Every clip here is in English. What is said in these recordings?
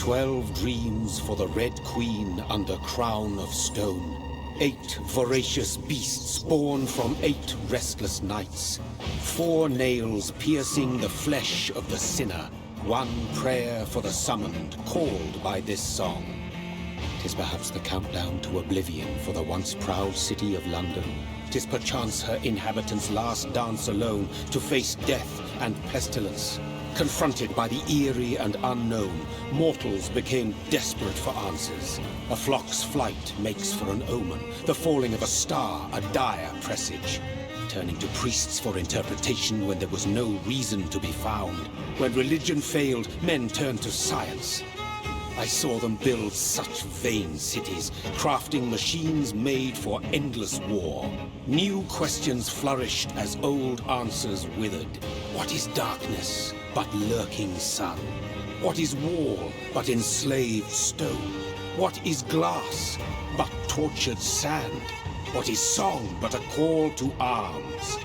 12 dreams for the Red Queen under crown of stone. 8 voracious beasts born from 8 restless nights. 4 nails piercing the flesh of the sinner. 1 prayer for the summoned, called by this song. 'Tis perhaps the countdown to oblivion for the once proud city of London. 'Tis perchance her inhabitants' last dance alone to face death and pestilence. Confronted by the eerie and unknown, mortals became desperate for answers. A flock's flight makes for an omen, the falling of a star a dire presage. Turning to priests for interpretation when there was no reason to be found. When religion failed, men turned to science. I saw them build such vain cities, crafting machines made for endless war. New questions flourished as old answers withered. What is darkness but lurking sun? What is wall but enslaved stone? What is glass but tortured sand? What is song but a call to arms?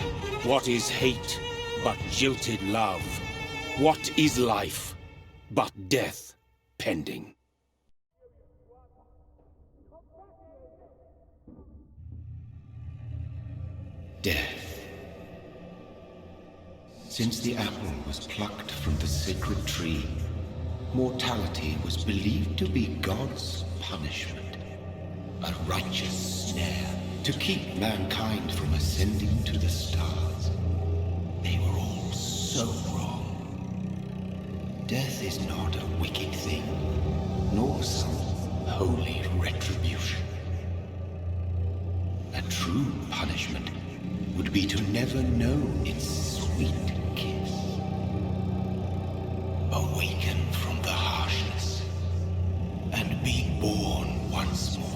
What is hate but jilted love? What is life but death pending? Death. Since the apple was plucked from the sacred tree, mortality was believed to be God's punishment, a righteous snare to keep mankind from ascending to the stars. They were all so wrong. Death is not a wicked thing, nor some holy retribution. A true punishment would be to never know its sweet kiss. Awaken from the harshness and be born once more.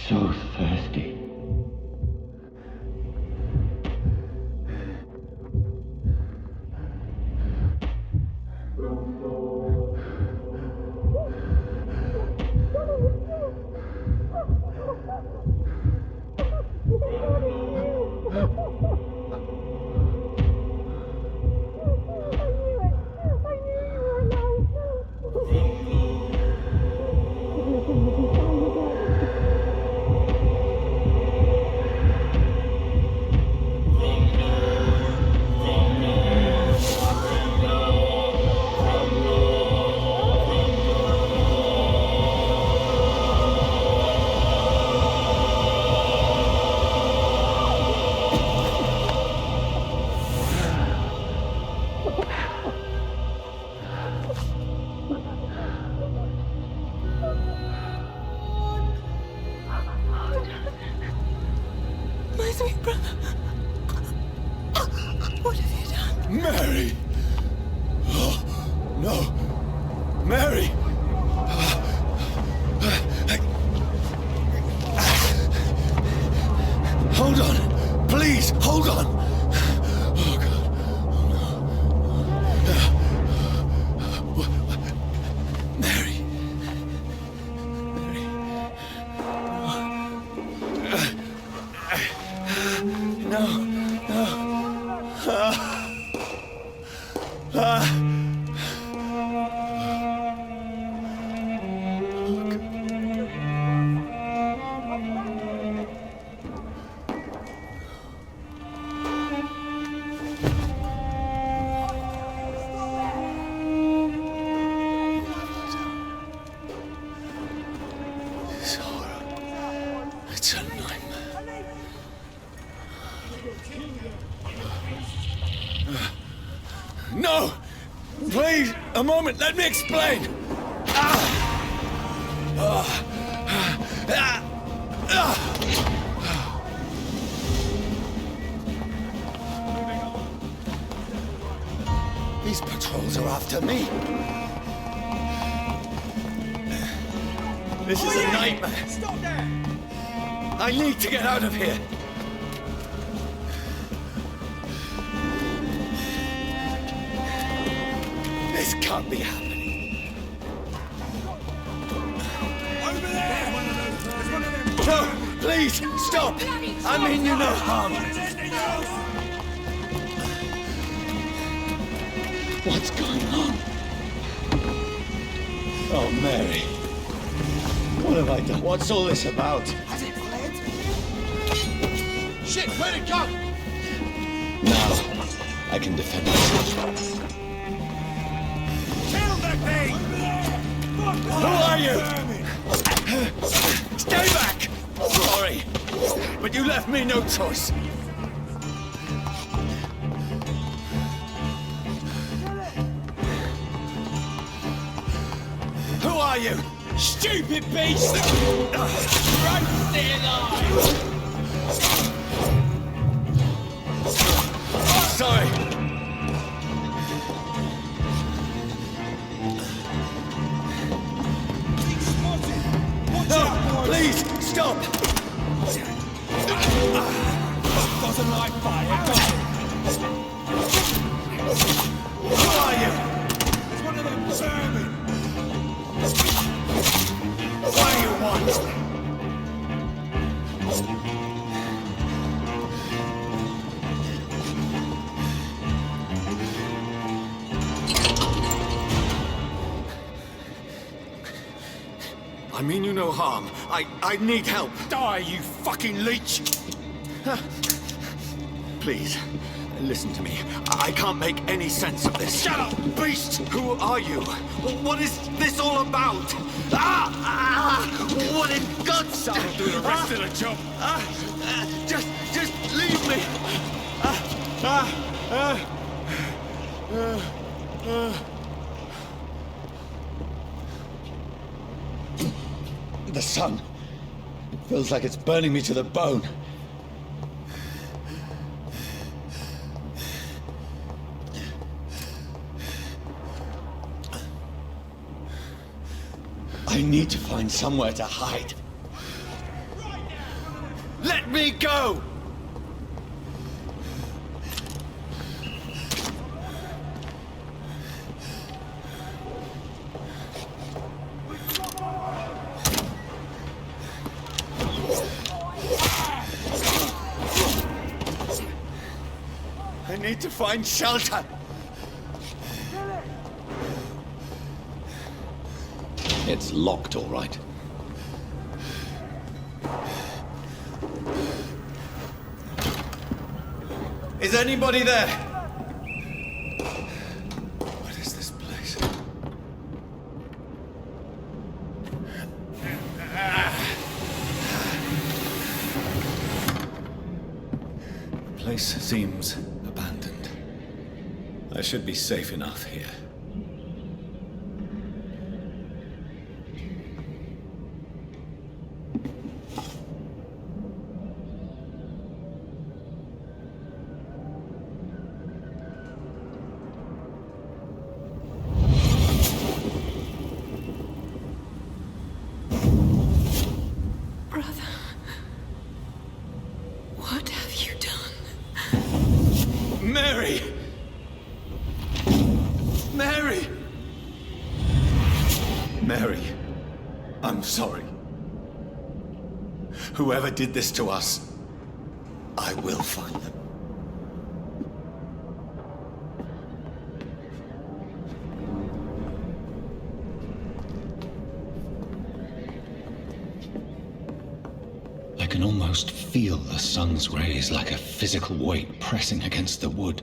So thirsty. What have you done? Mary! Oh, no! Mary! Hold on! Please, hold on! Oh, God. Oh, no. Mary! A moment, let me explain! These patrols are after me. This is a nightmare. Stop there! I need to get out of here. This can't be happening. Over there! There's one of them! No, please, stop! I mean you no harm. What's going on? Oh, Mary. What have I done? What's all this about? Has it fled? Shit, where'd it go? Now, I can defend myself. Kill that thing! Who are you? Stay back! Sorry, but you left me no choice. Who are you? Stupid beast! Right there, alive! Sorry. No, please, stop! Doesn't like fire, does it? Who are you? It's one of them vermin! What do you want? I mean you no harm. I need help. Die, you fucking leech! Please, listen to me. I can't make any sense of this. Shut up, beast! Who are you? What is this all about? What in God's name? I'll do the rest of the job. Just leave me. The sun. It feels like it's burning me to the bone. I need to find somewhere to hide. Let me go! I need to find shelter. It's locked, all right. Is anybody there? What is this place? The place seems abandoned. I should be safe enough here. What have you done? Mary! Mary! Mary, I'm sorry. Whoever did this to us, I will find them. I can almost feel the sun's rays like a physical weight pressing against the wood.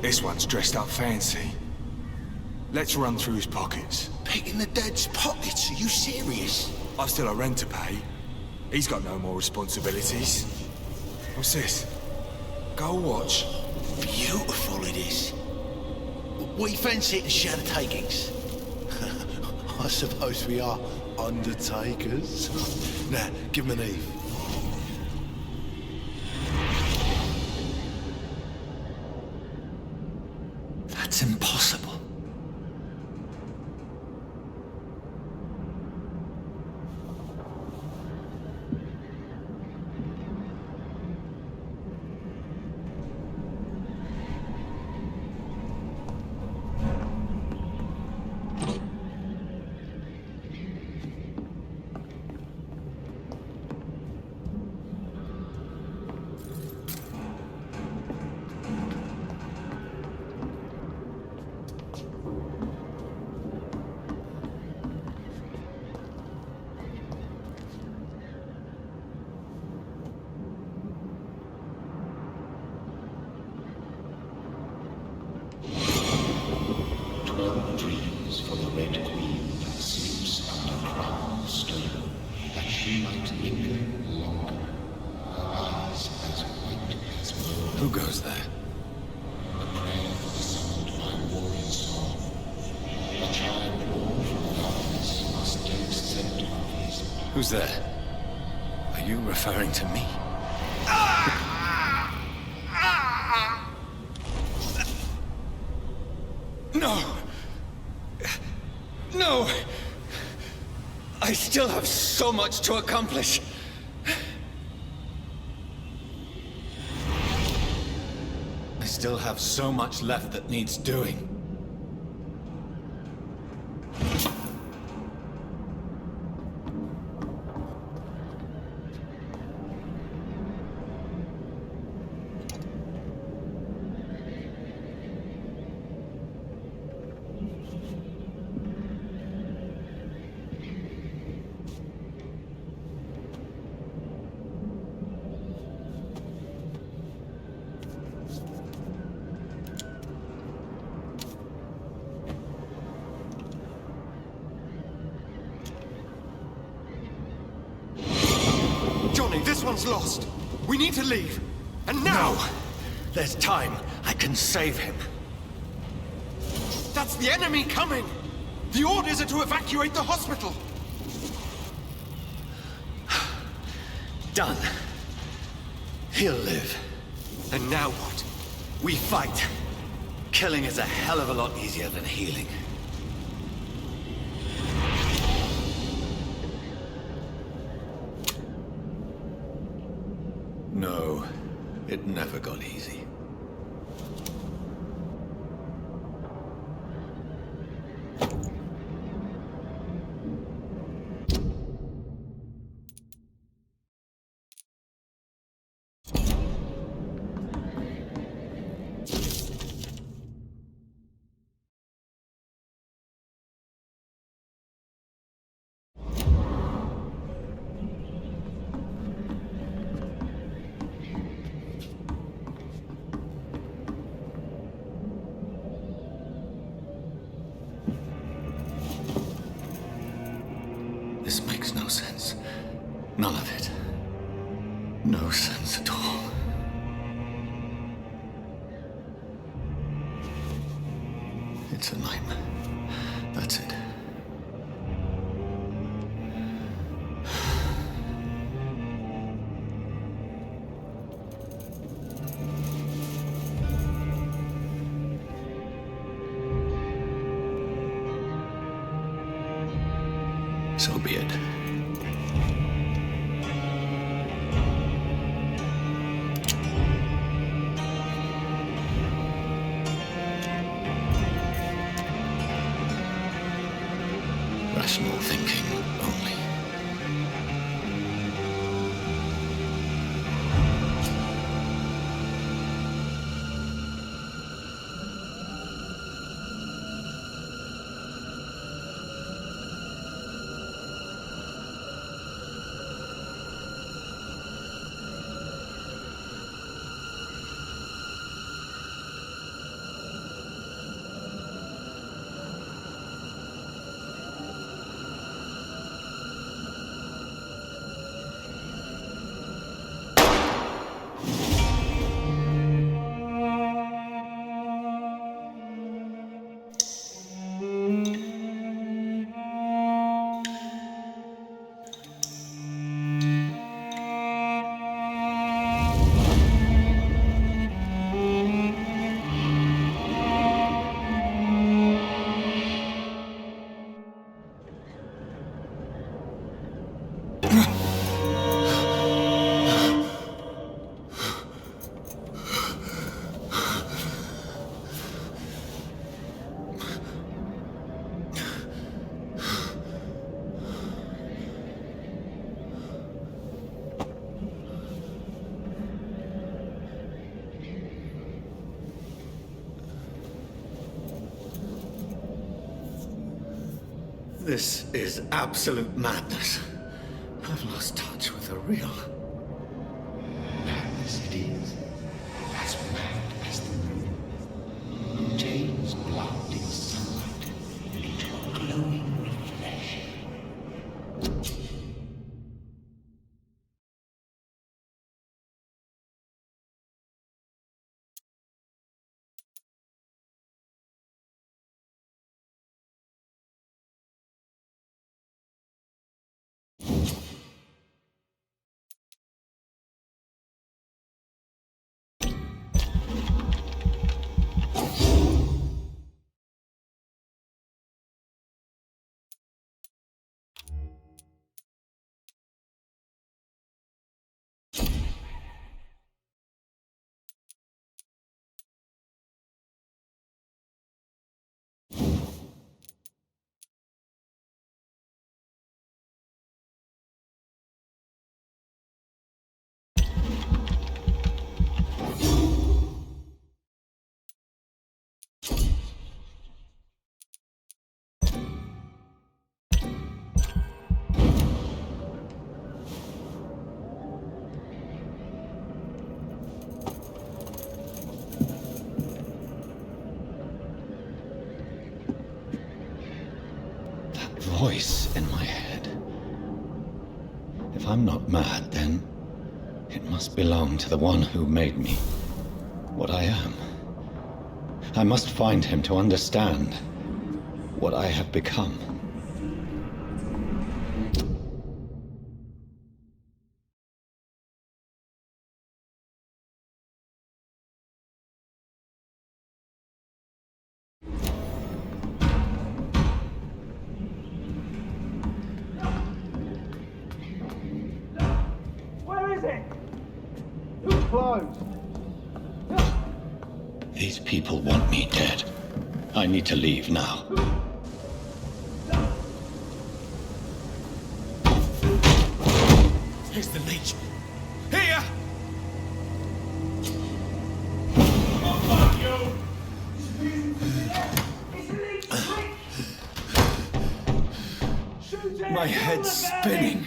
This one's dressed up fancy. Let's run through his pockets. Picking the dead's pockets? Are you serious? I've still a rent to pay. He's got no more responsibilities. What's this? Gold watch. Beautiful it is. We fancy it and share the takings. I suppose we are undertakers. Now, give him an Eve. That's impossible. Dreams for the Red Queen that sleeps under crown of stone, that she might linger longer, her eyes as white as snow. Who goes there? A prayer summoned by warring song. A child born from darkness must take center of his power. Who's there? Are you referring to me? No! No! I still have so much to accomplish. I still have so much left that needs doing. Johnny, this one's lost. We need to leave. And now! No! There's time. I can save him. That's the enemy coming! The orders are to evacuate the hospital! Done. He'll live. And now what? We fight. Killing is a hell of a lot easier than healing. No, it never got easy. This makes no sense. None of it. No sense at all. It's a nightmare. That's it. So be it. Rational thinking only. This is absolute madness. I've lost touch with the real. Madness it is, as mad as the moon, who changes blood in sunlight into a glowing reflection. Voice in my head. If I'm not mad, then it must belong to the one who made me what I am. I must find him to understand what I have become. These people want me dead. I need to leave now. Here's the leech. Here! My head's spinning.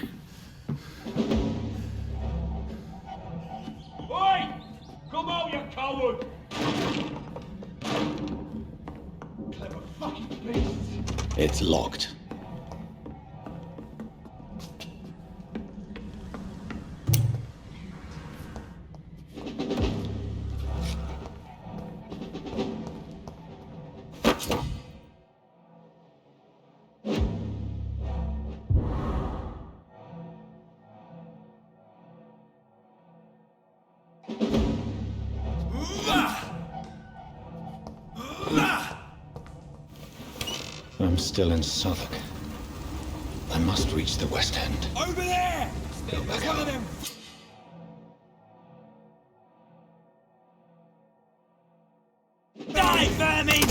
Oi! Come out, you coward! Clever fucking beasts. It's locked. I'm still in Southwark. I must reach the West End. Over there! Go back There's one out. of them. Die, vermin!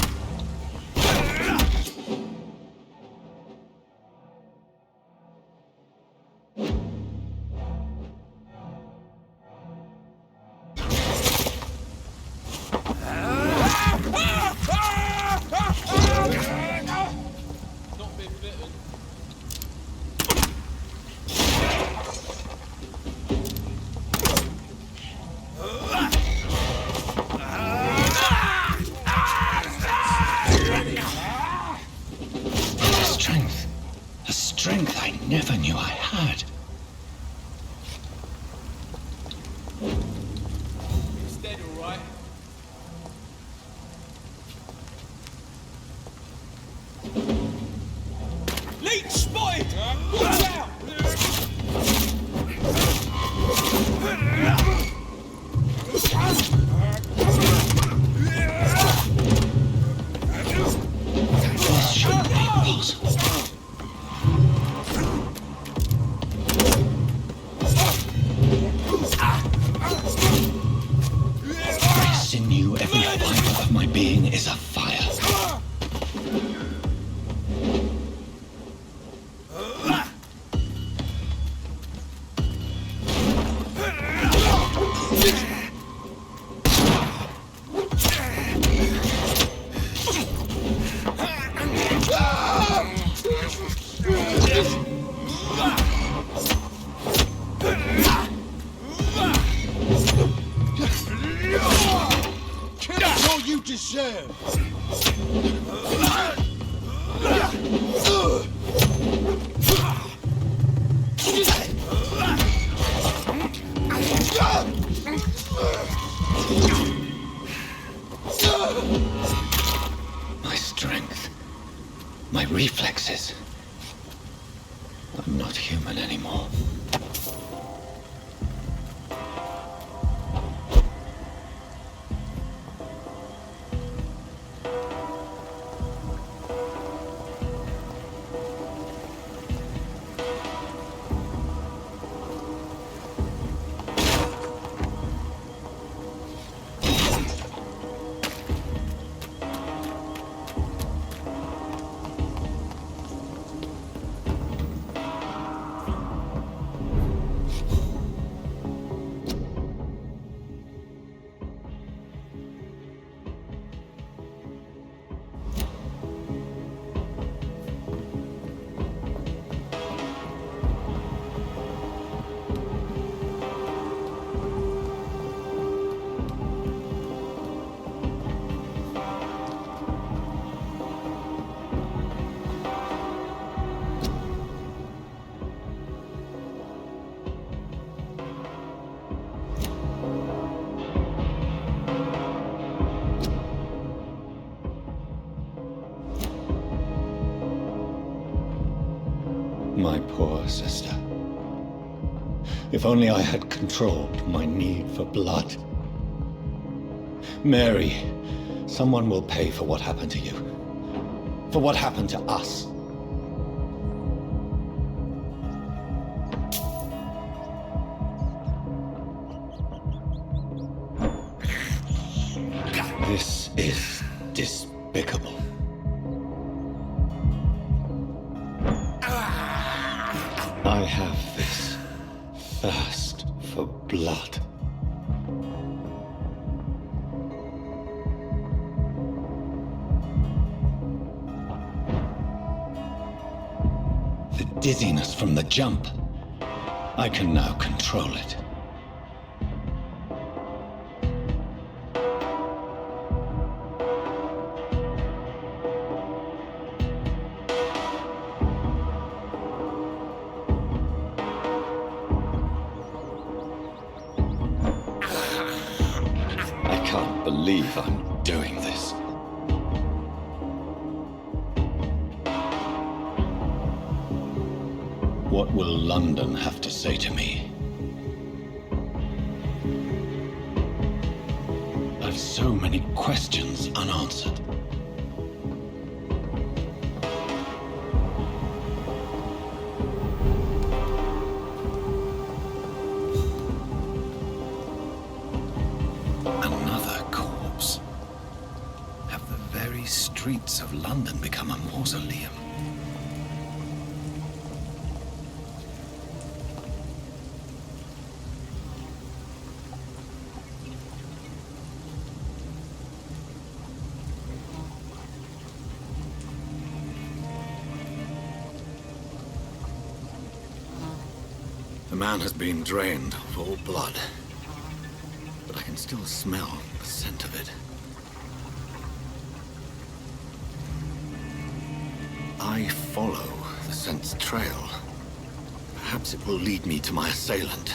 Not been bitten. A strength I never knew I had. It's dead, all right. Leech spotted! Watch out! This shouldn't be possible. Every sinew, every fiber of my being is afire. My reflexes. I'm not human anymore. My poor sister. If only I had controlled my need for blood. Mary, someone will pay for what happened to you. For what happened to us. This is despicable. I have this thirst for blood. The dizziness from the jump. I can now control it. I can't believe I'm doing this. What will London have to say to me? I've so many questions unanswered. Another corpse. Have the very streets of London become a mausoleum? The man has been drained of all blood, but I can still smell the scent of it. I follow the scent's trail. Perhaps it will lead me to my assailant.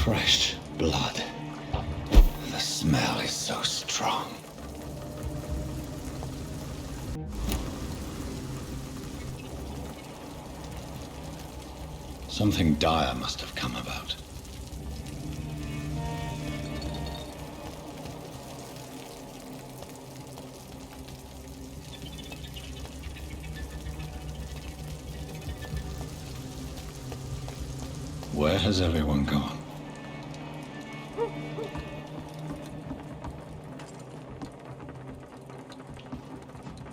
Fresh blood. The smell is so strong. Something dire must have come about. Where has everyone gone?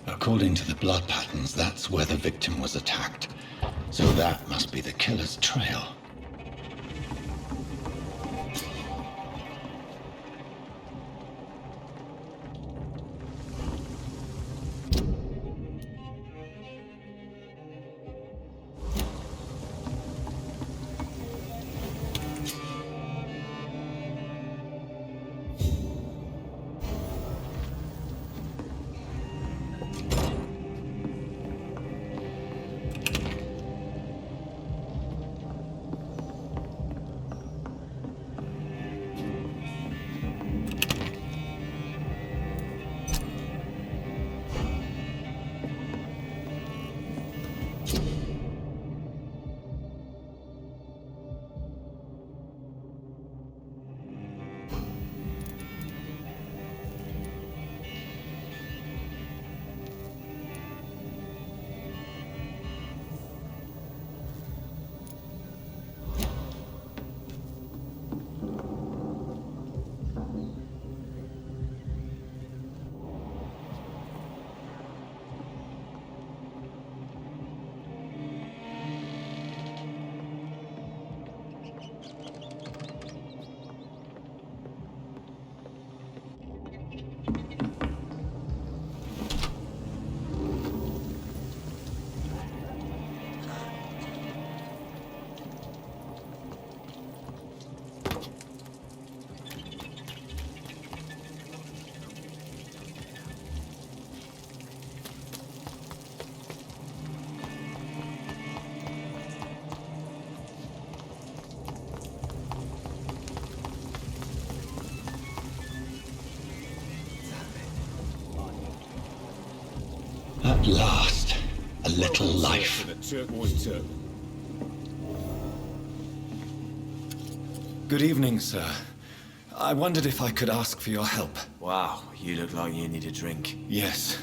According to the blood patterns, that's where the victim was attacked. So that must be the killer's trail. At last, a little life. The turquoise turtle. Good evening, sir. I wondered if I could ask for your help. Wow, you look like you need a drink. Yes.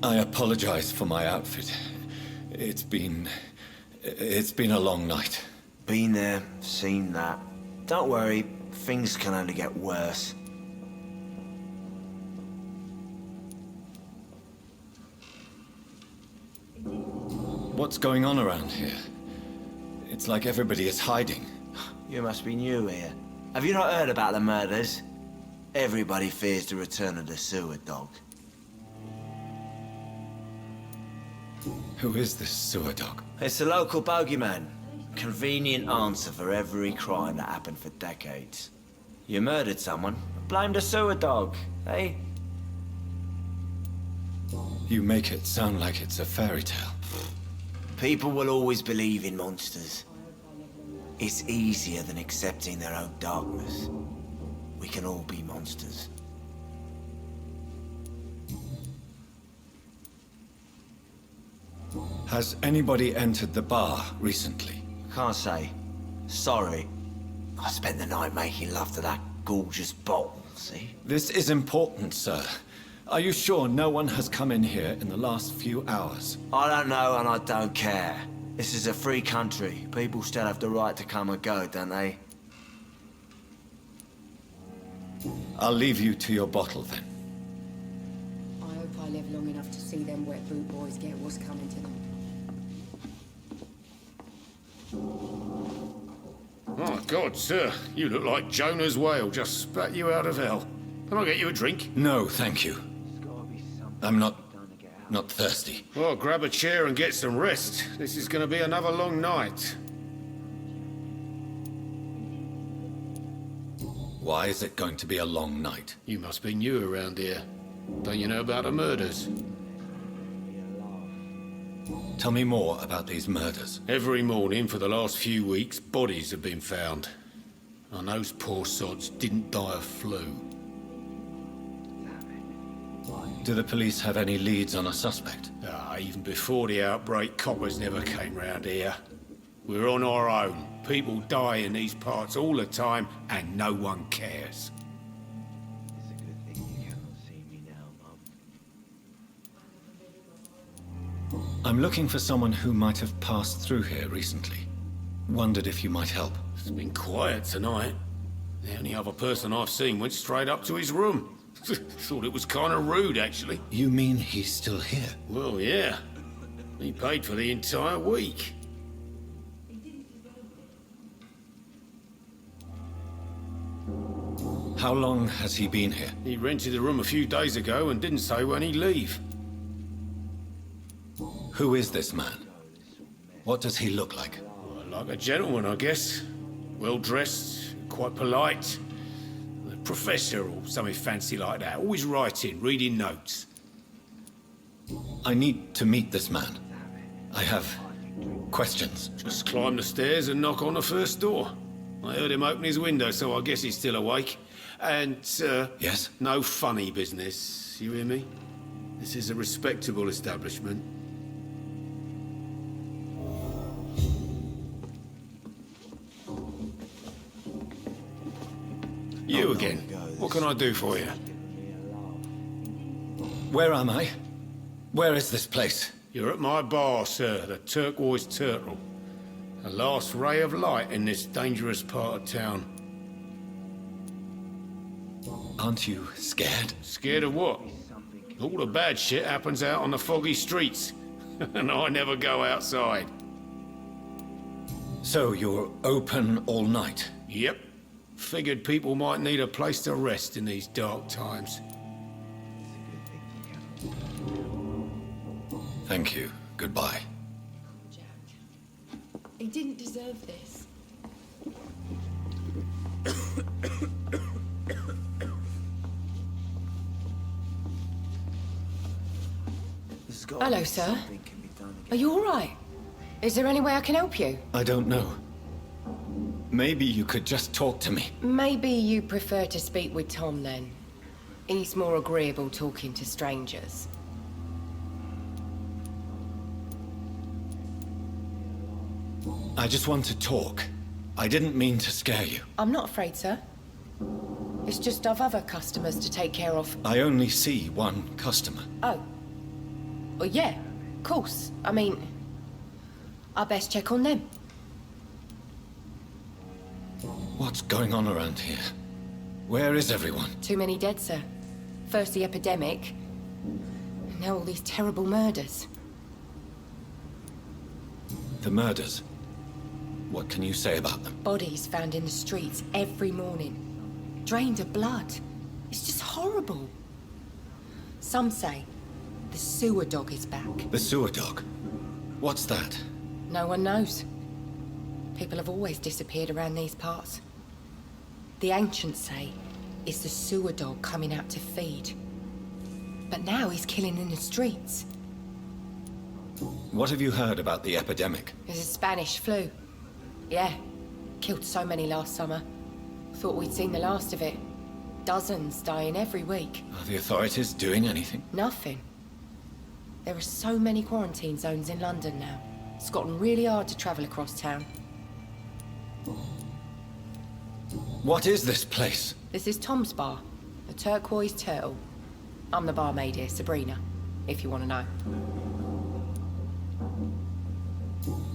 I apologize for my outfit. It's been a long night. Been there, seen that. Don't worry, things can only get worse. What's going on around here? It's like everybody is hiding. You must be new here. Have you not heard about the murders? Everybody fears the return of the sewer dog. Who is this sewer dog? It's the local bogeyman. Convenient answer for every crime that happened for decades. You murdered someone, blame the sewer dog, eh? You make it sound like it's a fairy tale. People will always believe in monsters. It's easier than accepting their own darkness. We can all be monsters. Has anybody entered the bar recently? Can't say. Sorry. I spent the night making love to that gorgeous bottle, see? This is important, sir. Are you sure no one has come in here in the last few hours? I don't know and I don't care. This is a free country. People still have the right to come and go, don't they? I'll leave you to your bottle then. I hope I live long enough to see them wet boot boys get what's coming to them. My God, sir. You look like Jonah's whale just spat you out of hell. Can I get you a drink? No, thank you. I'm not thirsty. Well, grab a chair and get some rest. This is going to be another long night. Why is it going to be a long night? You must be new around here. Don't you know about the murders? Tell me more about these murders. Every morning for the last few weeks, bodies have been found. And those poor sods didn't die of flu. Do the police have any leads on a suspect? Even before the outbreak, coppers never came round here. We're on our own. People die in these parts all the time, and no one cares. It's a good thing you cannot see me now, Mum. I'm looking for someone who might have passed through here recently. Wondered if you might help. It's been quiet tonight. The only other person I've seen went straight up to his room. Thought it was kind of rude, actually. You mean he's still here? Well, yeah. He paid for the entire week. How long has he been here? He rented the room a few days ago and didn't say when he'd leave. Who is this man? What does he look like? Well, like a gentleman, I guess. Well-dressed, quite polite. A professor or something fancy like that. Always writing, reading notes. I need to meet this man. I have questions. Just climb the stairs and knock on the first door. I heard him open his window, so I guess he's still awake. And, Yes? no funny business. You hear me? This is a respectable establishment. You again. What can I do for you? Where am I? Where is this place? You're at my bar, sir, the Turquoise Turtle. The last ray of light in this dangerous part of town. Aren't you scared? Scared of what? All the bad shit happens out on the foggy streets. And I never go outside. So you're open all night? Yep. Figured people might need a place to rest in these dark times. Thank you. Goodbye. Jack. He didn't deserve this. Hello, sir. Are you all right? Is there any way I can help you? I don't know. Maybe you could just talk to me. Maybe you prefer to speak with Tom, then. He's more agreeable talking to strangers. I just want to talk. I didn't mean to scare you. I'm not afraid, sir. It's just I've other customers to take care of. I only see one customer. Oh. Well, yeah, of course. I mean, I best check on them. What's going on around here? Where is everyone? Too many dead, sir. First the epidemic, now all these terrible murders. The murders? What can you say about them? Bodies found in the streets every morning. Drained of blood. It's just horrible. Some say the sewer dog is back. The sewer dog? What's that? No one knows. People have always disappeared around these parts. The ancients say it's the sewer dog coming out to feed. But now he's killing in the streets. What have you heard about the epidemic? There's a Spanish flu. Yeah. Killed so many last summer. Thought we'd seen the last of it. Dozens dying every week. Are the authorities doing anything? Nothing. There are so many quarantine zones in London now. It's gotten really hard to travel across town. What is this place? This is Tom's bar, the Turquoise Turtle. I'm the barmaid here, Sabrina, if you want to know.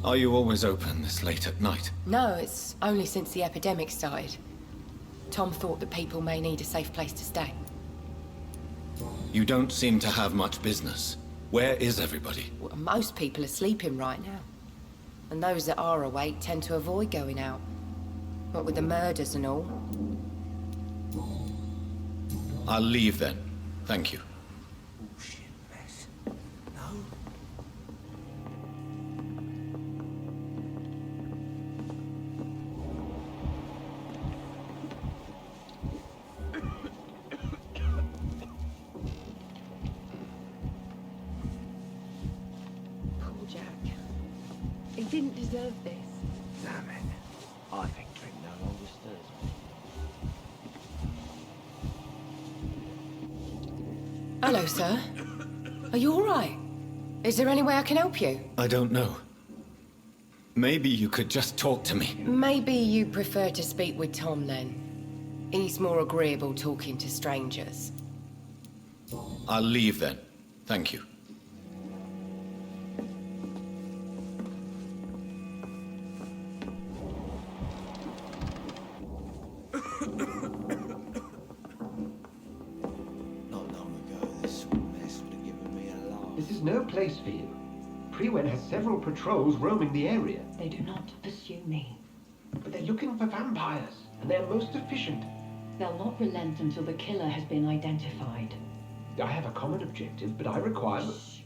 Are you always open this late at night? No, it's only since the epidemic started. Tom thought that people may need a safe place to stay. You don't seem to have much business. Where is everybody? Well, most people are sleeping right now. And those that are awake tend to avoid going out. What with the murders and all. I'll leave then. Thank you. Bullshit mess. No? Poor Jack. He didn't deserve this. Damn it. I think drink no longer stirs me. Hello, sir. Are you all right? Is there any way I can help you? I don't know. Maybe you could just talk to me. Maybe you prefer to speak with Tom, then. He's more agreeable talking to strangers. I'll leave then. Thank you. Not long ago, this sort of mess would have given me a laugh. This is no place for you. Prewen has several patrols roaming the area. They do not pursue me. But they're looking for vampires, and they're most efficient. They'll not relent until the killer has been identified. I have a common objective, but I require... Shh.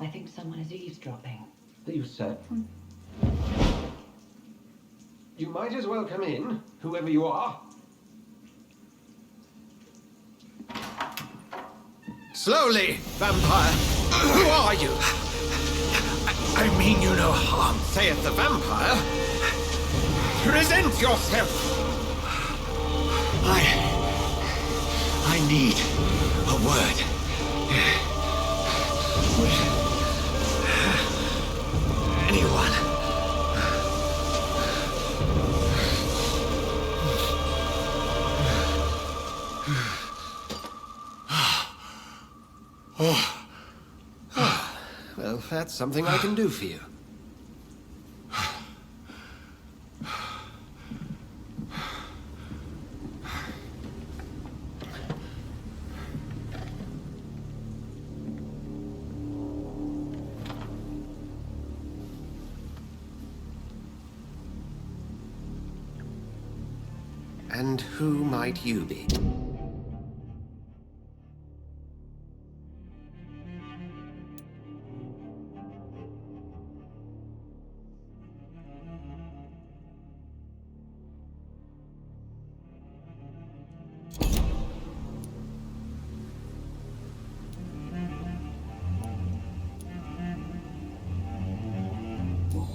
I think someone is eavesdropping. Are you certain? You might as well come in, whoever you are. Slowly, vampire. Who are you? I mean you no harm. Saith the vampire. Present yourself. I need a word. Anyone? Well, that's something I can do for you. And who might you be?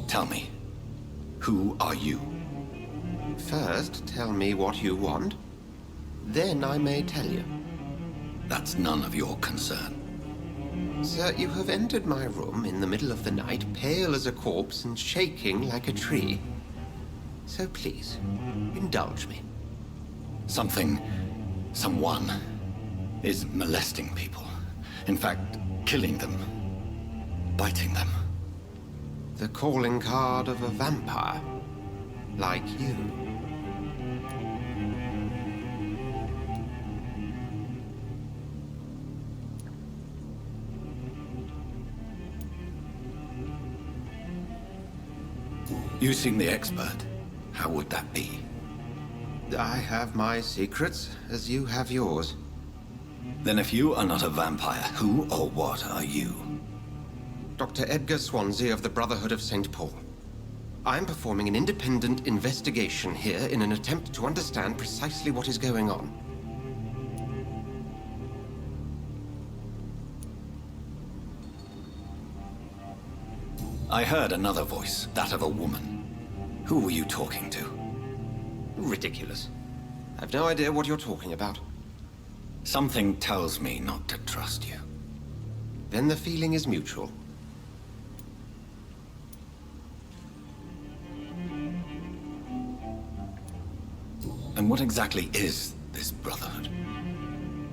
Tell me, who are you? First, tell me what you want. Then I may tell you. That's none of your concern. Sir, you have entered my room in the middle of the night, pale as a corpse and shaking like a tree. So please, indulge me. Someone is molesting people. In fact, killing them. Biting them. The calling card of a vampire. Like you. You seem the expert. How would that be? I have my secrets, as you have yours. Then if you are not a vampire, who or what are you? Dr. Edgar Swansea of the Brotherhood of St. Paul. I'm performing an independent investigation here in an attempt to understand precisely what is going on. I heard another voice, that of a woman. Who were you talking to? Ridiculous. I've no idea what you're talking about. Something tells me not to trust you. Then the feeling is mutual. And what exactly is this Brotherhood?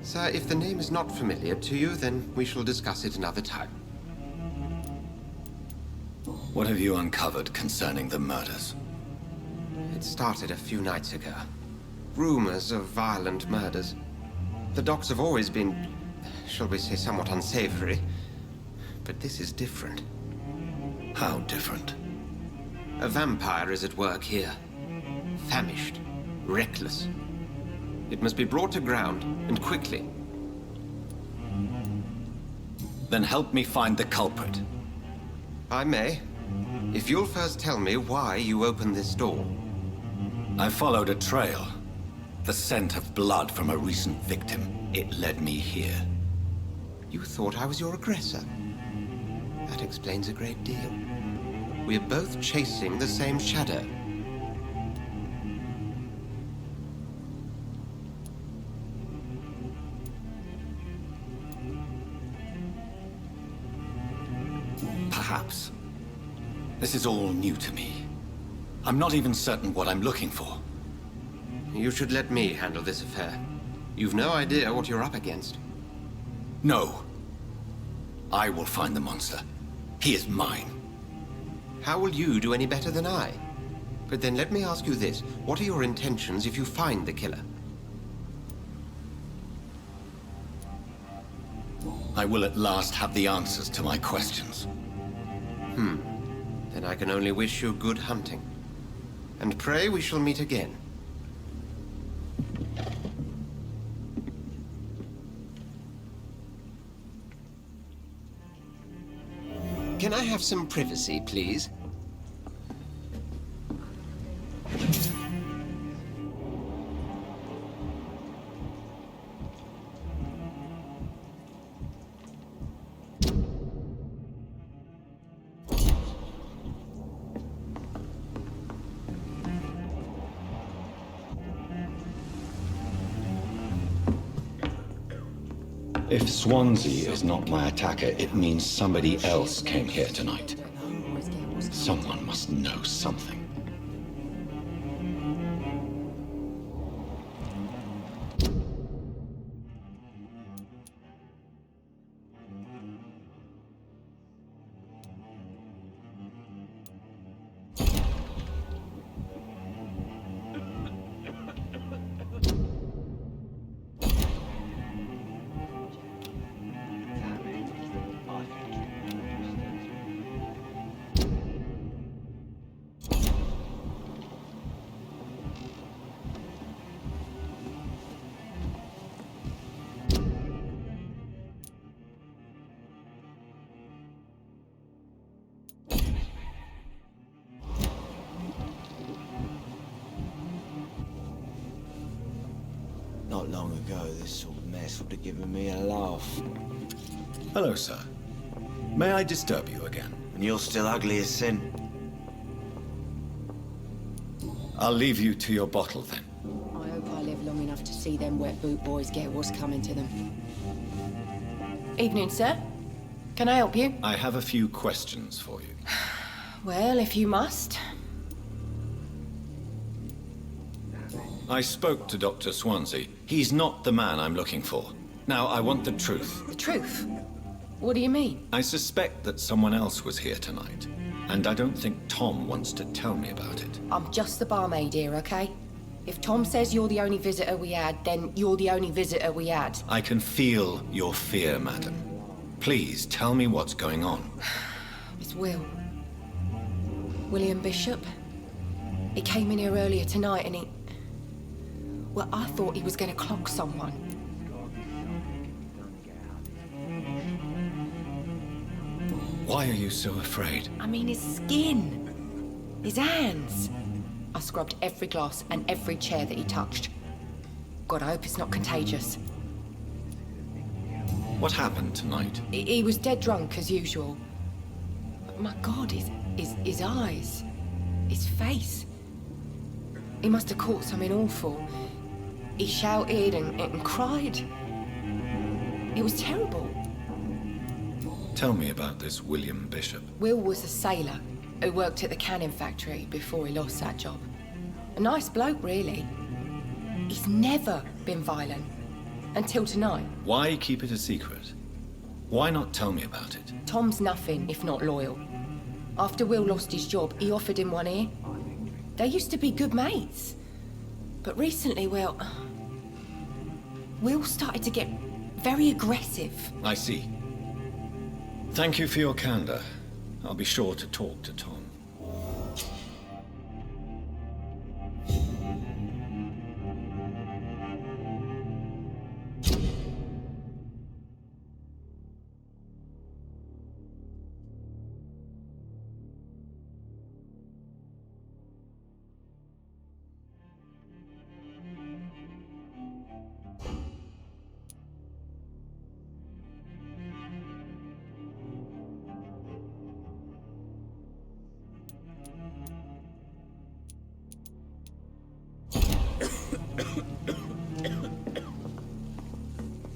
Sir, if the name is not familiar to you, then we shall discuss it another time. What have you uncovered concerning the murders? It started a few nights ago. Rumors of violent murders. The docks have always been, shall we say, somewhat unsavory. But this is different. How different? A vampire is at work here. Famished. Reckless. It must be brought to ground, and quickly. Then help me find the culprit. I may. If you'll first tell me why you opened this door. I followed a trail. The scent of blood from a recent victim. It led me here. You thought I was your aggressor? That explains a great deal. We're both chasing the same shadow. Perhaps. This is all new to me. I'm not even certain what I'm looking for. You should let me handle this affair. You've no idea what you're up against. No. I will find the monster. He is mine. How will you do any better than I? But then let me ask you this. What are your intentions if you find the killer? I will at last have the answers to my questions. Then I can only wish you good hunting. And pray we shall meet again. Can I have some privacy, please? If Swansea is not my attacker, it means somebody else came here tonight. Someone must know something. Not long ago, this sort of mess would have given me a laugh. Hello, sir. May I disturb you again? And you're still ugly as sin. I'll leave you to your bottle, then. I hope I live long enough to see them wet boot boys get what's coming to them. Evening, sir. Can I help you? I have a few questions for you. Well, if you must. I spoke to Dr. Swansea. He's not the man I'm looking for. Now, I want the truth. The truth? What do you mean? I suspect that someone else was here tonight, and I don't think Tom wants to tell me about it. I'm just the barmaid here, okay? If Tom says you're the only visitor we had, then you're the only visitor we had. I can feel your fear, madam. Please, tell me what's going on. It's Will. William Bishop. He came in here earlier tonight and he... Well, I thought he was going to clock someone. Why are you so afraid? I mean, his skin. His hands. I scrubbed every glass and every chair that he touched. God, I hope it's not contagious. What happened tonight? He was dead drunk, as usual. But my God, his eyes. His face. He must have caught something awful. He shouted and cried. It was terrible. Tell me about this William Bishop. Will was a sailor who worked at the canning factory before he lost that job. A nice bloke, really. He's never been violent. Until tonight. Why keep it a secret? Why not tell me about it? Tom's nothing if not loyal. After Will lost his job, he offered him one ear. They used to be good mates. But recently, well... Will started to get very aggressive. I see. Thank you for your candor. I'll be sure to talk to Tom.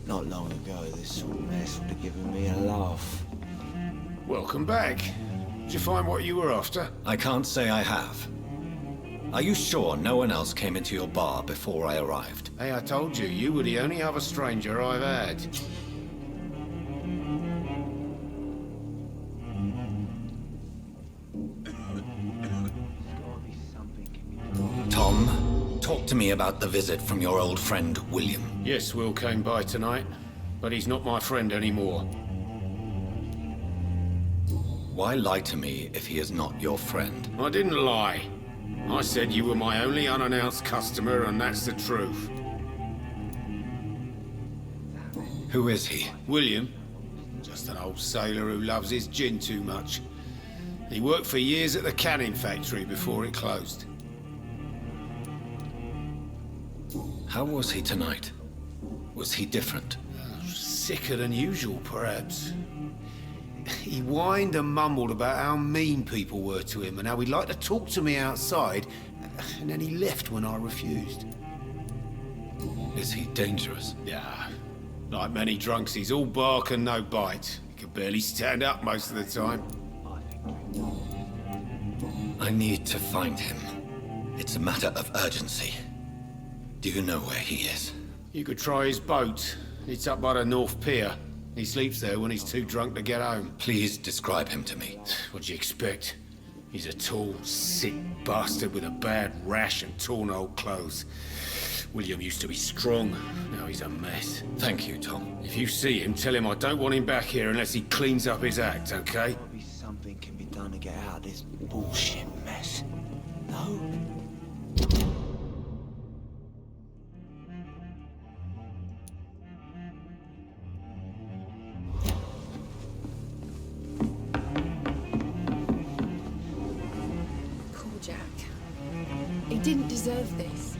Not long ago, this sort of mess would have given me a laugh. Welcome back. Did you find what you were after? I can't say I have. Are you sure no one else came into your bar before I arrived? Hey, I told you, you were the only other stranger I've had. Tom, talk to me about the visit from your old friend, William. Yes, Will came by tonight, but he's not my friend anymore. Why lie to me if he is not your friend? I didn't lie. I said you were my only unannounced customer, and that's the truth. Who is he? William. Just an old sailor who loves his gin too much. He worked for years at the canning factory before it closed. How was he tonight? Was he different? Sicker than usual, perhaps. He whined and mumbled about how mean people were to him and how he'd like to talk to me outside, and then he left when I refused. Is he dangerous? Yeah. Like many drunks, he's all bark and no bite. He can barely stand up most of the time. I need to find him. It's a matter of urgency. Do you know where he is? You could try his boat. It's up by the North Pier. He sleeps there when he's too drunk to get home. Please describe him to me. What'd you expect? He's a tall, sick bastard with a bad rash and torn old clothes. William used to be strong. Now he's a mess. Thank you, Tom. If you see him, tell him I don't want him back here unless he cleans up his act, okay? Maybe something can be done to get out of this bullshit mess. No? Poor Jack. He didn't deserve this.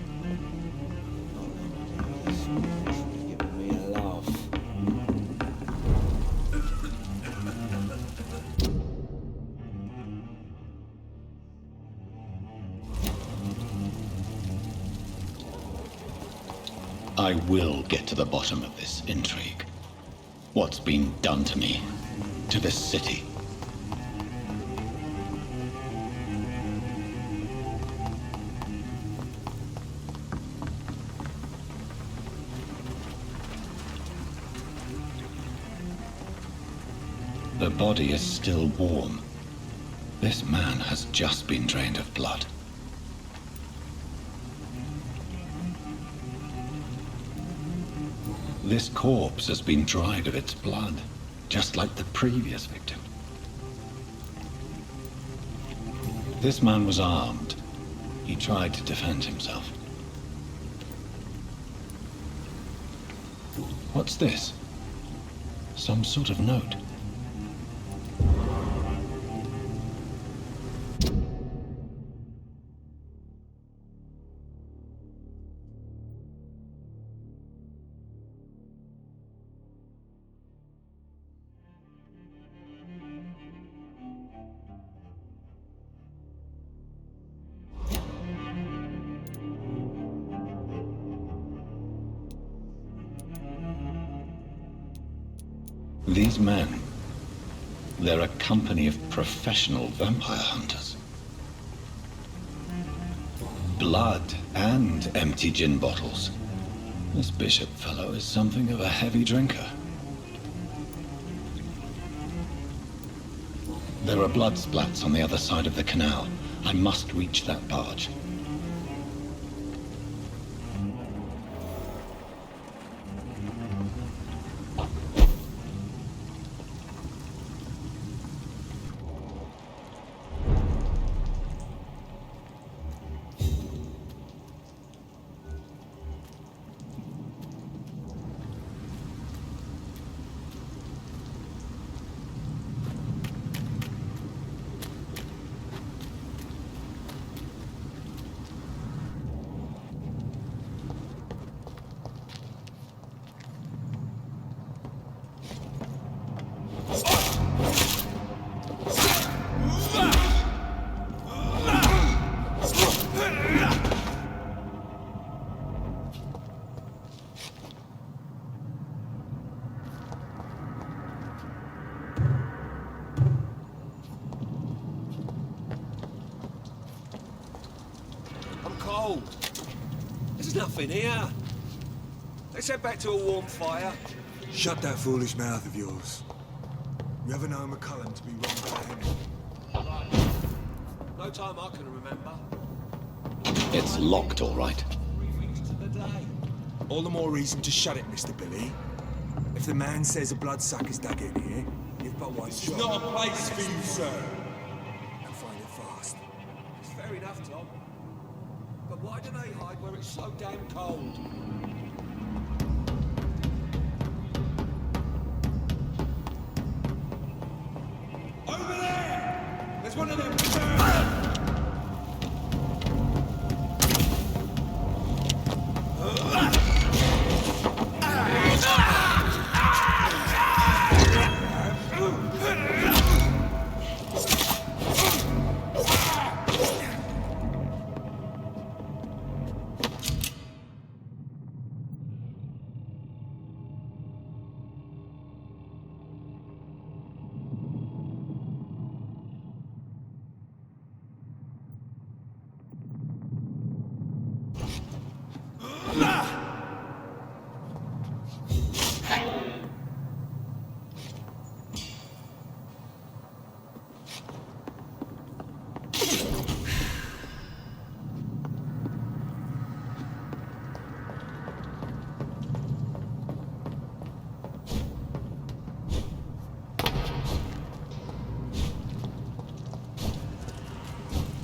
This would have given me a laugh. I will get to the bottom of this intrigue. What's been done to me? to this city. The body is still warm. This man has just been drained of blood. This corpse has been dried of its blood, just like the previous victim. This man was armed. He tried to defend himself. What's this? Some sort of note. These men, they're a company of professional vampire hunters. Blood and empty gin bottles. This Bishop fellow is something of a heavy drinker. There are blood splats on the other side of the canal. I must reach that barge. There's nothing here. Let's head back to a warm fire. Shut that foolish mouth of yours. You ever known McCullum to be wrong about anything? No time I can remember. It's locked, all right. 3 weeks to the day. All the more reason to shut it, Mr. Billy. If the man says a bloodsucker's dug in here, you've but one It's job. not a place for you, sir. And find it fast. It's fair enough, Tom. But why do they hide where it's so damn cold? Over there! There's one of them.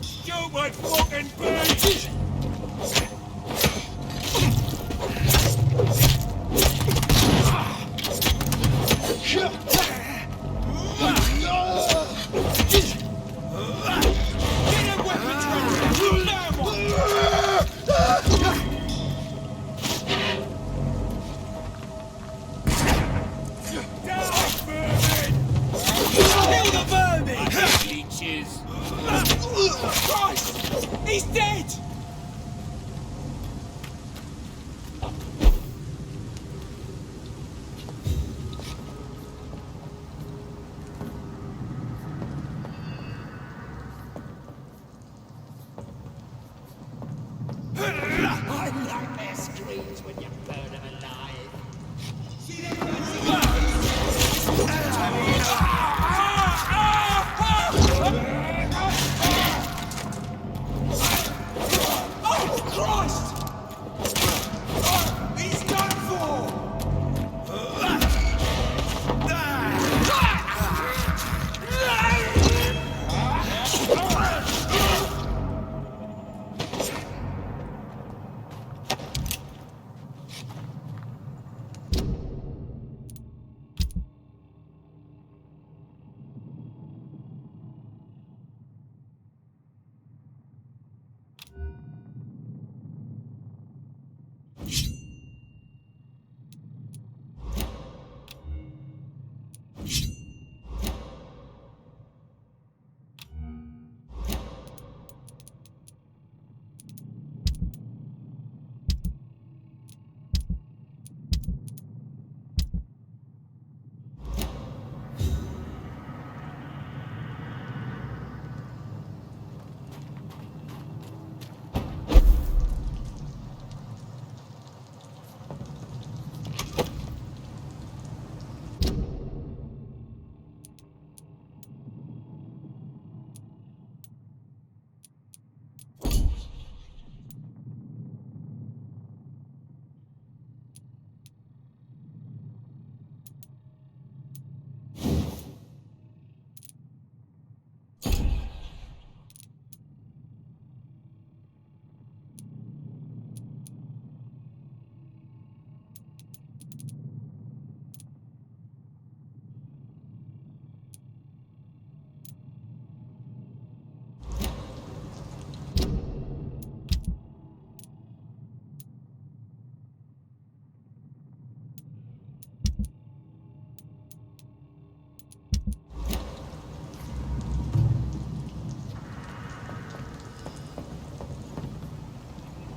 Stupid fucking bitch! Christ! He's dead!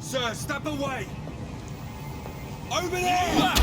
Sir, step away! Over there!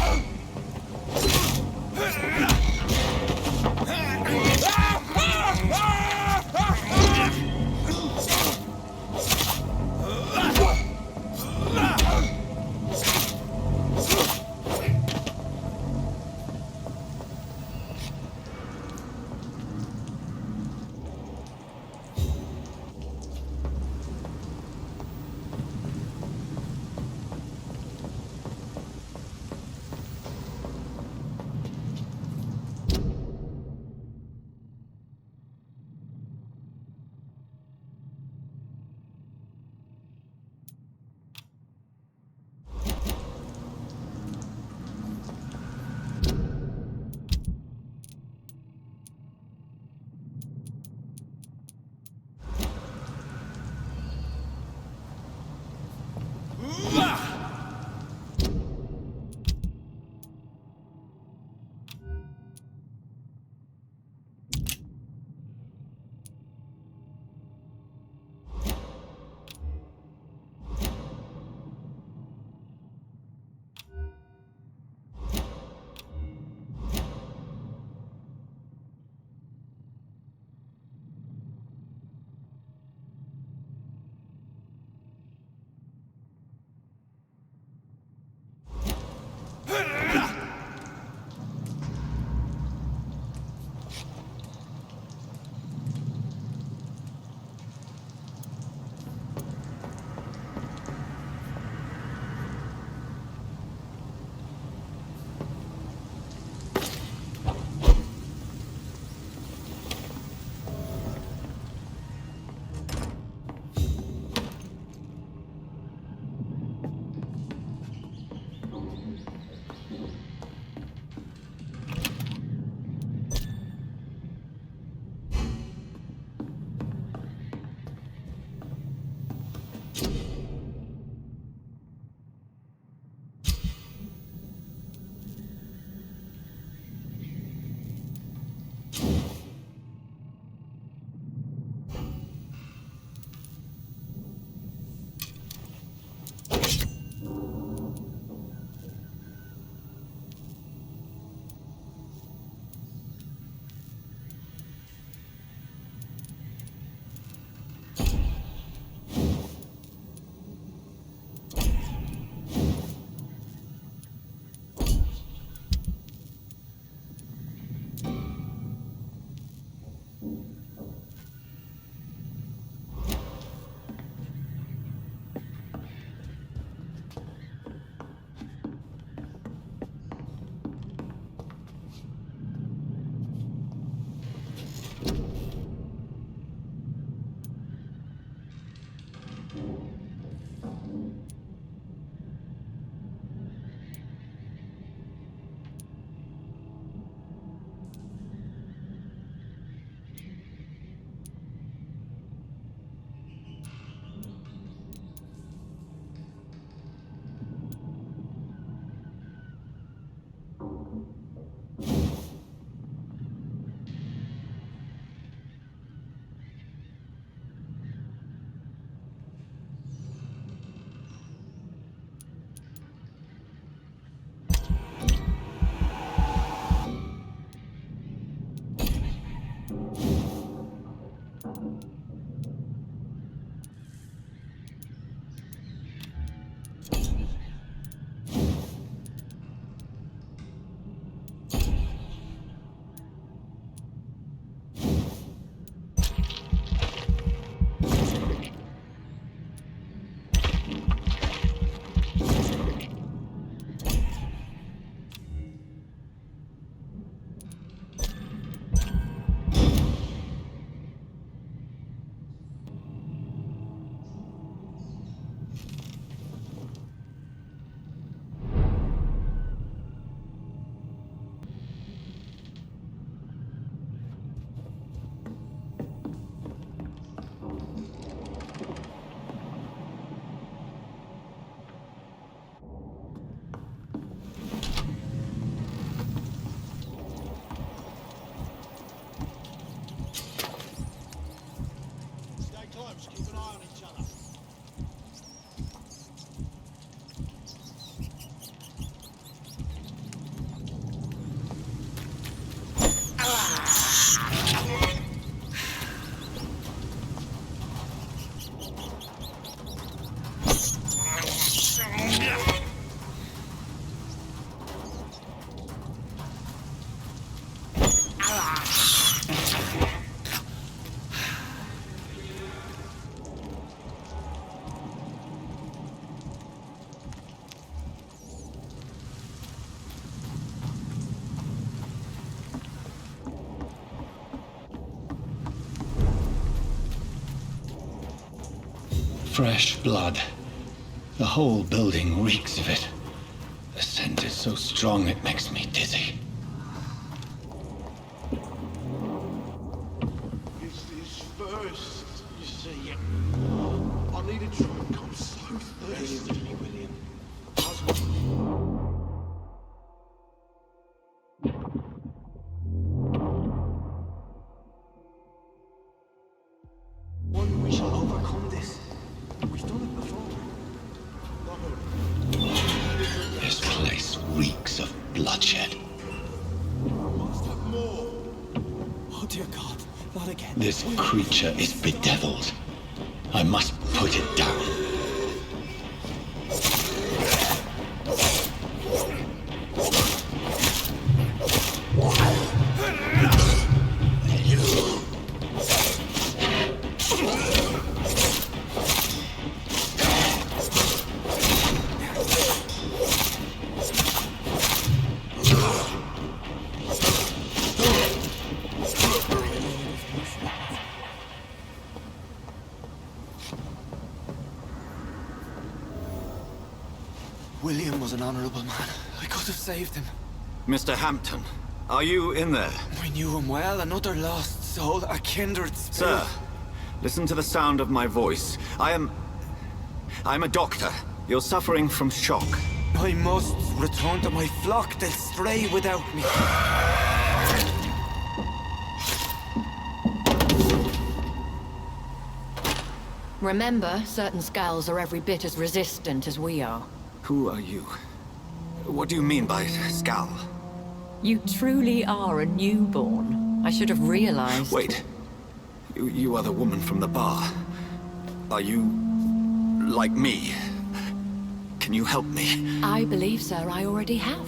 Fresh blood. The whole building reeks of it. The scent is so strong it makes me dizzy. It's this first, you see. I need a drink. I'm so thirsty, William. We shall overcome this. We've done it before. This place reeks of bloodshed. Oh dear God, not again. This creature is bedeviled. I must put it down. William was an honorable man. I could have saved him. Mr. Hampton, are you in there? I knew him well, another lost soul, a kindred spirit. Sir, listen to the sound of my voice. I'm a doctor. You're suffering from shock. I must return to my flock. They'll stray without me. Remember, certain skulls are every bit as resistant as we are. Who are you? What do you mean by skull? You truly are a newborn. I should have realized. Wait. You are the woman from the bar. Are you like me? Can you help me? I believe, sir, I already have.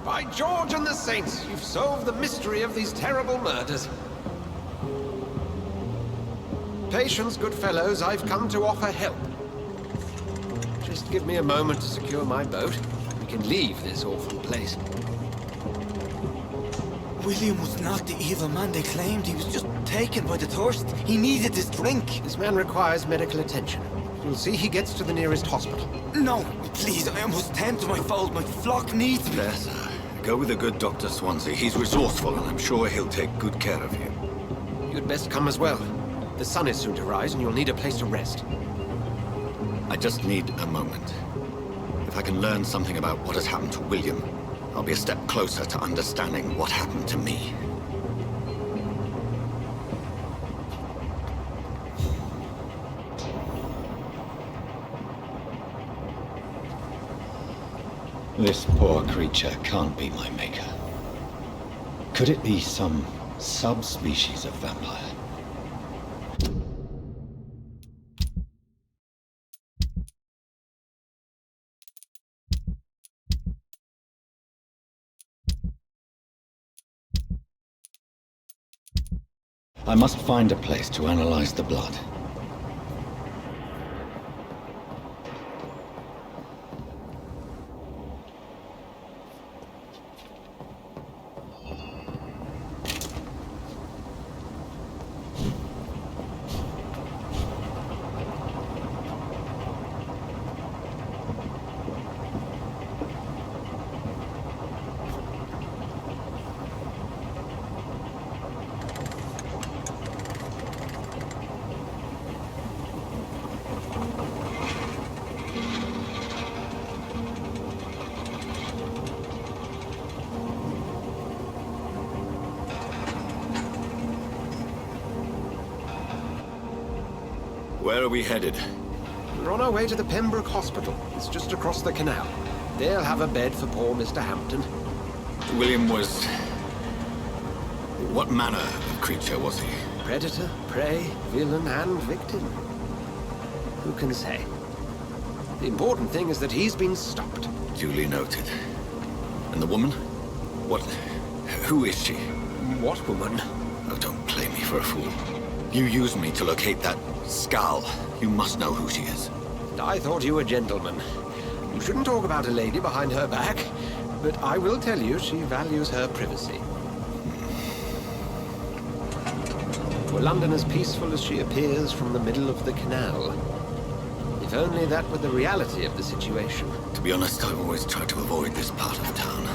By George and the Saints, you've solved the mystery of these terrible murders. Patience, good fellows, I've come to offer help. Just give me a moment to secure my boat. We can leave this awful place. William was not the evil man they claimed. He was just taken by the thirst. He needed this drink. This man requires medical attention. You'll see he gets to the nearest hospital. No, please, I must tend to my fold. My flock needs me. There, sir. Go with the good Dr. Swansea. He's resourceful, and I'm sure he'll take good care of you. You'd best come as well. The sun is soon to rise, and you'll need a place to rest. I just need a moment. If I can learn something about what has happened to William, I'll be a step closer to understanding what happened to me. This poor creature can't be my maker. Could it be some subspecies of vampire? I must find a place to analyze the blood. Where are we headed? We're on our way to the Pembroke Hospital. It's just across the canal. They'll have a bed for poor Mr. Hampton. William was... what manner of creature was he? Predator, prey, villain, and victim. Who can say? The important thing is that he's been stopped. Duly noted. And the woman? What... who is she? What woman? Oh, don't play me for a fool. You used me to locate that skull. You must know who she is. I thought you a gentleman. You shouldn't talk about a lady behind her back, but I will tell you she values her privacy. Were London as peaceful as she appears from the middle of the canal? If only that were the reality of the situation. To be honest, I've always tried to avoid this part of town.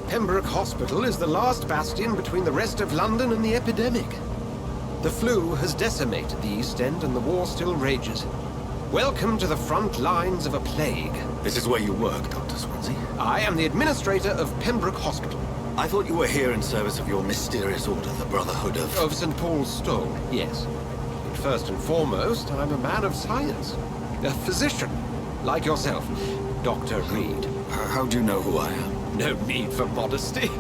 Pembroke Hospital is the last bastion between the rest of London and the epidemic. The flu has decimated the East End and the war still rages. Welcome to the front lines of a plague. This is where you work, Dr. Swansea? I am the administrator of Pembroke Hospital. I thought you were here in service of your mysterious order, the Brotherhood of... Of St. Paul's Stole, yes. But first and foremost, I'm a man of science. A physician, like yourself, Dr. Reed. How do you know who I am? No need for modesty.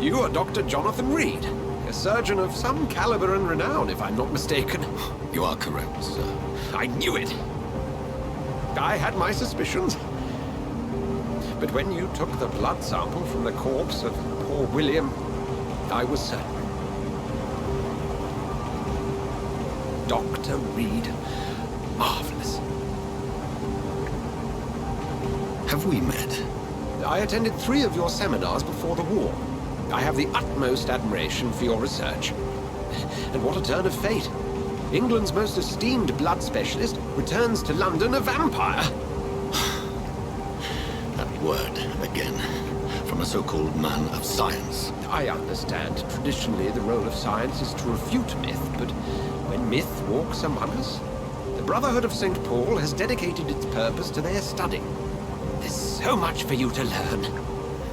You are Dr. Jonathan Reed, a surgeon of some caliber and renown, if I'm not mistaken. You are correct, sir. I knew it. I had my suspicions. But when you took the blood sample from the corpse of poor William, I was certain. Dr. Reed. Marvelous. Have we met? I attended 3 of your seminars before the war. I have the utmost admiration for your research. And what a turn of fate. England's most esteemed blood specialist returns to London a vampire. That word, again. From a so-called man of science. I understand. Traditionally, the role of science is to refute myth, but when myth walks among us, the Brotherhood of St. Paul has dedicated its purpose to their study. There's so much for you to learn.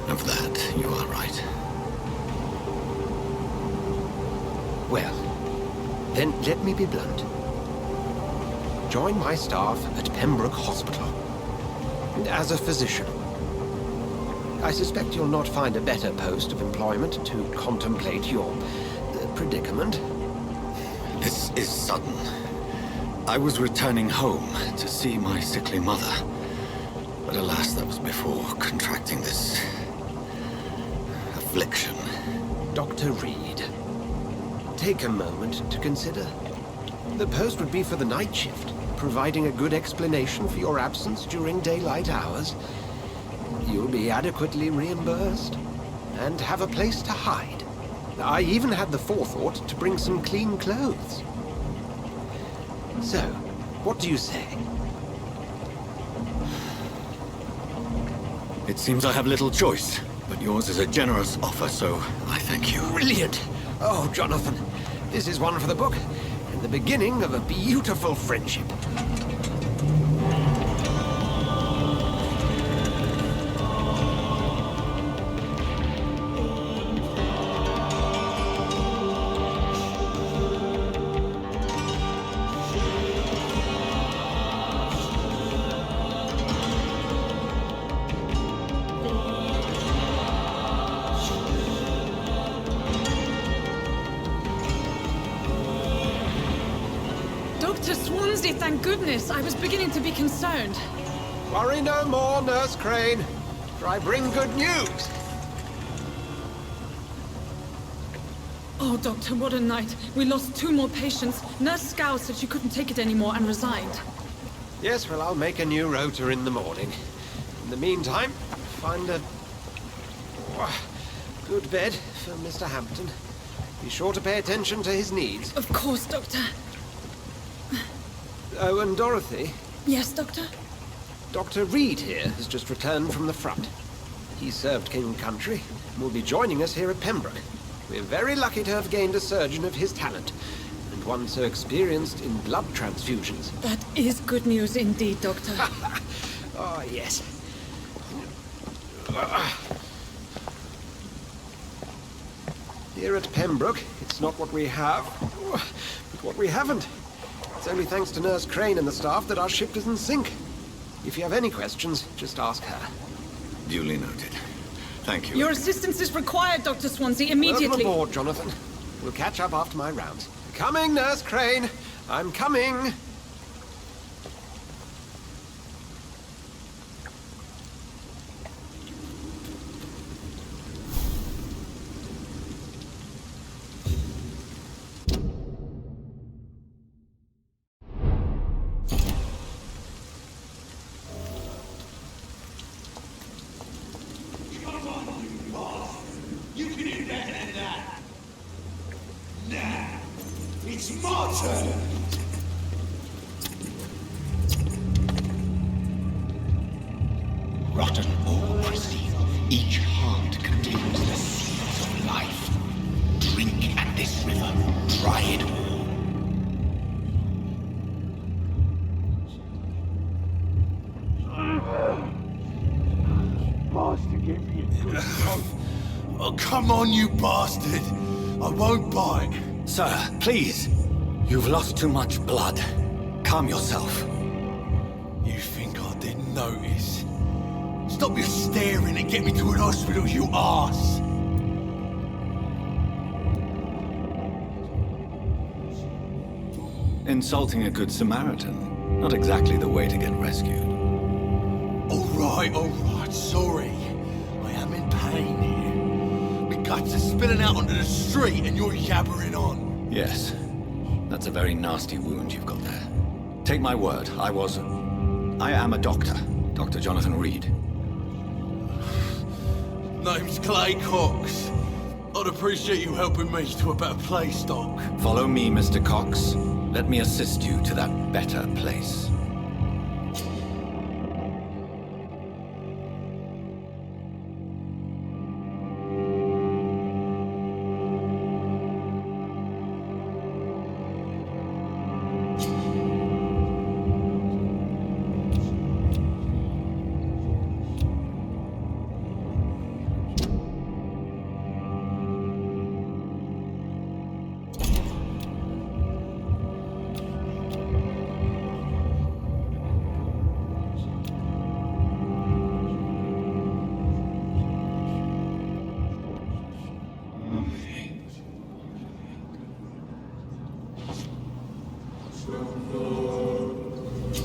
Of that, you are right. Well, then let me be blunt. Join my staff at Pembroke Hospital. As a physician. I suspect you'll not find a better post of employment to contemplate your predicament. This is sudden. I was returning home to see my sickly mother. But alas, that was before contracting this... affliction. Dr. Reed, take a moment to consider. The post would be for the night shift, providing a good explanation for your absence during daylight hours. You'll be adequately reimbursed, and have a place to hide. I even had the forethought to bring some clean clothes. So, what do you say? It seems I have little choice, but yours is a generous offer, so I thank you. Brilliant! Oh, Jonathan, this is one for the book, and the beginning of a beautiful friendship. Dr. Swansea, thank goodness. I was beginning to be concerned. Worry no more, Nurse Crane, for I bring good news. Oh, Doctor, what a night. We lost 2 more patients. Nurse Scow said she couldn't take it anymore and resigned. Yes, well, I'll make a new rota in the morning. In the meantime, find a good bed for Mr. Hampton. Be sure to pay attention to his needs. Of course, Doctor. Oh, and Dorothy? Yes, Doctor? Dr. Reed here has just returned from the front. He served King and Country and will be joining us here at Pembroke. We're very lucky to have gained a surgeon of his talent, and one so experienced in blood transfusions. That is good news indeed, Doctor. Oh, yes. Here at Pembroke, it's not what we have, but what we haven't. It's only thanks to Nurse Crane and the staff that our ship doesn't sink. If you have any questions, just ask her. Duly noted. Thank you. Your assistance is required, Dr. Swansea, immediately. Welcome aboard, Jonathan. We'll catch up after my rounds. Coming, Nurse Crane. I'm coming. It's my turn! Rotten or pristine, each heart contains the seeds of life. Drink at this river, try it all. Bastard gave me a good coat. Oh, come on, you bastard! I won't bite. Sir, please. You've lost too much blood. Calm yourself. You think I didn't notice? Stop your staring and get me to an hospital, you arse! Insulting a good Samaritan. Not exactly the way to get rescued. Alright, sorry. I am in pain here. My guts are spilling out onto the street and you're yabbering on. Yes. That's a very nasty wound you've got there. Take my word, I am a doctor. Dr. Jonathan Reed. Name's Clay Cox. I'd appreciate you helping me to a better place, Doc. Follow me, Mr. Cox. Let me assist you to that better place.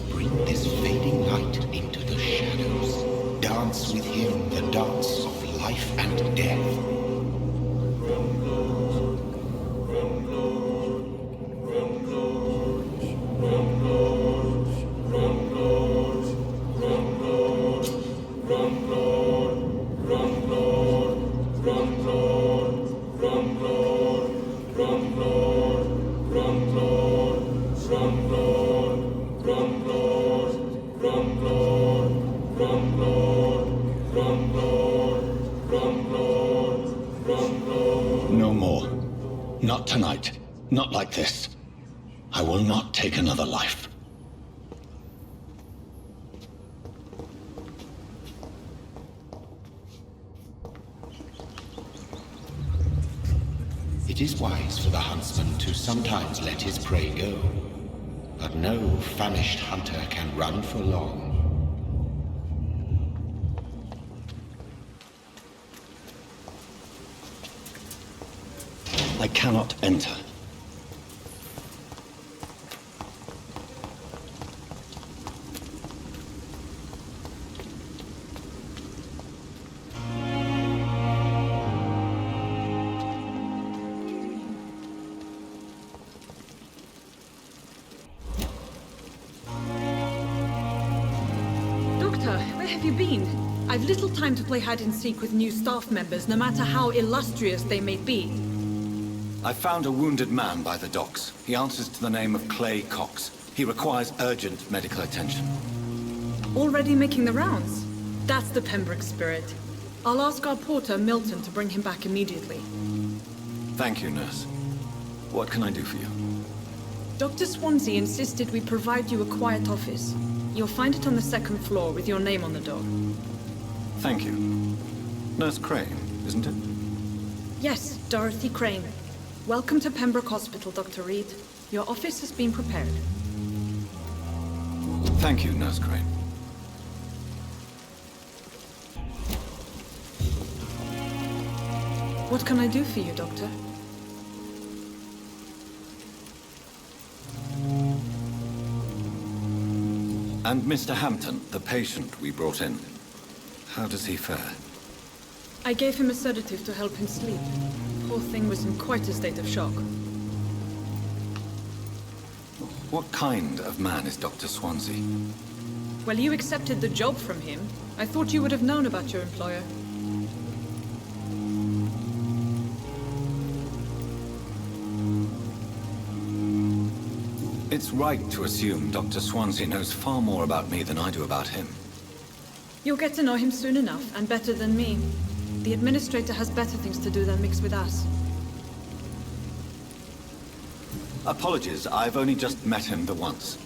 Bring this fading light into the shadows. Dance with him the dance of life and death. No more. Not tonight. Not like this. I will not take another life. It is wise for the huntsman to sometimes let his prey go, but no famished hunter can run for long. I cannot enter. Doctor, where have you been? I've little time to play hide and seek with new staff members, no matter how illustrious they may be. I found a wounded man by the docks. He answers to the name of Clay Cox. He requires urgent medical attention. Already making the rounds? That's the Pembroke spirit. I'll ask our porter, Milton, to bring him back immediately. Thank you, nurse. What can I do for you? Dr. Swansea insisted we provide you a quiet office. You'll find it on the second floor with your name on the door. Thank you. Nurse Crane, isn't it? Yes, Dorothy Crane. Welcome to Pembroke Hospital, Dr. Reed. Your office has been prepared. Thank you, Nurse Crane. What can I do for you, Doctor? And Mr. Hampton, the patient we brought in. How does he fare? I gave him a sedative to help him sleep. Poor thing was in quite a state of shock. What kind of man is Dr. Swansea? Well, you accepted the job from him. I thought you would have known about your employer. It's right to assume Dr. Swansea knows far more about me than I do about him. You'll get to know him soon enough, and better than me. The Administrator has better things to do than mix with us. Apologies, I've only just met him the once.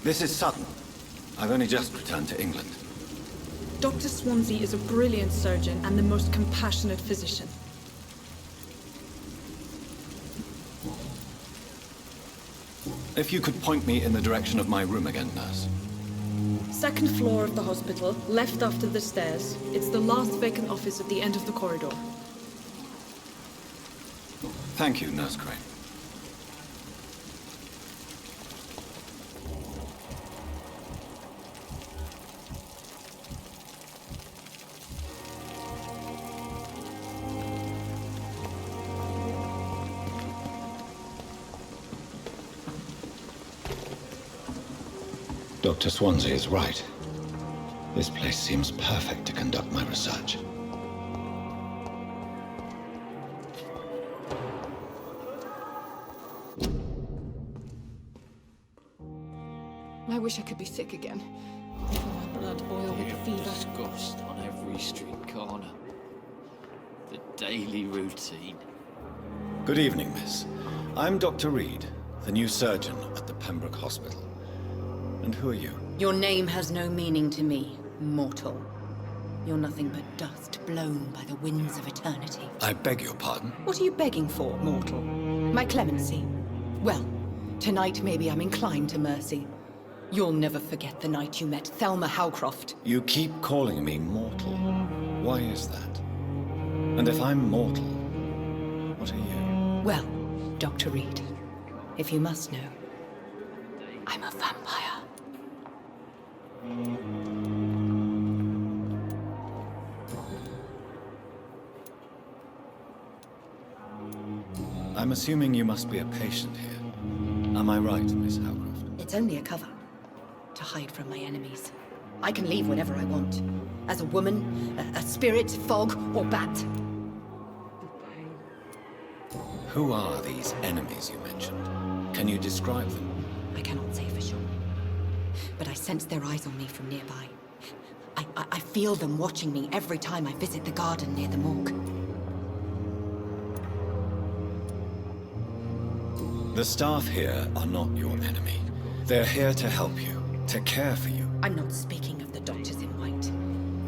This is sudden. I've only just returned to England. Dr. Swansea is a brilliant surgeon and the most compassionate physician. If you could point me in the direction of my room again, nurse. Second floor of the hospital, left after the stairs. It's the last vacant office at the end of the corridor. Thank you, Nurse Crane. Dr. Swansea is right. This place seems perfect to conduct my research. I wish I could be sick again. Feel my blood boil with the fever. Disgust on every street corner. The daily routine. Good evening, miss. I'm Dr. Reed, the new surgeon at the Pembroke Hospital. And who are you? Your name has no meaning to me, mortal. You're nothing but dust blown by the winds of eternity. I beg your pardon? What are you begging for, mortal? My clemency? Well, tonight maybe I'm inclined to mercy. You'll never forget the night you met Thelma Howcroft. You keep calling me mortal. Why is that? And if I'm mortal, what are you? Well, Dr. Reed, if you must know, I'm a vampire. I'm assuming you must be a patient here. Am I right, Miss Howcroft? It's only a cover. To hide from my enemies. I can leave whenever I want. As a woman, a spirit, fog, or bat. Who are these enemies you mentioned? Can you describe them? I cannot say for sure. But I sense their eyes on me from nearby. I feel them watching me every time I visit the garden near the morgue. The staff here are not your enemy. They're here to help you, to care for you. I'm not speaking of the doctors in white.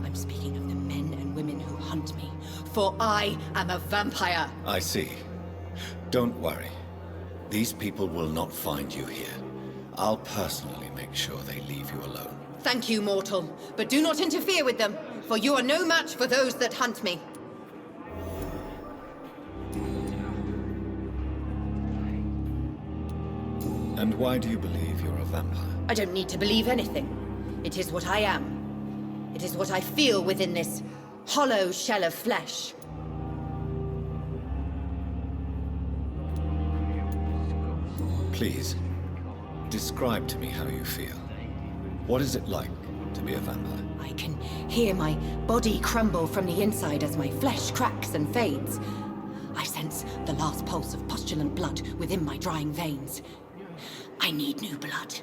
I'm speaking of the men and women who hunt me. For I am a vampire! I see. Don't worry. These people will not find you here. I'll personally make sure they leave you alone. Thank you, mortal. But do not interfere with them, for you are no match for those that hunt me. And why do you believe you're a vampire? I don't need to believe anything. It is what I am. It is what I feel within this hollow shell of flesh. Please, describe to me how you feel. What is it like to be a vampire? I can hear my body crumble from the inside as my flesh cracks and fades. I sense the last pulse of postulant blood within my drying veins. I need new blood.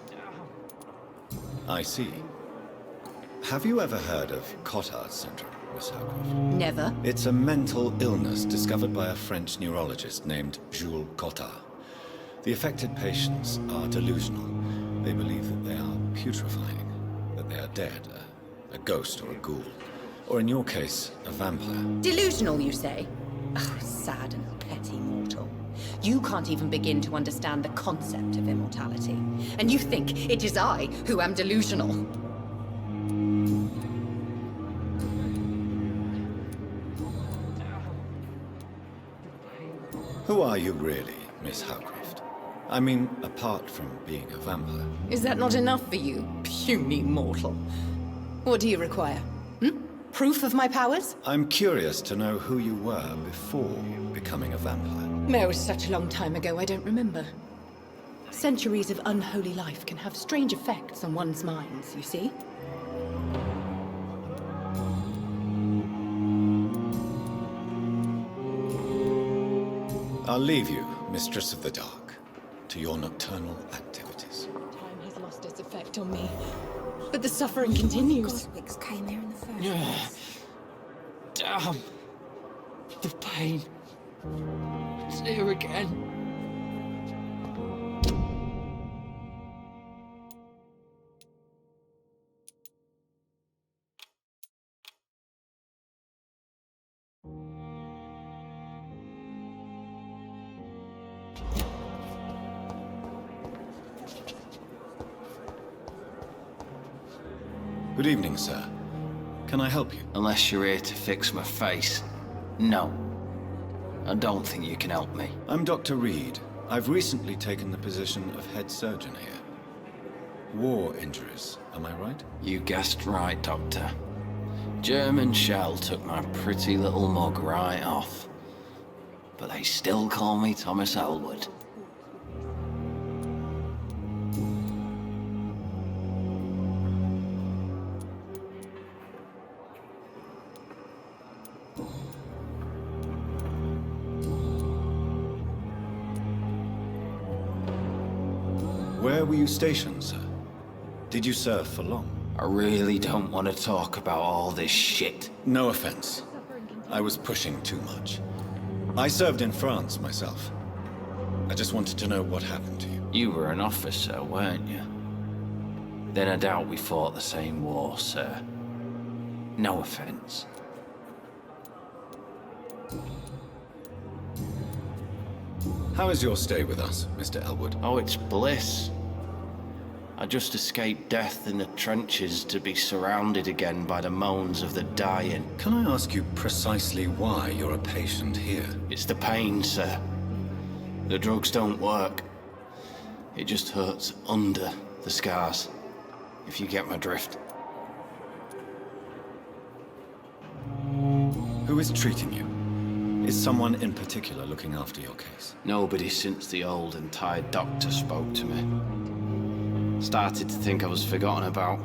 I see. Have you ever heard of Cotard syndrome, Miss Howcroft? Never. It's a mental illness discovered by a French neurologist named Jules Cotard. The affected patients are delusional. They believe that they are putrefying, that they are dead, a ghost or a ghoul. Or in your case, a vampire. Delusional, you say? Oh, sad and petty mortal. You can't even begin to understand the concept of immortality. And you think it is I who am delusional. Who are you really, Miss Howcroft? I mean, apart from being a vampire. Is that not enough for you, puny mortal? What do you require? Proof of my powers? I'm curious to know who you were before becoming a vampire. It was such a long time ago, I don't remember. Centuries of unholy life can have strange effects on one's minds, you see? I'll leave you, Mistress of the Dark, to your nocturnal activities. worked on me. But the suffering continues. Godwicks came here in the first Yeah. place. Damn. The pain. It's here again. Good evening, sir. Can I help you? Unless you're here to fix my face. No. I don't think you can help me. I'm Dr. Reed. I've recently taken the position of head surgeon here. War injuries, am I right? You guessed right, Doctor. German shell took my pretty little mug right off. But they still call me Thomas Elwood. Where were you stationed, sir? Did you serve for long? I really don't want to talk about all this shit. No offense. I was pushing too much. I served in France myself. I just wanted to know what happened to you. You were an officer, weren't you? Then I doubt we fought the same war, sir. No offense. How is your stay with us, Mr. Elwood? Oh, it's bliss. I just escaped death in the trenches to be surrounded again by the moans of the dying. Can I ask you precisely why you're a patient here? It's the pain, sir. The drugs don't work. It just hurts under the scars, if you get my drift. Who is treating you? Is someone in particular looking after your case? Nobody since the old and tired doctor spoke to me. Started to think I was forgotten about.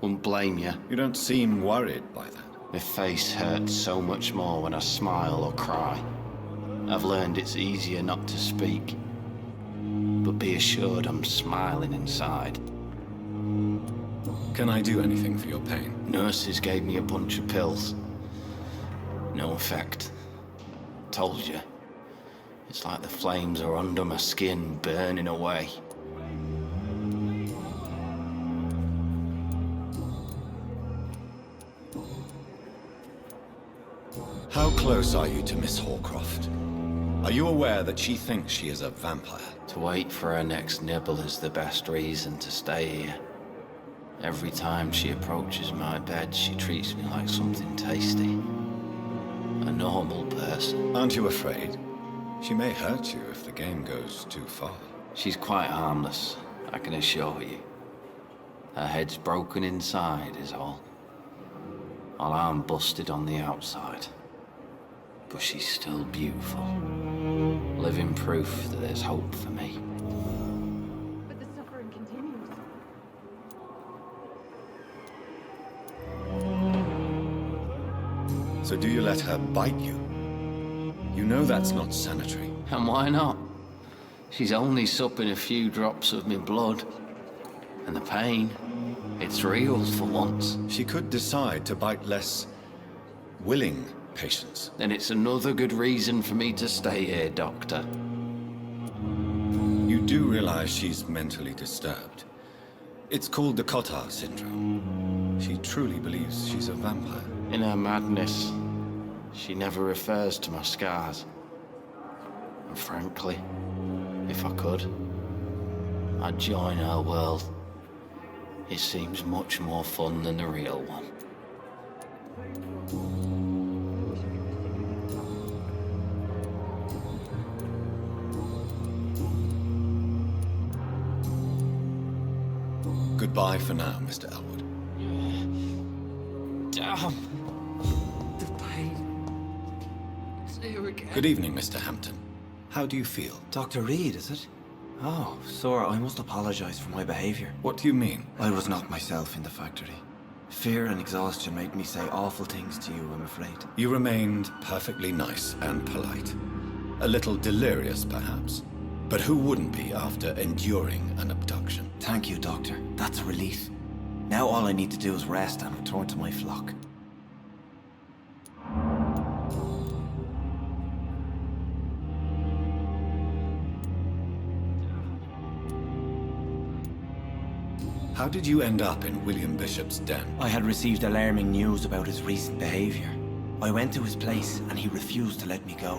Wouldn't blame you. You don't seem worried by that. My face hurts so much more when I smile or cry. I've learned it's easier not to speak. But be assured I'm smiling inside. Can I do anything for your pain? Nurses gave me a bunch of pills. No effect. Told you. It's like the flames are under my skin, burning away. How close are you to Miss Horcroft? Are you aware that she thinks she is a vampire? To wait for her next nibble is the best reason to stay here. Every time she approaches my bed, she treats me like something tasty. A normal person. Aren't you afraid? She may hurt you if the game goes too far. She's quite harmless, I can assure you. Her head's broken inside is all. While I'm busted on the outside. But she's still beautiful. Living proof that there's hope for me. But the suffering continues. So do you let her bite you? You know that's not sanitary. And why not? She's only supping a few drops of me blood. And the pain, it's real for once. She could decide to bite less willing patients. Then it's another good reason for me to stay here, Doctor. You do realize she's mentally disturbed. It's called the Cotard syndrome. She truly believes she's a vampire. In her madness, she never refers to my scars. And frankly, if I could, I'd join her world. It seems much more fun than the real one. Goodbye for now, Mr. Elwood. Damn. The pain. It's here again. Good evening, Mr. Hampton. How do you feel? Dr. Reed, is it? Oh, sir, I must apologize for my behavior. What do you mean? I was not myself in the factory. Fear and exhaustion made me say awful things to you, I'm afraid. You remained perfectly nice and polite. A little delirious, perhaps. But who wouldn't be after enduring an abduction? Thank you, Doctor. That's a relief. Now all I need to do is rest and return to my flock. How did you end up in William Bishop's den? I had received alarming news about his recent behavior. I went to his place and he refused to let me go.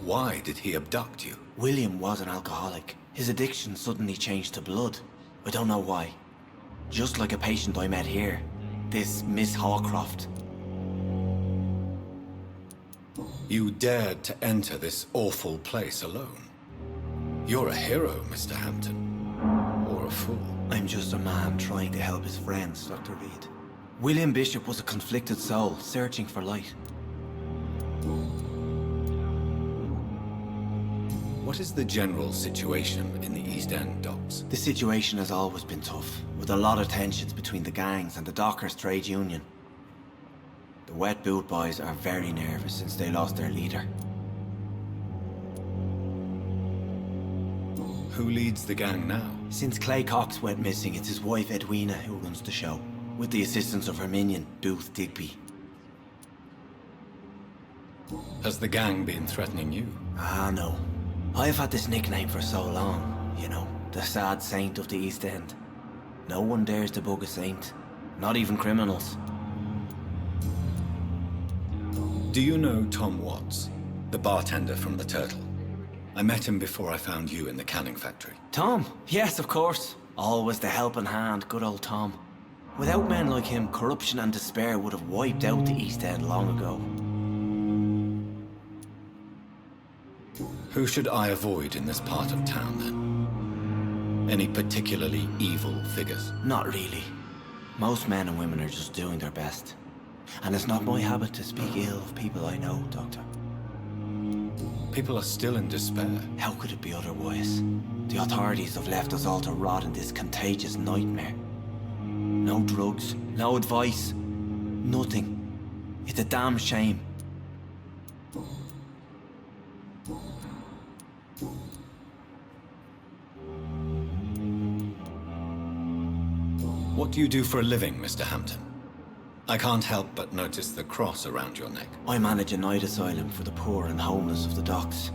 Why did he abduct you? William was an alcoholic. His addiction suddenly changed to blood. I don't know why. Just like a patient I met here. This Miss Hawcroft. You dared to enter this awful place alone. You're a hero, Mr. Hampton. Or a fool. I'm just a man trying to help his friends, Dr. Reed. William Bishop was a conflicted soul, searching for light. What is the general situation in the East End docks? The situation has always been tough, with a lot of tensions between the gangs and the dockers' trade union. The Wet Boot Boys are very nervous since they lost their leader. Who leads the gang now? Since Clay Cox went missing, it's his wife Edwina who runs the show, with the assistance of her minion, Booth Digby. Has the gang been threatening you? Ah, no. I've had this nickname for so long, you know, the sad saint of the East End. No one dares to bug a saint, not even criminals. Do you know Tom Watts, the bartender from the Turtle? I met him before I found you in the canning factory. Tom? Yes, of course. Always the helping hand, good old Tom. Without men like him, corruption and despair would have wiped out the East End long ago. Who should I avoid in this part of town, then? Any particularly evil figures? Not really. Most men and women are just doing their best. And it's not my habit to speak ill of people I know, Doctor. People are still in despair. How could it be otherwise? The authorities have left us all to rot in this contagious nightmare. No drugs, no advice, nothing. It's a damn shame. What do you do for a living, Mr. Hampton? I can't help but notice the cross around your neck. I manage a night asylum for the poor and homeless of the docks.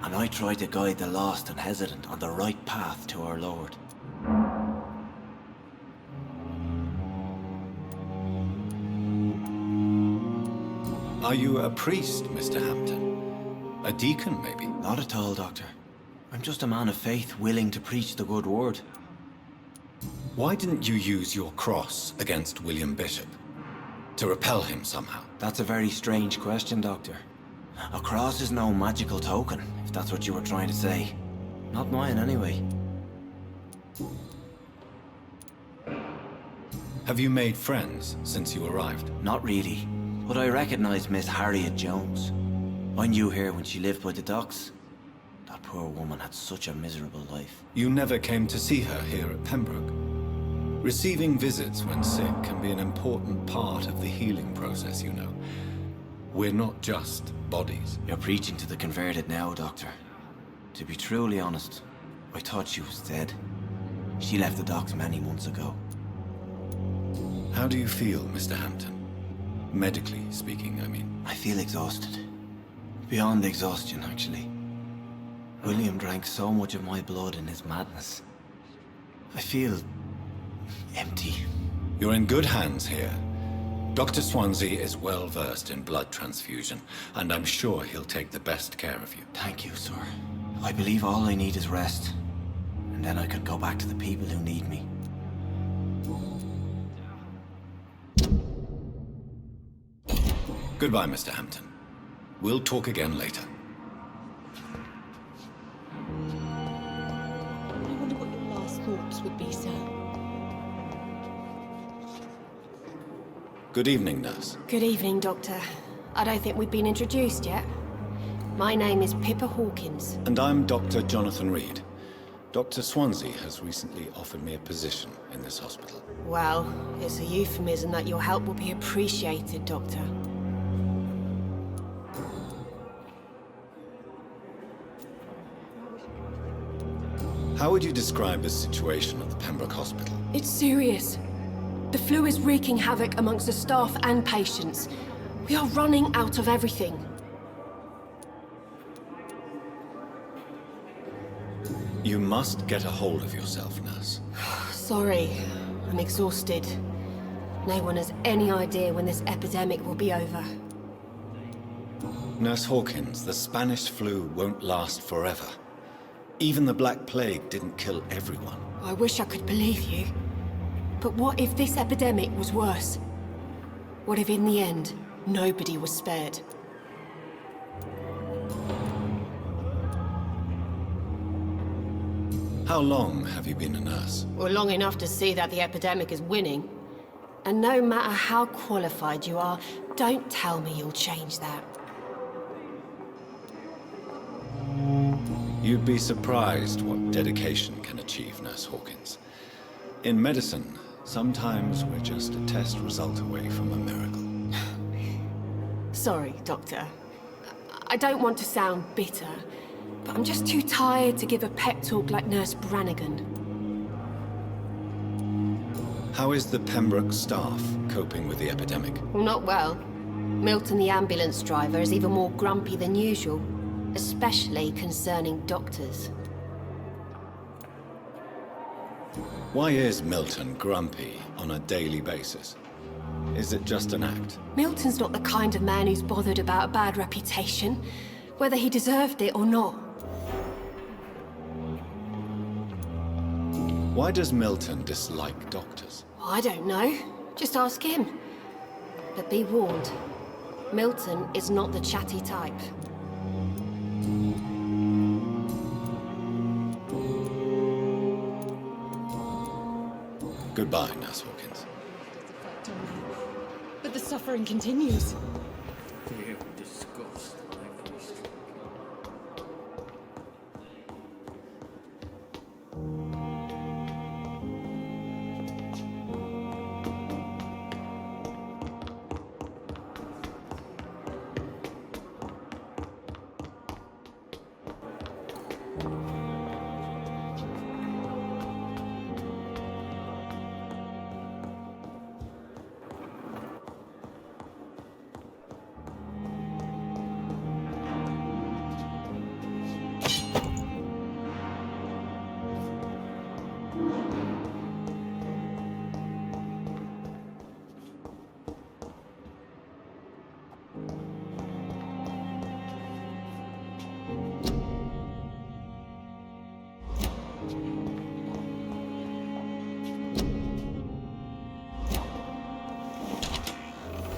And I try to guide the lost and hesitant on the right path to our Lord. Are you a priest, Mr. Hampton? A deacon, maybe? Not at all, Doctor. I'm just a man of faith willing to preach the good word. Why didn't you use your cross against William Bishop? To repel him somehow? That's a very strange question, Doctor. A cross is no magical token, if that's what you were trying to say. Not mine, anyway. Have you made friends since you arrived? Not really, but I recognize Miss Harriet Jones. I knew her when she lived by the docks. That poor woman had such a miserable life. You never came to see her here at Pembroke? Receiving visits when sick can be an important part of the healing process, you know. We're not just bodies. You're preaching to the converted now, Doctor. To be truly honest, I thought she was dead. She left the docks many months ago. How do you feel, Mr. Hampton? Medically speaking, I mean. I feel exhausted. Beyond exhaustion, actually. William drank so much of my blood in his madness. I feel empty. You're in good hands here. Dr. Swansea is well versed in blood transfusion, and I'm sure he'll take the best care of you. Thank you, sir. I believe all I need is rest, and then I can go back to the people who need me. Goodbye, Mr. Hampton. We'll talk again later. I wonder what your last thoughts would be, sir. Good evening, nurse. Good evening, Doctor. I don't think we've been introduced yet. My name is Pippa Hawkins. And I'm Dr. Jonathan Reed. Dr. Swansea has recently offered me a position in this hospital. Well, it's a euphemism that your help will be appreciated, Doctor. How would you describe the situation at the Pembroke Hospital? It's serious. The flu is wreaking havoc amongst the staff and patients. We are running out of everything. You must get a hold of yourself, nurse. Sorry, I'm exhausted. No one has any idea when this epidemic will be over. Nurse Hawkins, the Spanish flu won't last forever. Even the Black Plague didn't kill everyone. I wish I could believe you. But what if this epidemic was worse? What if in the end, nobody was spared? How long have you been a nurse? Well, long enough to see that the epidemic is winning. And no matter how qualified you are, don't tell me you'll change that. You'd be surprised what dedication can achieve, Nurse Hawkins. In medicine, sometimes we're just a test result away from a miracle. Sorry, Doctor. I don't want to sound bitter, but I'm just too tired to give a pep talk like Nurse Brannigan. How is the Pembroke staff coping with the epidemic? Well, not well. Milton, the ambulance driver, is even more grumpy than usual, especially concerning doctors. Why is Milton grumpy on a daily basis? Is it just an act? Milton's not the kind of man who's bothered about a bad reputation, whether he deserved it or not. Why does Milton dislike doctors? I don't know. Just ask him. But be warned, Milton is not the chatty type. Goodbye, Nurse Hawkins. But the suffering continues. Real disgust.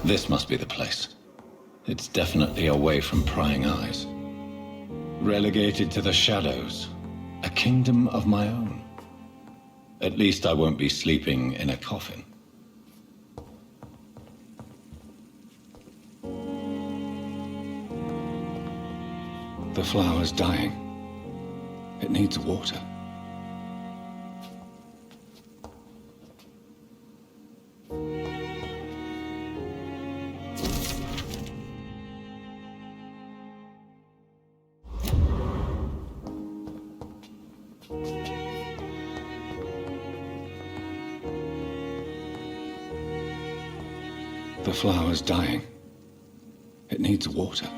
This must be the place. It's definitely away from prying eyes. Relegated to the shadows. A kingdom of my own. At least I won't be sleeping in a coffin. The flower's dying. It needs water. The flower's dying. It needs water.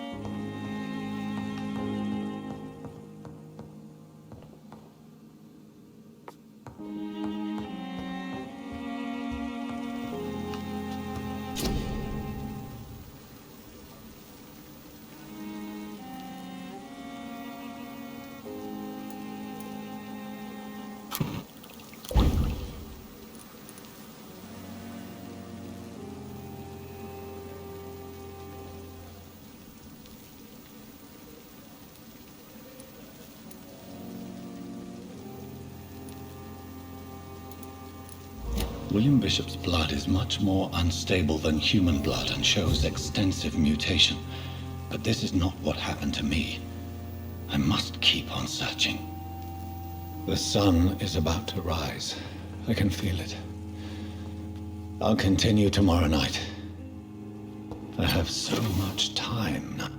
William Bishop's blood is much more unstable than human blood and shows extensive mutation. But this is not what happened to me. I must keep on searching. The sun is about to rise. I can feel it. I'll continue tomorrow night. I have so much time now.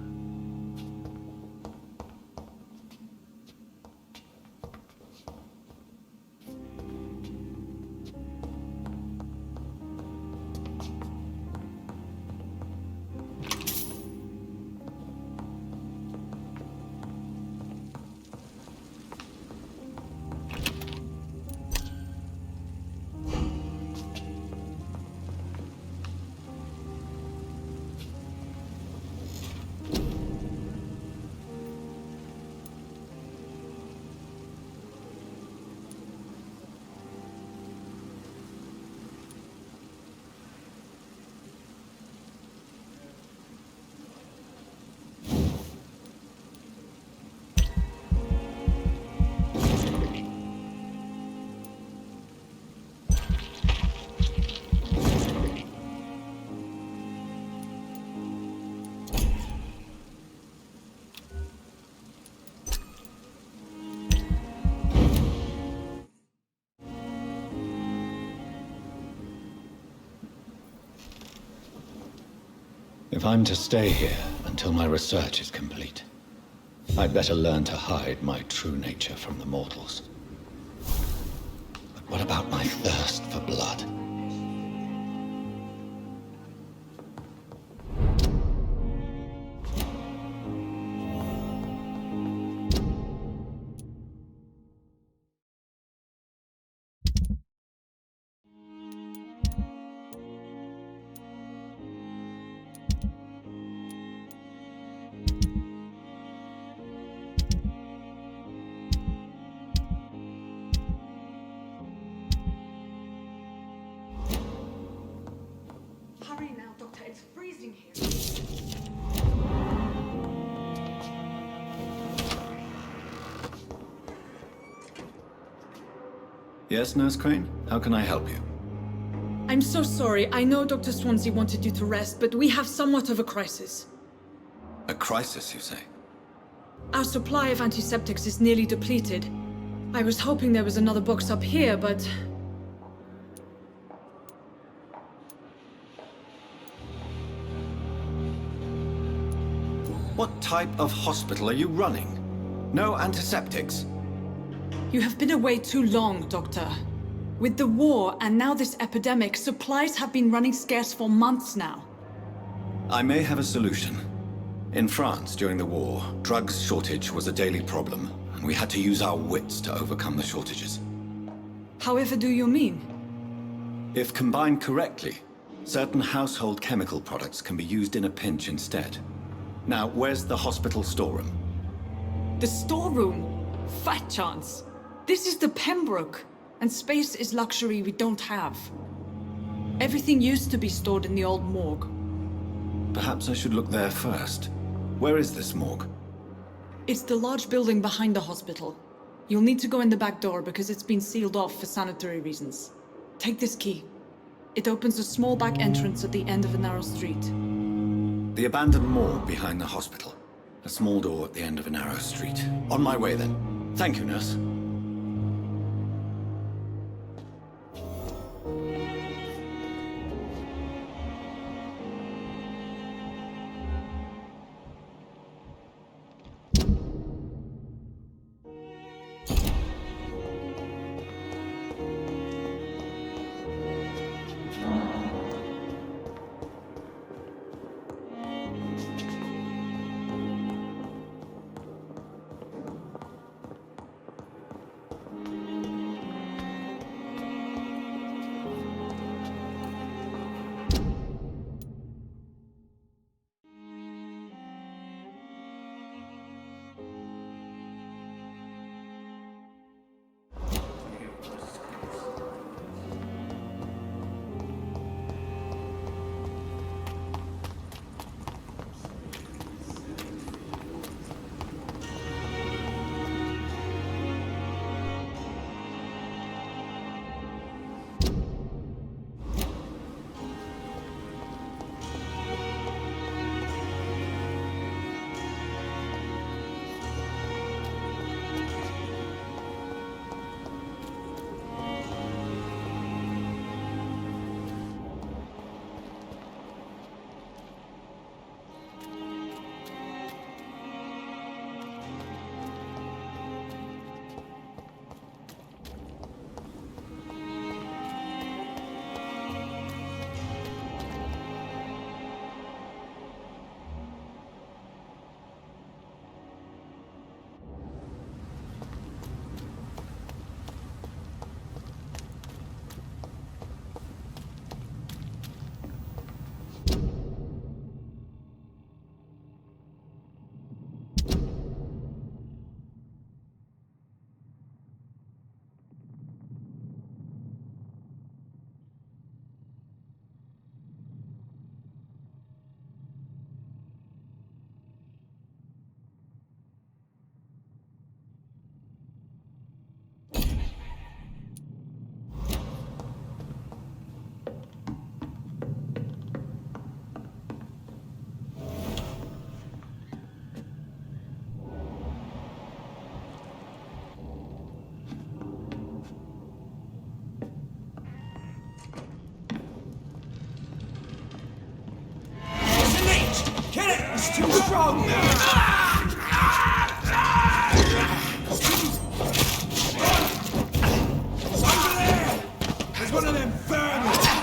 If I'm to stay here until my research is complete, I'd better learn to hide my true nature from the mortals. But what about my thirst for blood? Hurry now, Doctor. It's freezing here. Yes, Nurse Crane? How can I help you? I'm so sorry. I know Dr. Swansea wanted you to rest, but we have somewhat of a crisis. A crisis, you say? Our supply of antiseptics is nearly depleted. I was hoping there was another box up here, but... What type of hospital are you running? No antiseptics? You have been away too long, Doctor. With the war and now this epidemic, supplies have been running scarce for months now. I may have a solution. In France, during the war, drugs shortage was a daily problem, and we had to use our wits to overcome the shortages. However do you mean? If combined correctly, certain household chemical products can be used in a pinch instead. Now, where's the hospital storeroom? The storeroom? Fat chance. This is the Pembroke, and space is luxury we don't have. Everything used to be stored in the old morgue. Perhaps I should look there first. Where is this morgue? It's the large building behind the hospital. You'll need to go in the back door because it's been sealed off for sanitary reasons. Take this key. It opens a small back entrance at the end of a narrow street. The abandoned morgue behind the hospital. A small door at the end of a narrow street. On my way then. Thank you, nurse. He's too strong now! Over there! There's one of them vermin!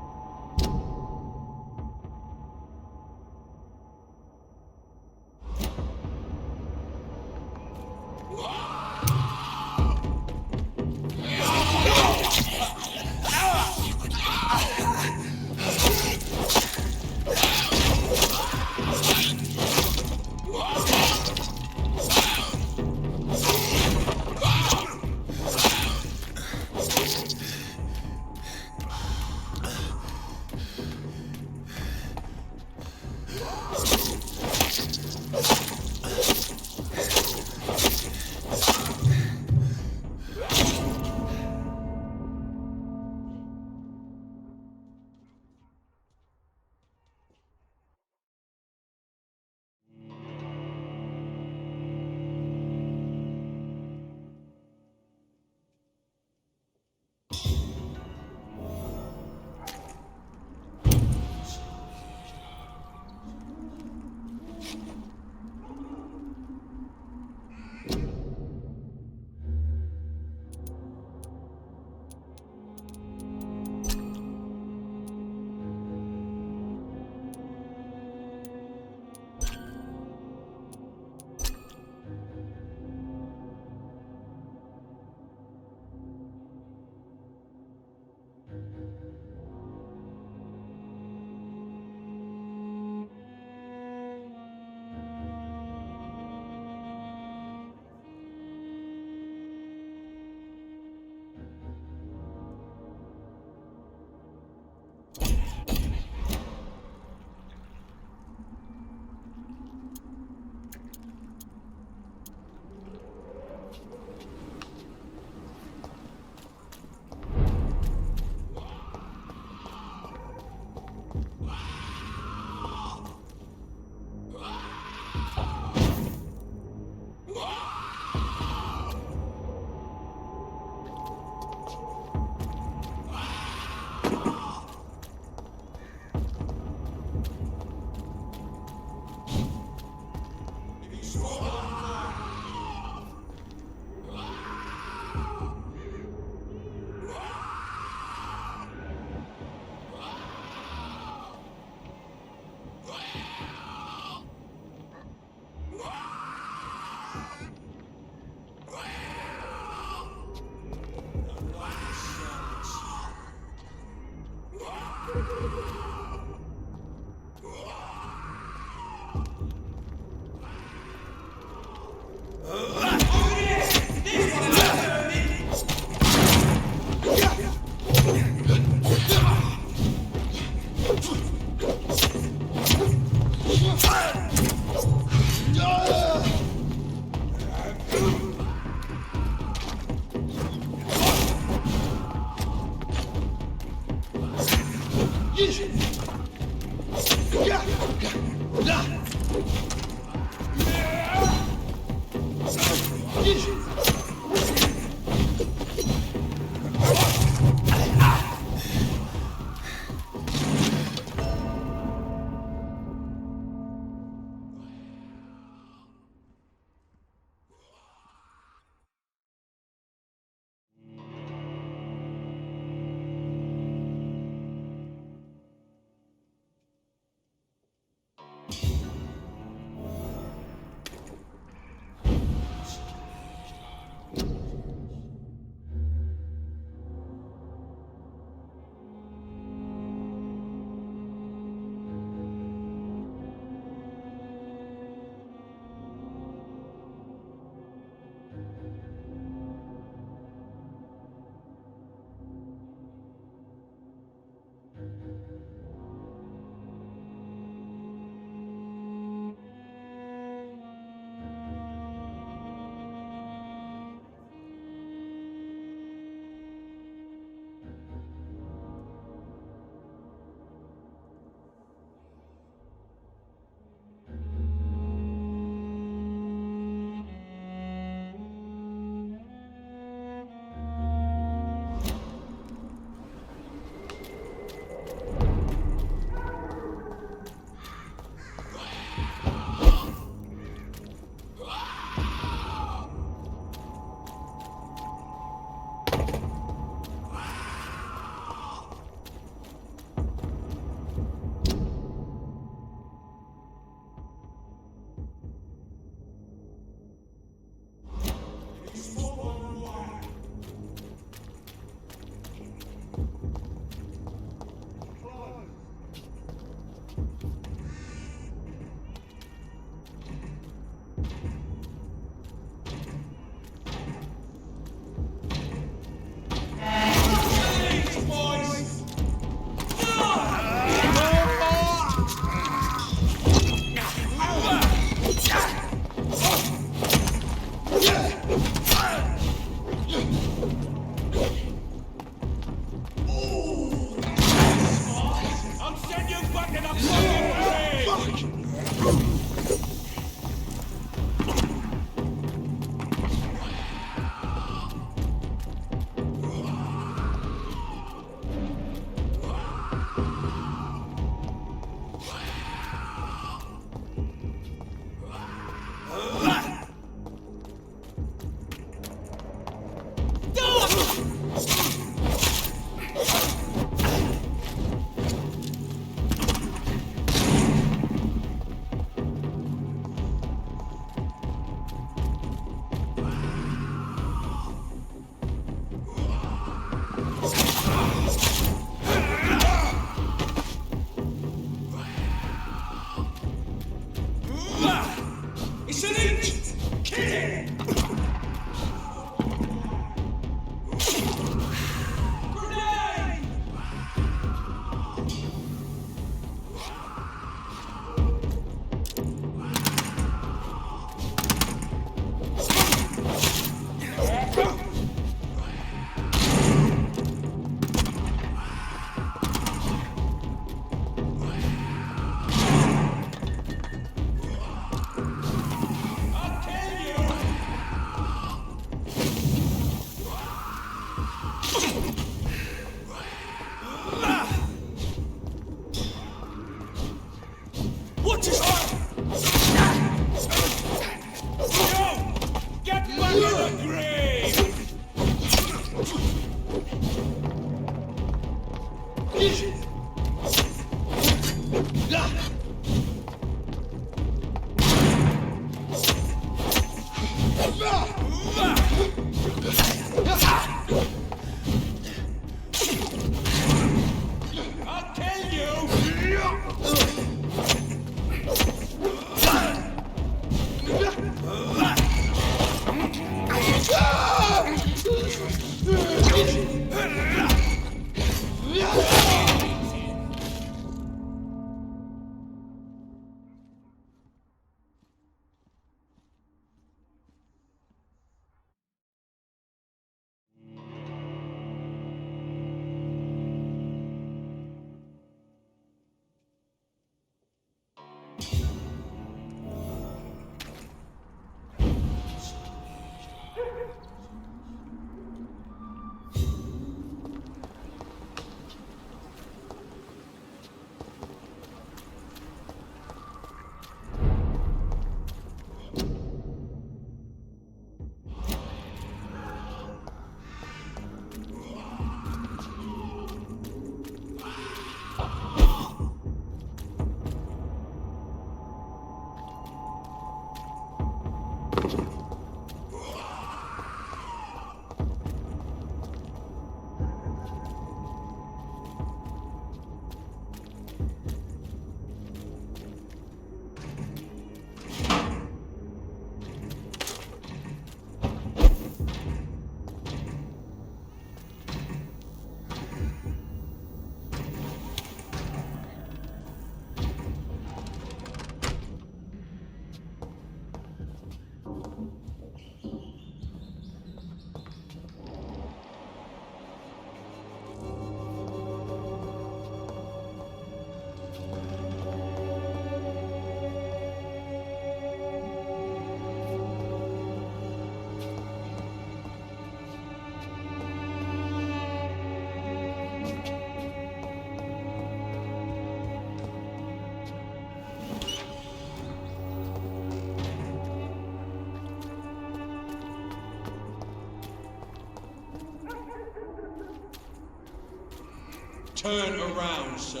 Turn around, sir.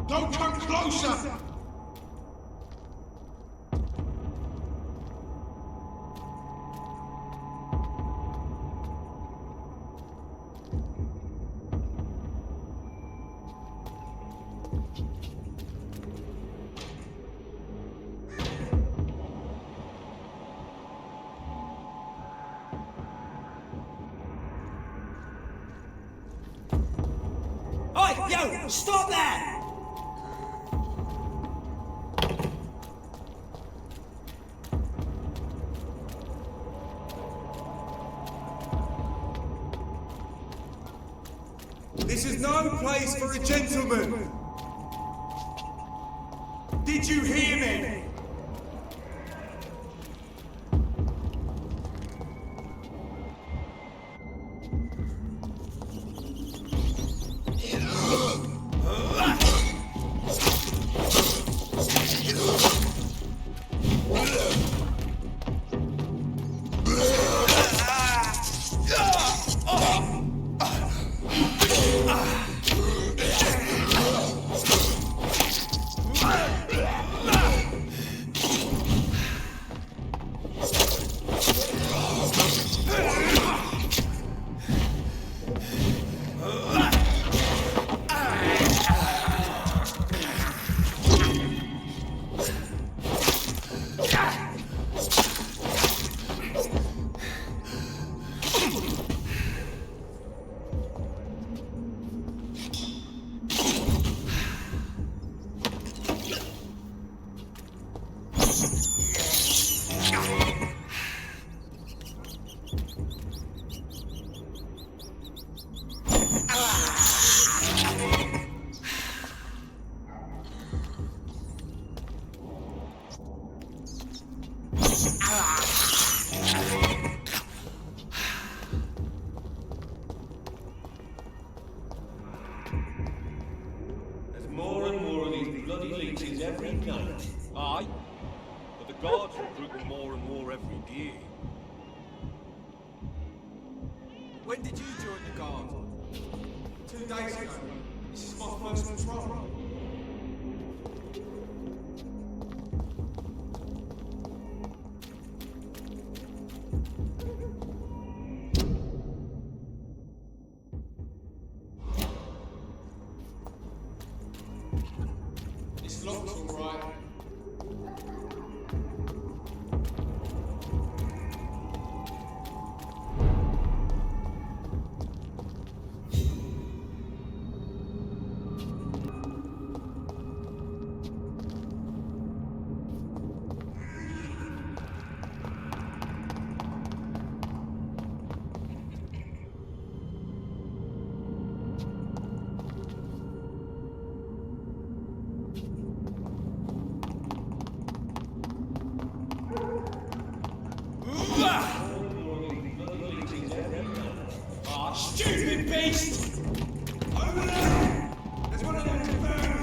Don't come closer! Oi, yo, stop there! This is no place for a gentleman! Did you hear me? There's more and more of these bloody leeches every night. Aye, but the guards recruit more and more every year. When did you join the guard? 2 days ago. This is my first patrol. It's locked all right. Stupid beast! Over there! There's one of them burning!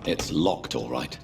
It's locked, all right.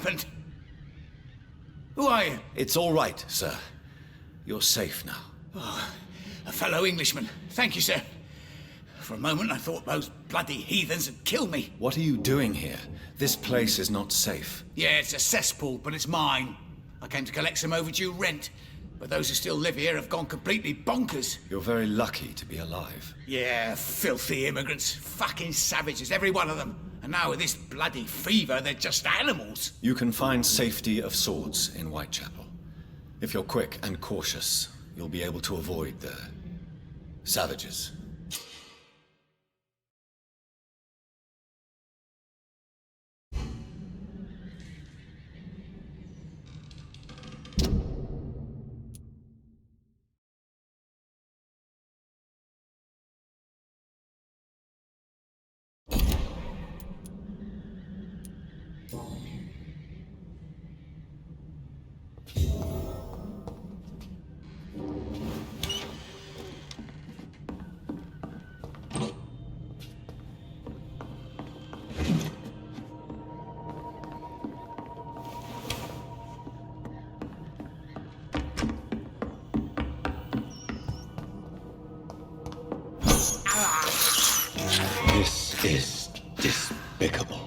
happened? Who are you? It's all right, sir. You're safe now. Oh, a fellow Englishman. Thank you, sir. For a moment, I thought those bloody heathens had killed me. What are you doing here? This place is not safe. Yeah, it's a cesspool, but it's mine. I came to collect some overdue rent, but those who still live here have gone completely bonkers. You're very lucky to be alive. Yeah, filthy immigrants. Fucking savages, every one of them. And now with this bloody fever, they're just animals. You can find safety of sorts in Whitechapel. If you're quick and cautious, you'll be able to avoid the savages. This is despicable.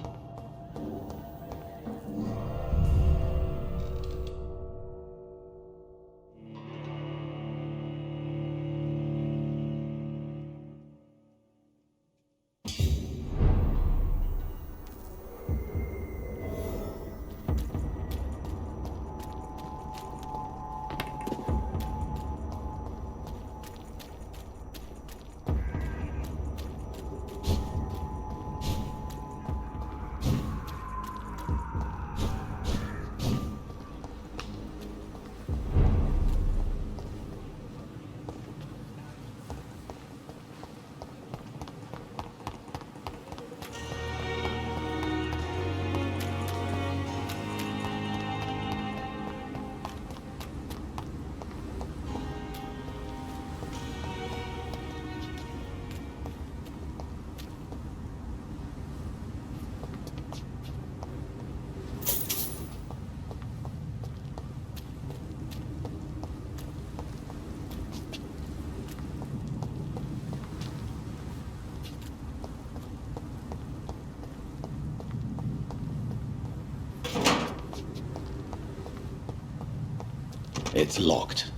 It's locked.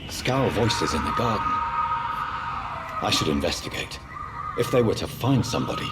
Scowl voices in the garden. I should investigate. If they were to find somebody.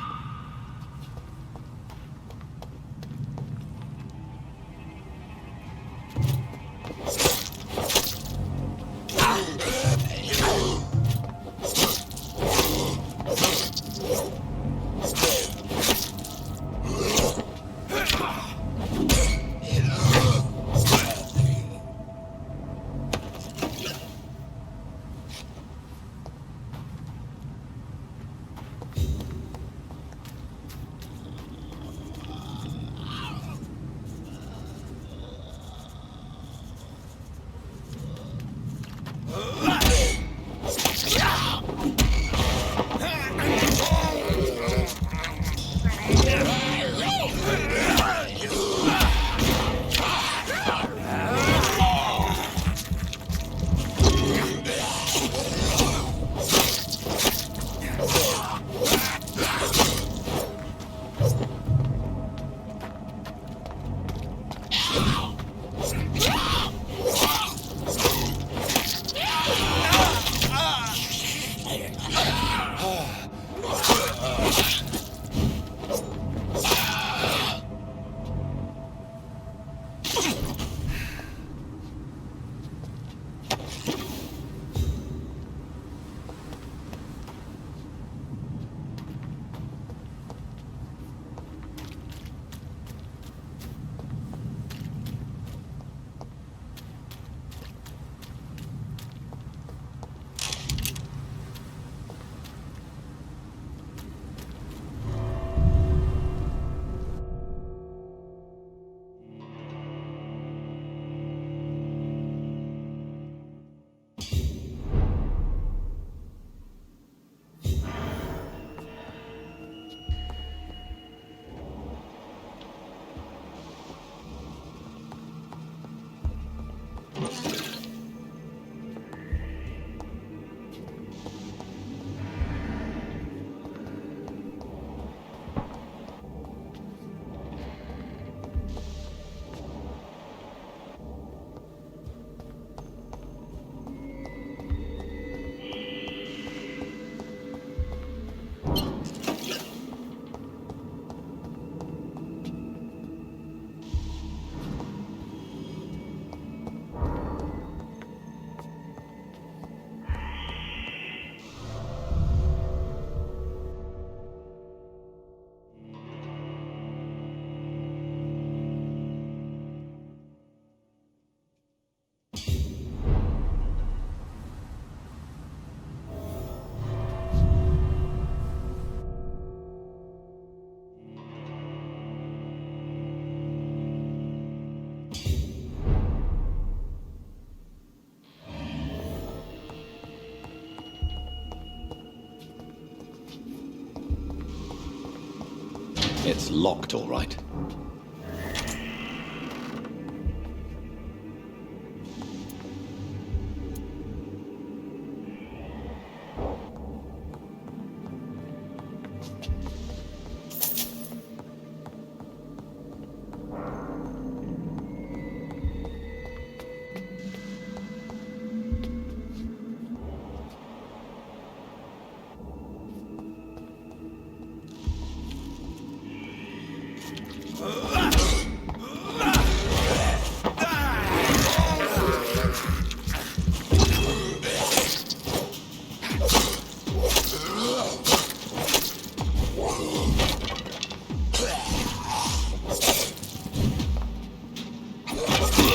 It's locked, all right.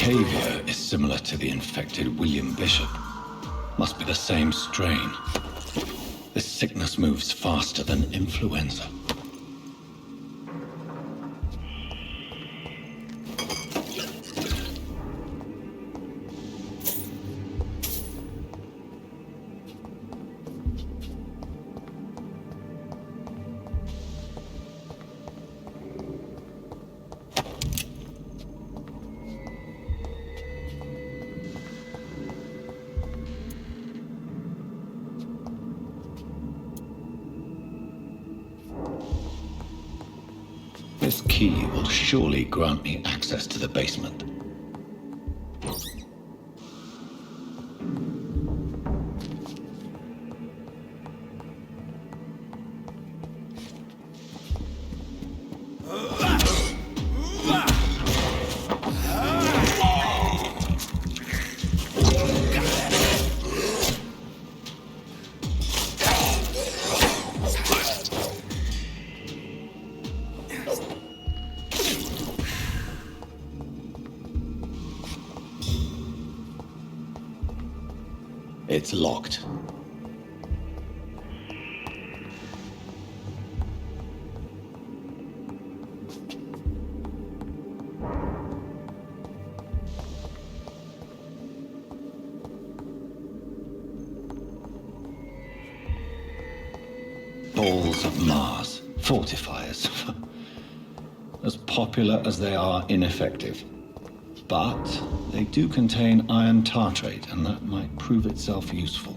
Behavior is similar to the infected William Bishop. Must be the same strain. This sickness moves faster than influenza. This key will surely grant me access to the basement. It's locked. Balls of Mars, fortifiers. As popular as they are ineffective. But they do contain iron tartrate, and that might prove itself useful.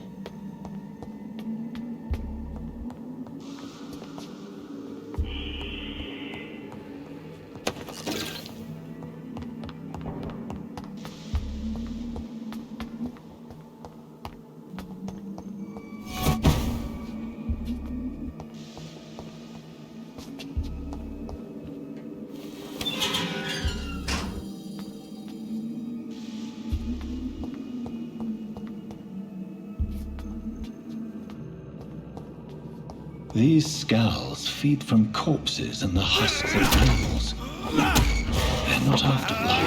These skulls feed from corpses and the husks of animals. They're not after blood.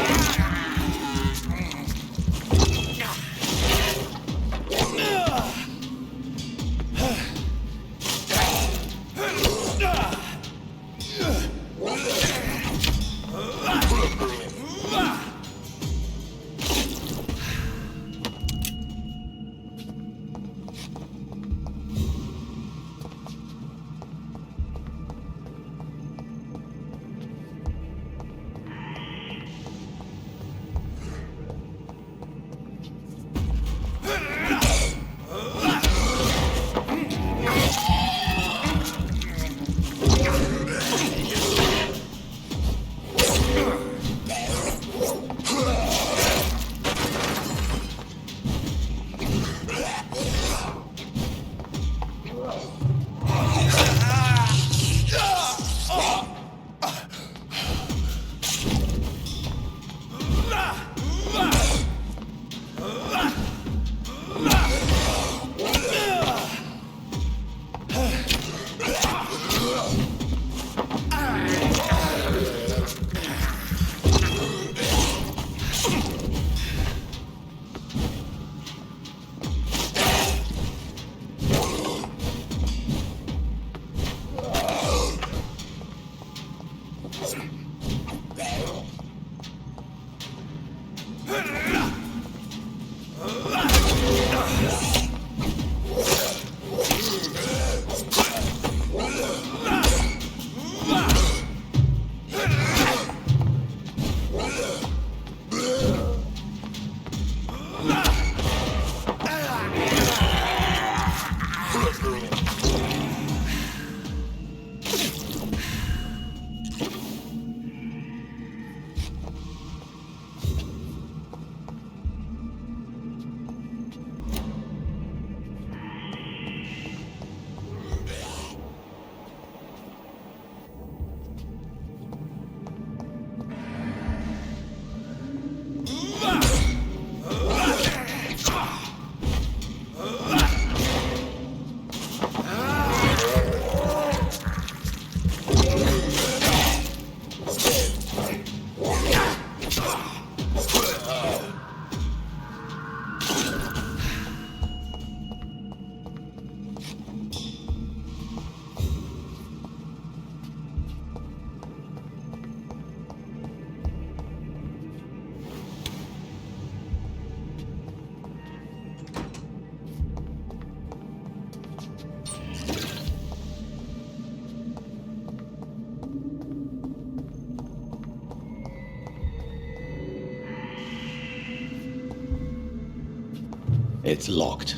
It's locked.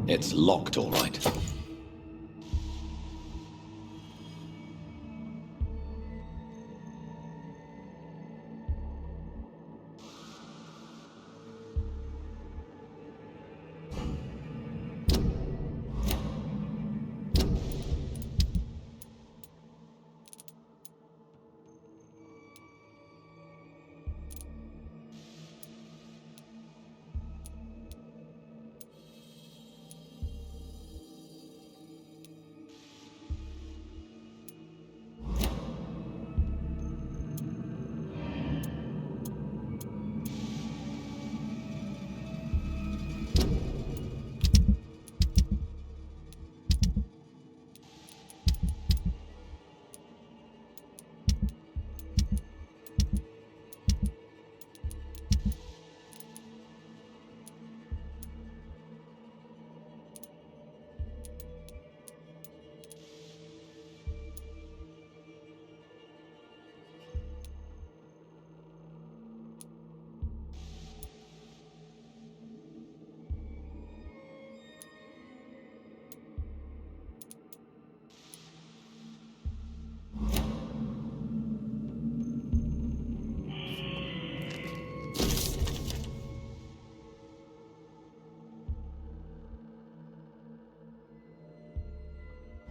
It's locked, all right.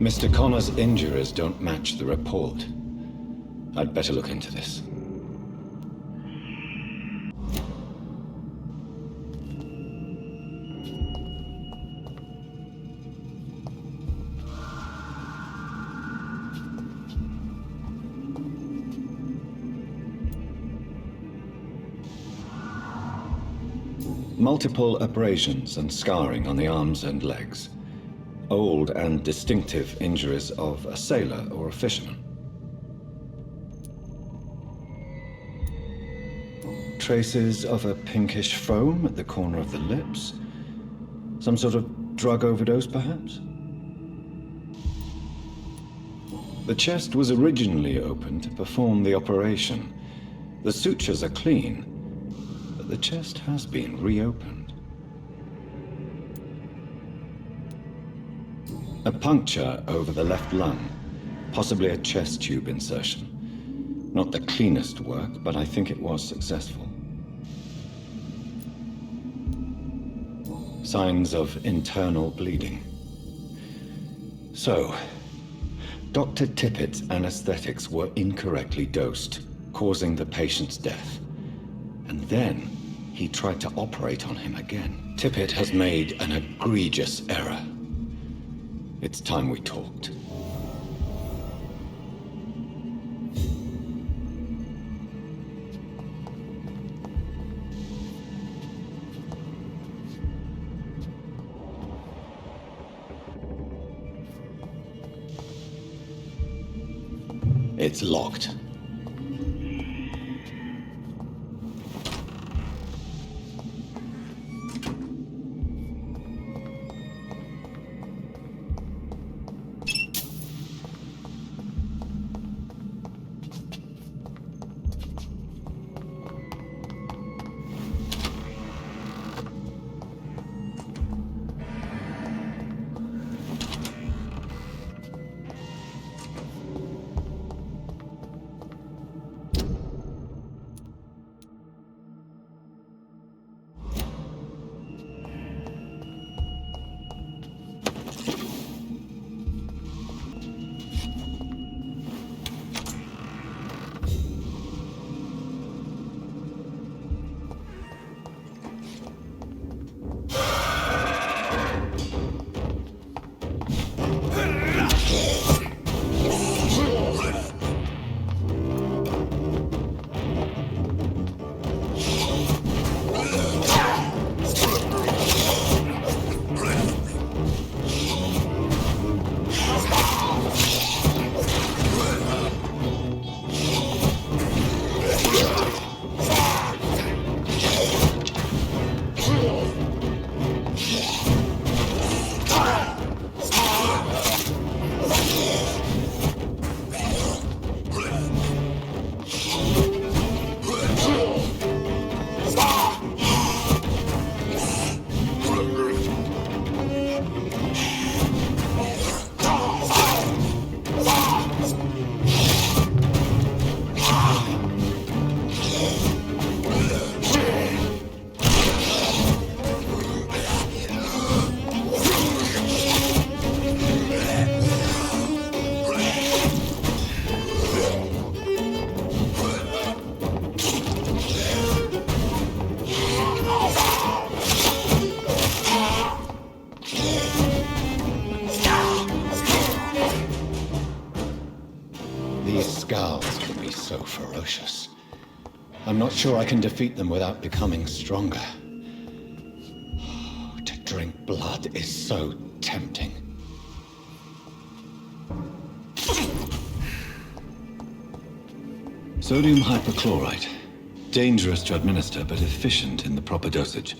Mr. Connor's injuries don't match the report. I'd better look into this. Multiple abrasions and scarring on the arms and legs. Old and distinctive injuries of a sailor or a fisherman. Traces of a pinkish foam at the corner of the lips. Some sort of drug overdose, perhaps? The chest was originally opened to perform the operation. The sutures are clean, but the chest has been reopened. A puncture over the left lung, possibly a chest tube insertion. Not the cleanest work, but I think it was successful. Signs of internal bleeding. So, Dr. Tippett's anesthetics were incorrectly dosed, causing the patient's death. And then, he tried to operate on him again. Tippett has made an egregious error. It's time we talked. It's locked. These scowls can be so ferocious. I'm not sure I can defeat them without becoming stronger. To drink blood is so tempting. Sodium hypochlorite. Dangerous to administer, but efficient in the proper dosage.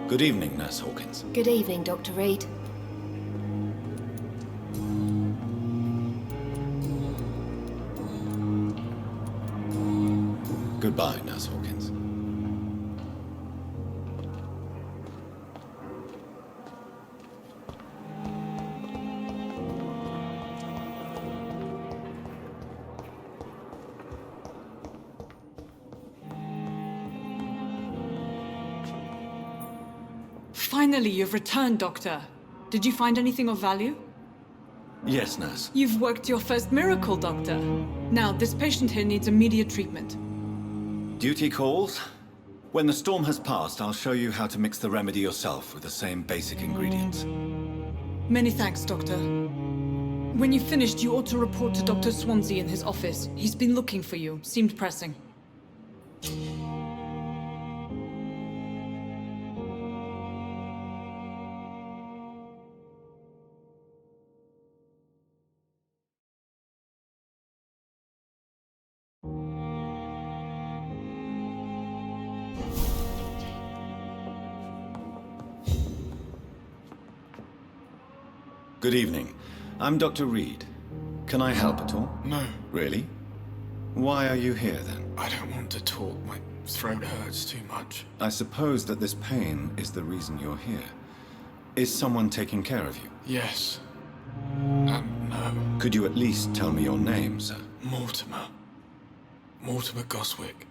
Good evening, Nurse Hawkins. Good evening, Dr. Reed. Goodbye, Nurse Hawkins. Finally, you've returned, Doctor. Did you find anything of value? Yes, Nurse. You've worked your first miracle, Doctor. Now, this patient here needs immediate treatment. Duty calls. When the storm has passed, I'll show you how to mix the remedy yourself with the same basic ingredients. Many thanks, Doctor. When you've finished, you ought to report to Dr. Swansea in his office. He's been looking for you. Seemed pressing. Good evening. I'm Dr. Reed. Can I help at all? No. Really? Why are you here, then? I don't want to talk. My throat hurts too much. I suppose that this pain is the reason you're here. Is someone taking care of you? Yes. No. Could you at least tell me your name, sir? Mortimer. Mortimer Goswick.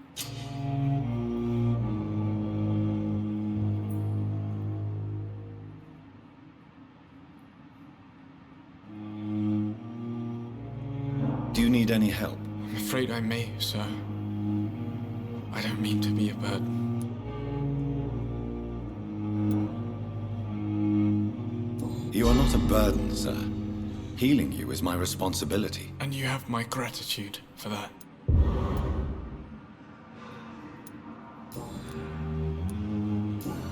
Do you need any help? I'm afraid I may, sir. I don't mean to be a burden. You are not a burden, sir. Healing you is my responsibility. And you have my gratitude for that.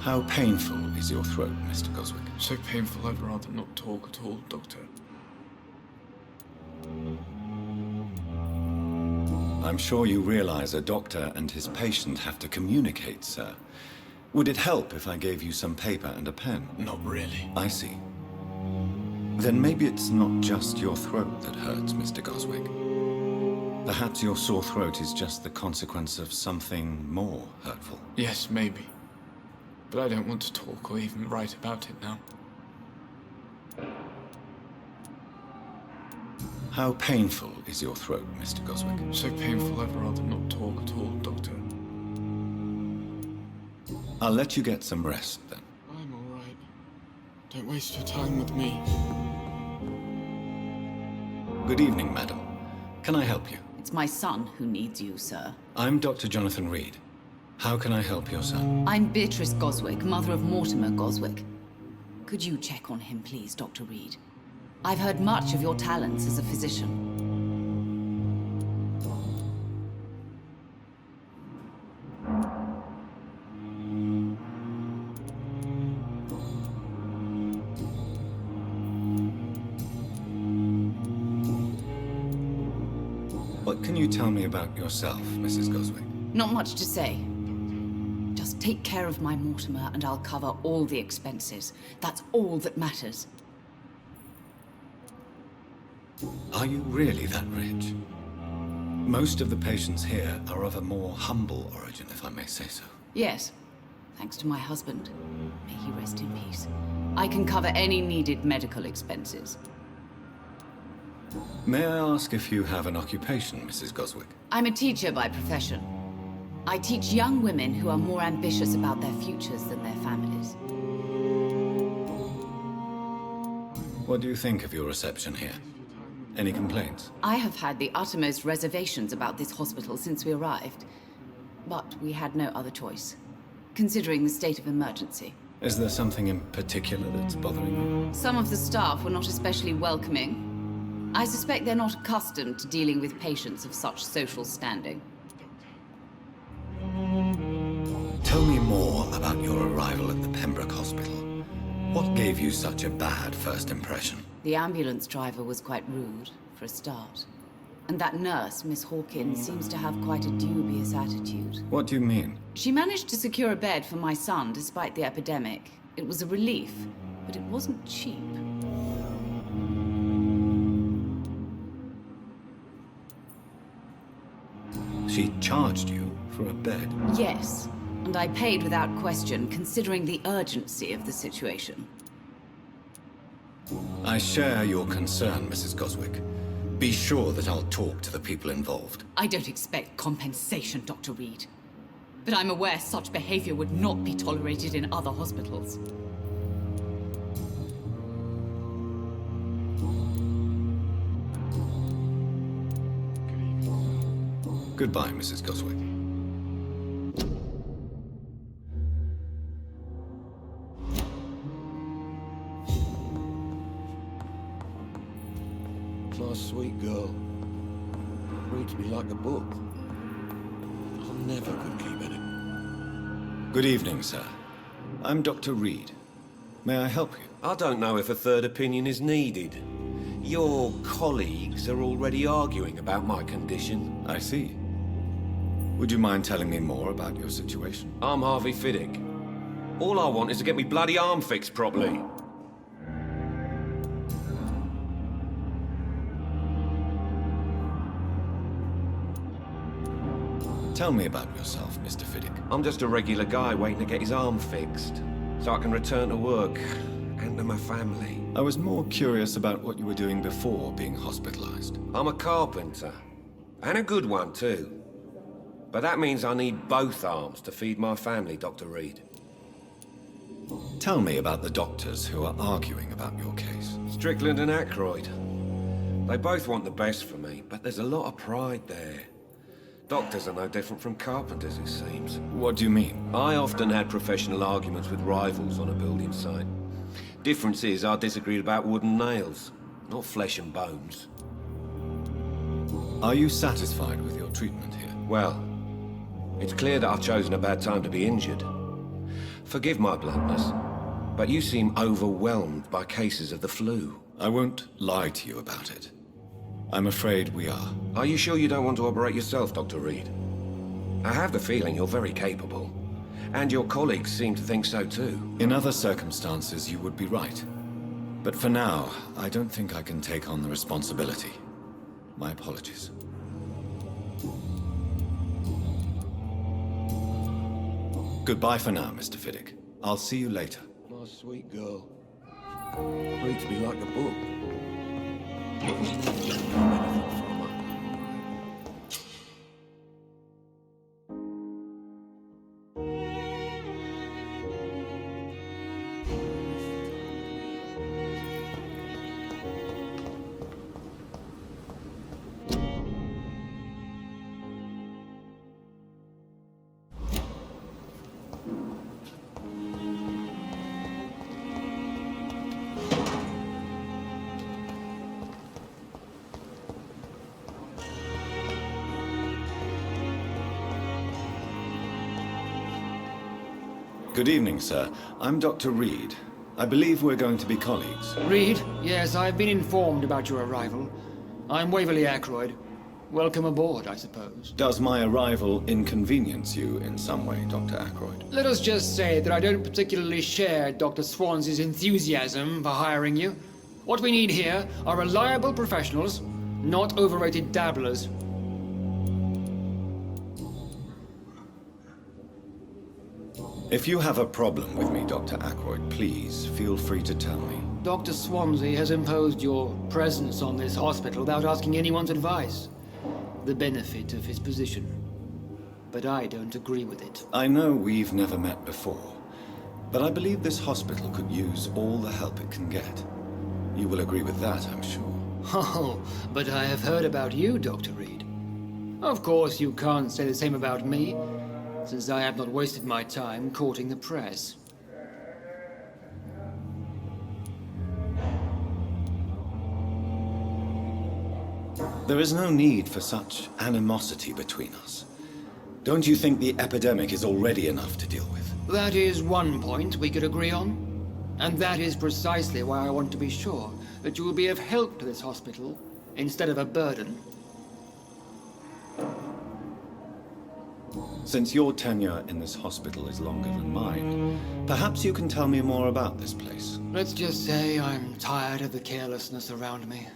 How painful is your throat, Mr. Goswick? So painful I'd rather not talk at all, Doctor. I'm sure you realize a doctor and his patient have to communicate, sir. Would it help if I gave you some paper and a pen? Not really. I see. Then maybe it's not just your throat that hurts, Mr. Goswick. Perhaps your sore throat is just the consequence of something more hurtful. Yes, maybe. But I don't want to talk or even write about it now. How painful is your throat, Mr. Goswick? So painful I'd rather not talk at all, Doctor. I'll let you get some rest, then. I'm all right. Don't waste your time with me. Good evening, madam. Can I help you? It's my son who needs you, sir. I'm Dr. Jonathan Reed. How can I help your son? I'm Beatrice Goswick, mother of Mortimer Goswick. Could you check on him, please, Dr. Reed? I've heard much of your talents as a physician. What can you tell me about yourself, Mrs. Goswick? Not much to say. Just take care of my Mortimer and I'll cover all the expenses. That's all that matters. Are you really that rich? Most of the patients here are of a more humble origin, if I may say so. Yes, thanks to my husband. May he rest in peace. I can cover any needed medical expenses. May I ask if you have an occupation, Mrs. Goswick? I'm a teacher by profession. I teach young women who are more ambitious about their futures than their families. What do you think of your reception here? Any complaints? I have had the uttermost reservations about this hospital since we arrived. But we had no other choice, considering the state of emergency. Is there something in particular that's bothering you? Some of the staff were not especially welcoming. I suspect they're not accustomed to dealing with patients of such social standing. Tell me more about your arrival at the Pembroke Hospital. What gave you such a bad first impression? The ambulance driver was quite rude, for a start. And that nurse, Miss Hawkins, seems to have quite a dubious attitude. What do you mean? She managed to secure a bed for my son despite the epidemic. It was a relief, but it wasn't cheap. She charged you for a bed? Yes, and I paid without question, considering the urgency of the situation. I share your concern, Mrs. Goswick. Be sure that I'll talk to the people involved. I don't expect compensation, Dr. Reed. But I'm aware such behavior would not be tolerated in other hospitals. Goodbye, Mrs. Goswick. My sweet girl. Reads me like a book. I never could keep it. Good evening, sir. I'm Dr. Reed. May I help you? I don't know if a third opinion is needed. Your colleagues are already arguing about my condition. I see. Would you mind telling me more about your situation? I'm Harvey Fiddick. All I want is to get me bloody arm fixed properly. Tell me about yourself, Mr. Fiddick. I'm just a regular guy waiting to get his arm fixed, so I can return to work and to my family. I was more curious about what you were doing before being hospitalized. I'm a carpenter, and a good one too. But that means I need both arms to feed my family, Dr. Reed. Tell me about the doctors who are arguing about your case. Strickland and Ackroyd. They both want the best for me, but there's a lot of pride there. Doctors are no different from carpenters, it seems. What do you mean? I often had professional arguments with rivals on a building site. Difference is, I disagreed about wooden nails, not flesh and bones. Are you satisfied with your treatment here? Well, it's clear that I've chosen a bad time to be injured. Forgive my bluntness, but you seem overwhelmed by cases of the flu. I won't lie to you about it. I'm afraid we are. Are you sure you don't want to operate yourself, Dr. Reed? I have the feeling you're very capable. And your colleagues seem to think so too. In other circumstances, you would be right. But for now, I don't think I can take on the responsibility. My apologies. Goodbye for now, Mr. Fiddick. I'll see you later. My sweet girl. Reads me like a book. Good evening, sir. I'm Dr. Reed. I believe we're going to be colleagues. Reed? Yes, I've been informed about your arrival. I'm Waverly Ackroyd. Welcome aboard, I suppose. Does my arrival inconvenience you in some way, Dr. Ackroyd? Let us just say that I don't particularly share Dr. Swans's enthusiasm for hiring you. What we need here are reliable professionals, not overrated dabblers. If you have a problem with me, Dr. Ackroyd, please feel free to tell me. Dr. Swansea has imposed your presence on this hospital without asking anyone's advice. The benefit of his position. But I don't agree with it. I know we've never met before, but I believe this hospital could use all the help it can get. You will agree with that, I'm sure. Oh, but I have heard about you, Dr. Reed. Of course, you can't say the same about me, since I have not wasted my time courting the press. There is no need for such animosity between us. Don't you think the epidemic is already enough to deal with? That is one point we could agree on. And that is precisely why I want to be sure that you will be of help to this hospital, instead of a burden. Since your tenure in this hospital is longer than mine, perhaps you can tell me more about this place. Let's just say I'm tired of the carelessness around me.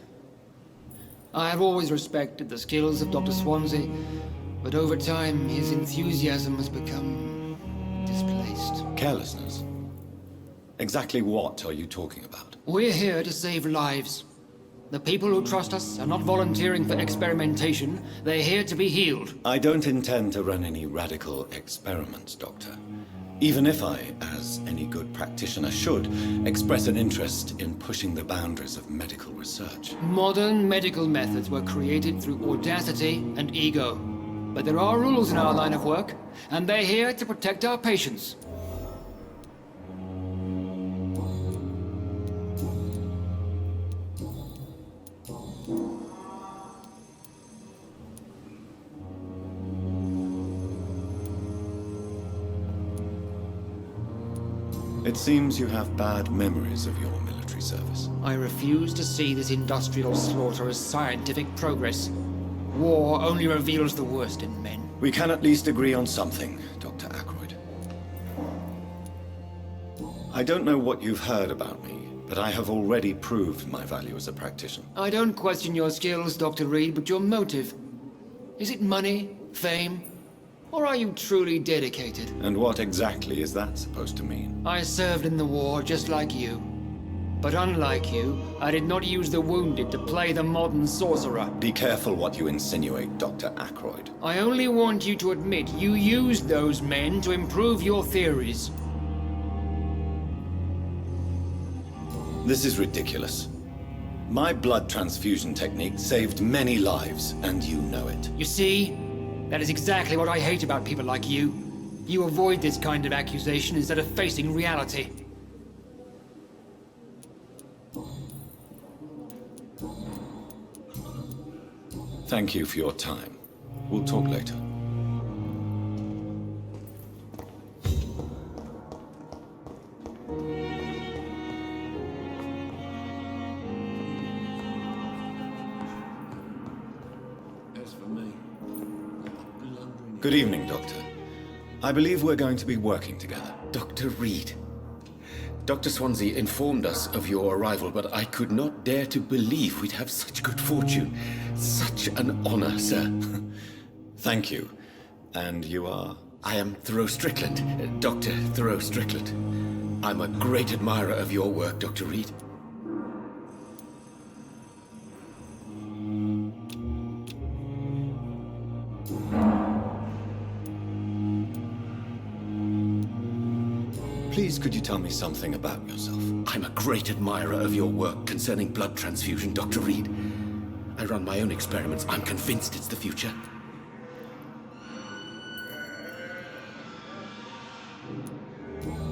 I have always respected the skills of Dr. Swansea, but over time his enthusiasm has become displaced. Carelessness? Exactly what are you talking about? We're here to save lives. The people who trust us are not volunteering for experimentation. They're here to be healed. I don't intend to run any radical experiments, Doctor. Even if I, as any good practitioner should, express an interest in pushing the boundaries of medical research. Modern medical methods were created through audacity and ego. But there are rules in our line of work, and they're here to protect our patients. It seems you have bad memories of your military service. I refuse to see this industrial slaughter as scientific progress. War only reveals the worst in men. We can at least agree on something, Dr. Ackroyd. I don't know what you've heard about me, but I have already proved my value as a practitioner. I don't question your skills, Dr. Reed, but your motive. Is it money, fame, or are you truly dedicated? And what exactly is that supposed to mean? I served in the war just like you. But unlike you, I did not use the wounded to play the modern sorcerer. Be careful what you insinuate, Dr. Ackroyd. I only want you to admit you used those men to improve your theories. This is ridiculous. My blood transfusion technique saved many lives, and you know it. You see? That is exactly what I hate about people like you. You avoid this kind of accusation instead of facing reality. Thank you for your time. We'll talk later. As for me, Good evening, Doctor. I believe we're going to be working together. Dr. Reed. Dr. Swansea informed us of your arrival, but I could not dare to believe we'd have such good fortune. Such an honor, sir. Thank you. And you are? I am Thoreau Strickland, Dr. Thoreau Strickland. I'm a great admirer of your work, Dr. Reed. Please, could you tell me something about yourself? I'm a great admirer of your work concerning blood transfusion, Dr. Reed. I run my own experiments. I'm convinced it's the future.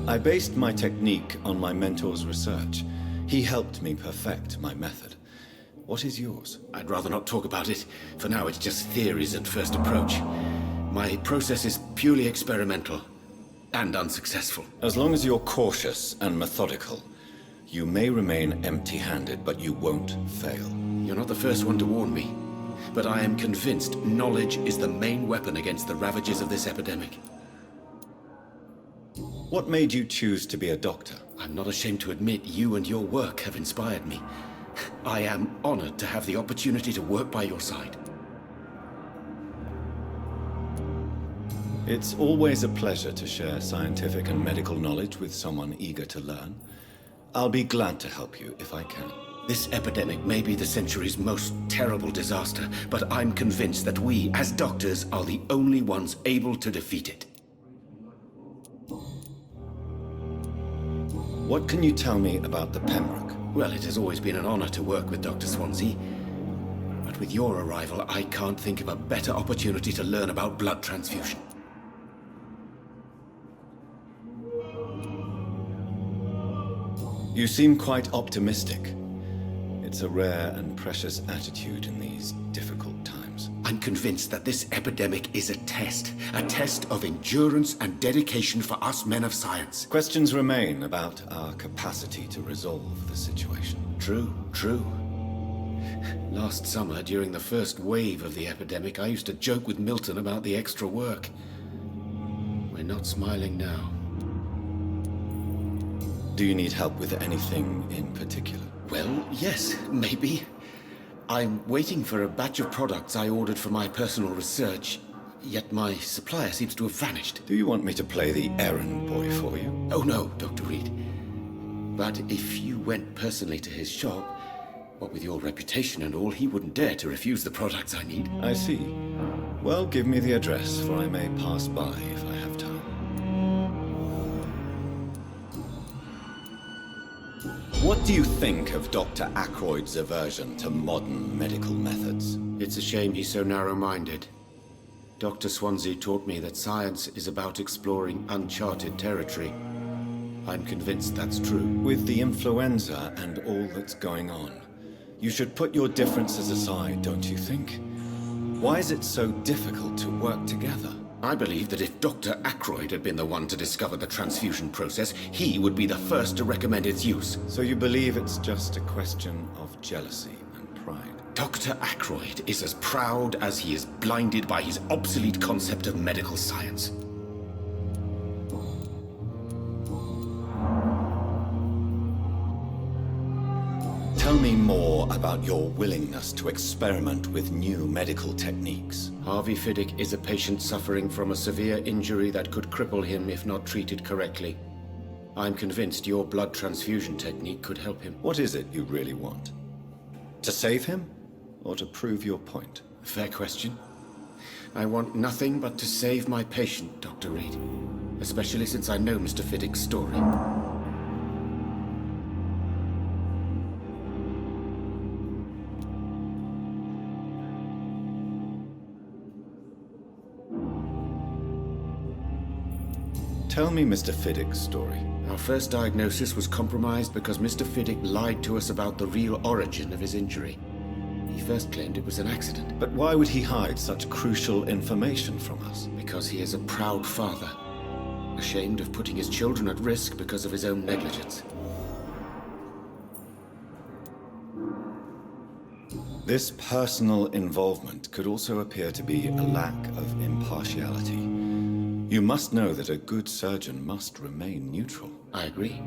I based my technique on my mentor's research. He helped me perfect my method. What is yours? I'd rather not talk about it. For now, it's just theories at first approach. My process is purely experimental. And unsuccessful. As long as you're cautious and methodical, you may remain empty-handed, but you won't fail. You're not the first one to warn me, but I am convinced knowledge is the main weapon against the ravages of this epidemic. What made you choose to be a doctor? I'm not ashamed to admit you and your work have inspired me. I am honored to have the opportunity to work by your side. It's always a pleasure to share scientific and medical knowledge with someone eager to learn. I'll be glad to help you if I can. This epidemic may be the century's most terrible disaster, but I'm convinced that we, as doctors, are the only ones able to defeat it. What can you tell me about the Pembroke? Well, it has always been an honor to work with Dr. Swansea. But with your arrival, I can't think of a better opportunity to learn about blood transfusion. You seem quite optimistic. It's a rare and precious attitude in these difficult times. I'm convinced that this epidemic is a test of endurance and dedication for us men of science. Questions remain about our capacity to resolve the situation. True. Last summer, during the first wave of the epidemic, I used to joke with Milton about the extra work. We're not smiling now. Do you need help with anything in particular? Well, yes, maybe. I'm waiting for a batch of products I ordered for my personal research, yet my supplier seems to have vanished. Do you want me to play the errand boy for you? Oh no, Dr. Reed. But if you went personally to his shop, what with your reputation and all, he wouldn't dare to refuse the products I need. I see. Well, give me the address, for I may pass by if I have time. What do you think of Dr. Ackroyd's aversion to modern medical methods? It's a shame he's so narrow-minded. Dr. Swansea taught me that science is about exploring uncharted territory. I'm convinced that's true. With the influenza and all that's going on, you should put your differences aside, don't you think? Why is it so difficult to work together? I believe that if Dr. Ackroyd had been the one to discover the transfusion process, he would be the first to recommend its use. So you believe it's just a question of jealousy and pride? Dr. Ackroyd is as proud as he is blinded by his obsolete concept of medical science. Tell me more about your willingness to experiment with new medical techniques. Harvey Fiddick is a patient suffering from a severe injury that could cripple him if not treated correctly. I'm convinced your blood transfusion technique could help him. What is it you really want? To save him, or to prove your point? Fair question. I want nothing but to save my patient, Dr. Reed. Especially since I know Mr. Fiddick's story. Tell me Mr. Fiddick's story. Our first diagnosis was compromised because Mr. Fiddick lied to us about the real origin of his injury. He first claimed it was an accident. But why would he hide such crucial information from us? Because he is a proud father, ashamed of putting his children at risk because of his own negligence. This personal involvement could also appear to be a lack of impartiality. You must know that a good surgeon must remain neutral. I agree.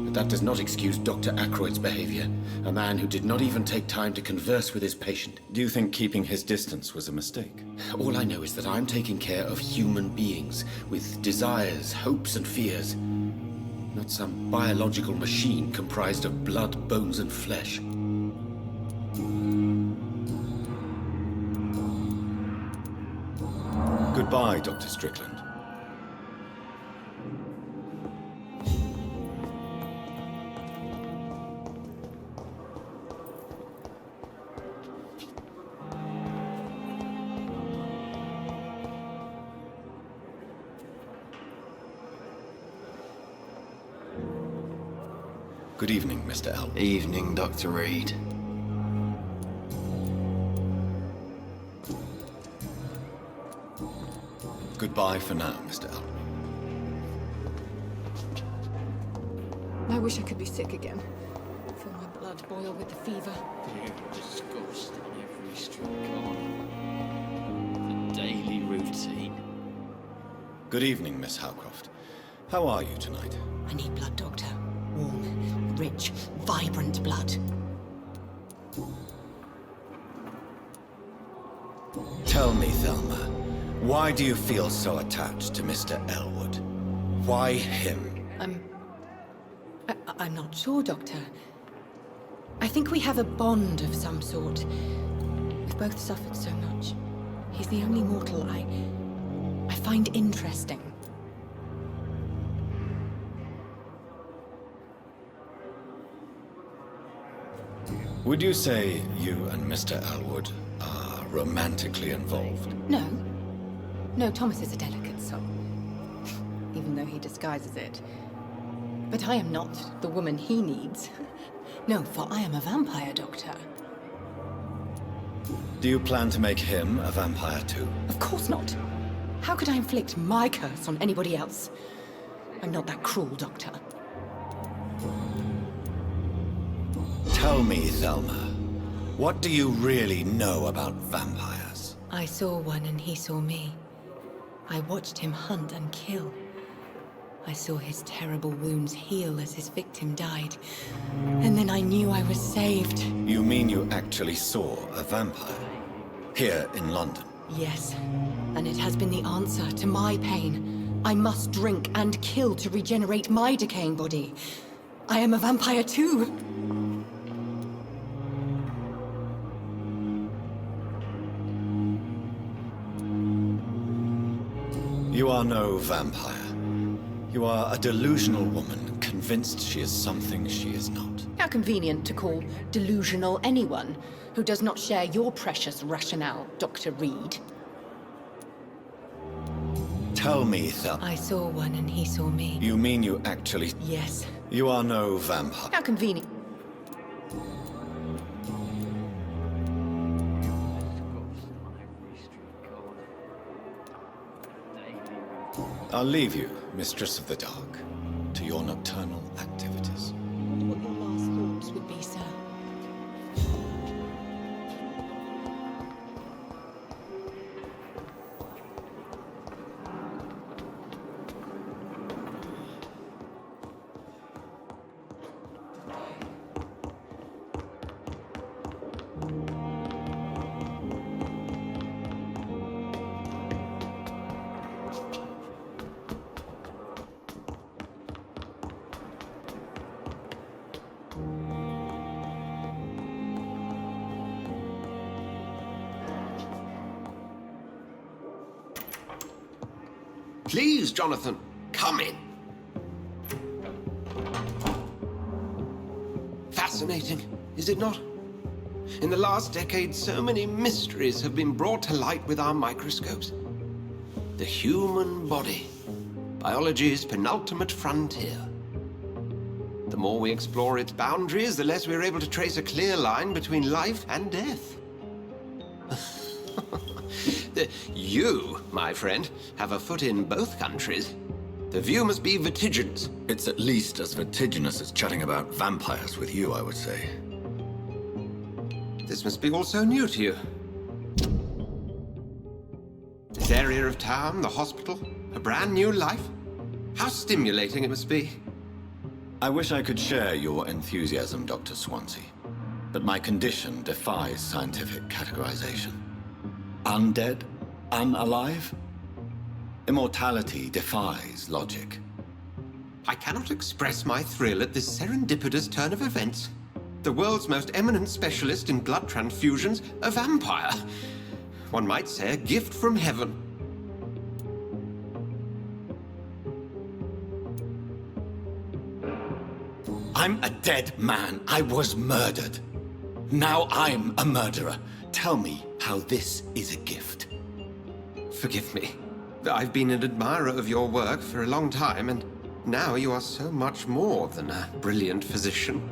But that does not excuse Dr. Ackroyd's behavior, a man who did not even take time to converse with his patient. Do you think keeping his distance was a mistake? All I know is that I'm taking care of human beings with desires, hopes, and fears. Not some biological machine comprised of blood, bones, and flesh. Goodbye, Dr. Strickland. Good evening, Mr. Elwood. Evening, Dr. Reed. Goodbye for now, Mr. Elwood. I wish I could be sick again. Feel my blood boil with the fever. Disgust on every street corner. The daily routine. Good evening, Miss Howcroft. How are you tonight? I need blood, Doctor. Warm, rich, vibrant blood. Tell me, Thelma, why do you feel so attached to Mr. Elwood? Why him? I'm not sure, Doctor. I think we have a bond of some sort. We've both suffered so much. He's the only mortal I find interesting. Would you say you and Mr. Elwood are romantically involved? No. No, Thomas is a delicate soul. Even though he disguises it. But I am not the woman he needs. No, for I am a vampire, Doctor. Do you plan to make him a vampire too? Of course not. How could I inflict my curse on anybody else? I'm not that cruel, Doctor. Tell me, Thelma, what do you really know about vampires? I saw one and he saw me. I watched him hunt and kill. I saw his terrible wounds heal as his victim died. And then I knew I was saved. You mean you actually saw a vampire? Here in London? Yes. And it has been the answer to my pain. I must drink and kill to regenerate my decaying body. I am a vampire too. You are no vampire. You are a delusional woman, convinced she is something she is not. How convenient to call delusional anyone who does not share your precious rationale, Dr. Reed. Tell me, Thel. I saw one and he saw me. You mean you actually... Yes. You are no vampire. How convenient. I'll leave you, Mistress of the Dark, to your nocturnal activities. I wonder what your last thoughts would be, sir. Please, Jonathan, come in. Fascinating, is it not? In the last decade, so many mysteries have been brought to light with our microscopes. The human body, biology's penultimate frontier. The more we explore its boundaries, the less we're able to trace a clear line between life and death. You, my friend, have a foot in both countries. The view must be vertiginous. It's at least as vertiginous as chatting about vampires with you, I would say. This must be all so new to you. This area of town, the hospital, a brand new life. How stimulating it must be. I wish I could share your enthusiasm, Dr. Swansea. But my condition defies scientific categorization. Undead? Unalive? Immortality defies logic. I cannot express my thrill at this serendipitous turn of events. The world's most eminent specialist in blood transfusions, a vampire. One might say a gift from heaven. I'm a dead man. I was murdered. Now I'm a murderer. Tell me how this is a gift. Forgive me. I've been an admirer of your work for a long time, and now you are so much more than a brilliant physician.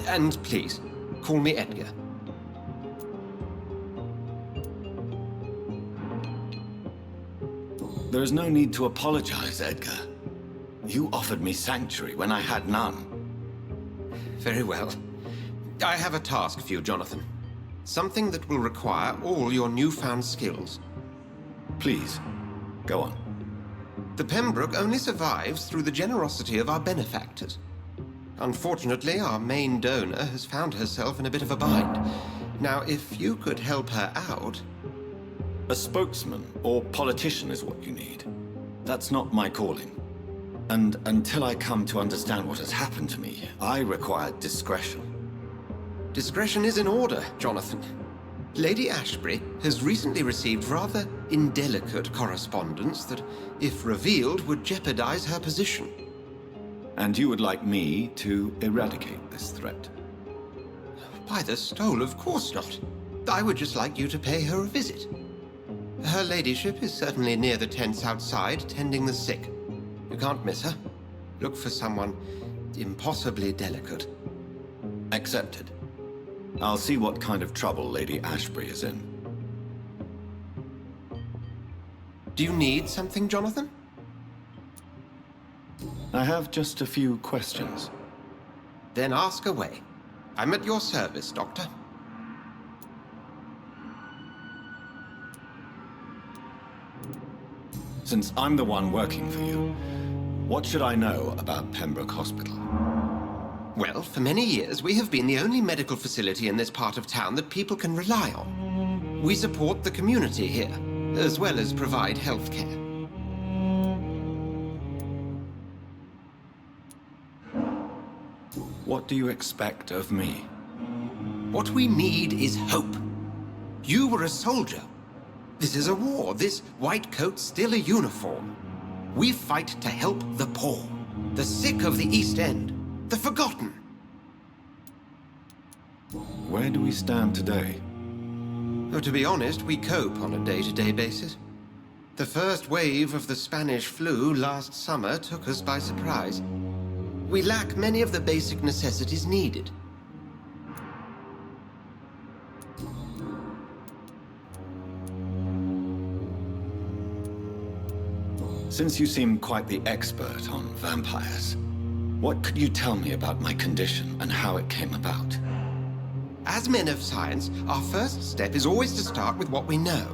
And please, call me Edgar. There is no need to apologize, Edgar. You offered me sanctuary when I had none. Very well. I have a task for you, Jonathan. Something that will require all your newfound skills. Please, go on. The Pembroke only survives through the generosity of our benefactors. Unfortunately, our main donor has found herself in a bit of a bind. Now, if you could help her out... A spokesman or politician is what you need. That's not my calling. And until I come to understand what has happened to me, I require discretion. Discretion is in order, Jonathan. Lady Ashbury has recently received rather indelicate correspondence that, if revealed, would jeopardize her position. And you would like me to eradicate this threat? By the stole, of course not. I would just like you to pay her a visit. Her ladyship is certainly near the tents outside, tending the sick. You can't miss her. Look for someone impossibly delicate. Accepted. I'll see what kind of trouble Lady Ashbury is in. Do you need something, Jonathan? I have just a few questions. Then ask away. I'm at your service, Doctor. Since I'm the one working for you, what should I know about Pembroke Hospital? Well, for many years, we have been the only medical facility in this part of town that people can rely on. We support the community here, as well as provide health care. What do you expect of me? What we need is hope. You were a soldier. This is a war. This white coat's still a uniform. We fight to help the poor, the sick of the East End, the forgotten. Where do we stand today? Oh, to be honest, we cope on a day-to-day basis. The first wave of the Spanish flu last summer took us by surprise. We lack many of the basic necessities needed. Since you seem quite the expert on vampires, what could you tell me about my condition and how it came about? As men of science, our first step is always to start with what we know.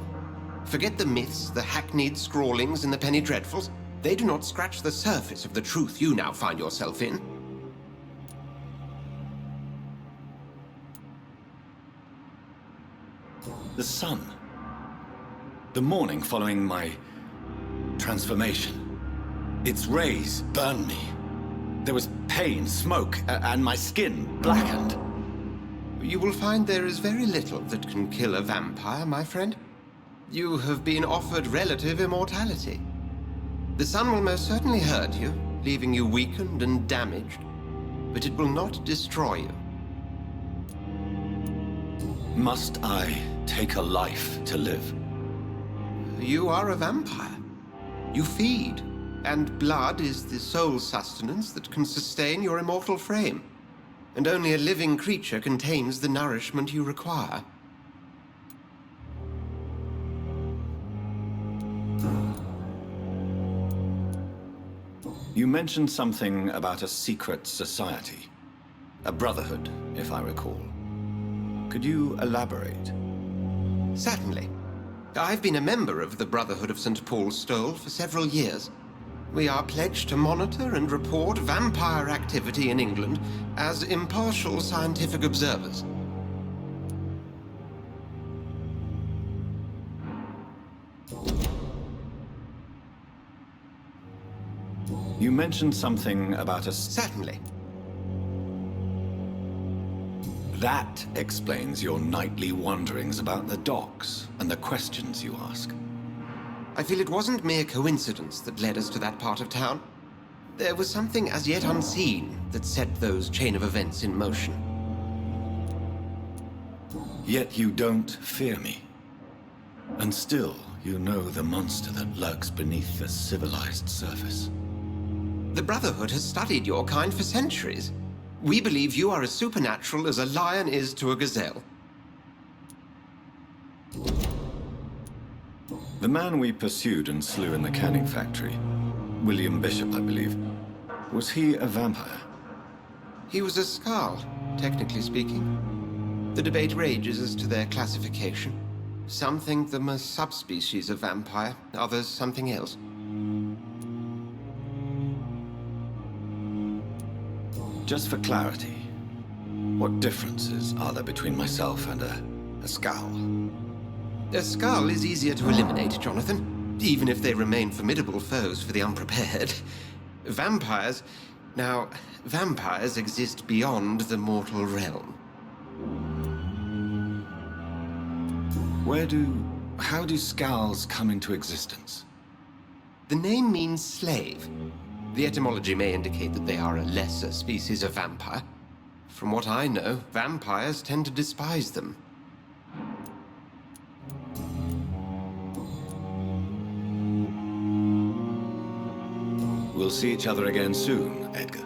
Forget the myths, the hackneyed scrawlings, and the penny dreadfuls. They do not scratch the surface of the truth you now find yourself in. The sun. The morning following my transformation. Its rays burned me. There was pain, smoke, and my skin blackened. You will find there is very little that can kill a vampire, my friend. You have been offered relative immortality. The sun will most certainly hurt you, leaving you weakened and damaged, but it will not destroy you. Must I take a life to live? You are a vampire. You feed, and blood is the sole sustenance that can sustain your immortal frame. And only a living creature contains the nourishment you require. You mentioned something about a secret society. A brotherhood, if I recall. Could you elaborate? Certainly. I've been a member of the Brotherhood of St. Paul's Stole for several years. We are pledged to monitor and report vampire activity in England as impartial scientific observers. You mentioned something about a... Certainly. That explains your nightly wanderings about the docks and the questions you ask. I feel it wasn't mere coincidence that led us to that part of town. There was something as yet unseen that set those chain of events in motion. Yet you don't fear me. And still, you know the monster that lurks beneath the civilized surface. The Brotherhood has studied your kind for centuries. We believe you are as supernatural as a lion is to a gazelle. The man we pursued and slew in the canning factory, William Bishop, I believe, was he a vampire? He was a Skald, technically speaking. The debate rages as to their classification. Some think them a subspecies of vampire, others something else. Just for clarity, what differences are there between myself and a Skald? A Skald is easier to eliminate, Jonathan, even if they remain formidable foes for the unprepared. Vampires... Now, vampires exist beyond the mortal realm. How do Skalds come into existence? The name means slave. The etymology may indicate that they are a lesser species of vampire. From what I know, vampires tend to despise them. We'll see each other again soon, Edgar.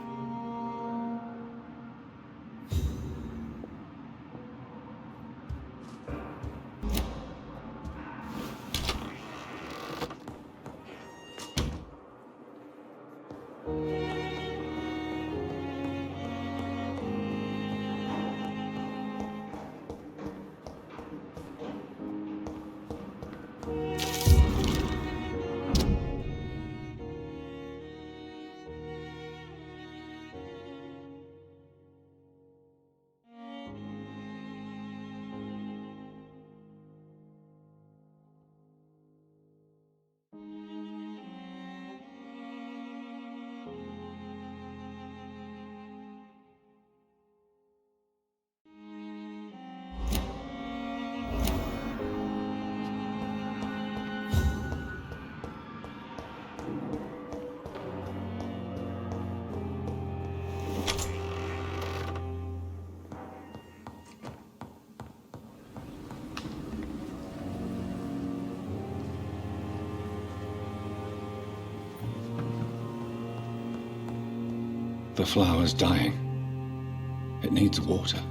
the flower's dying. It needs water.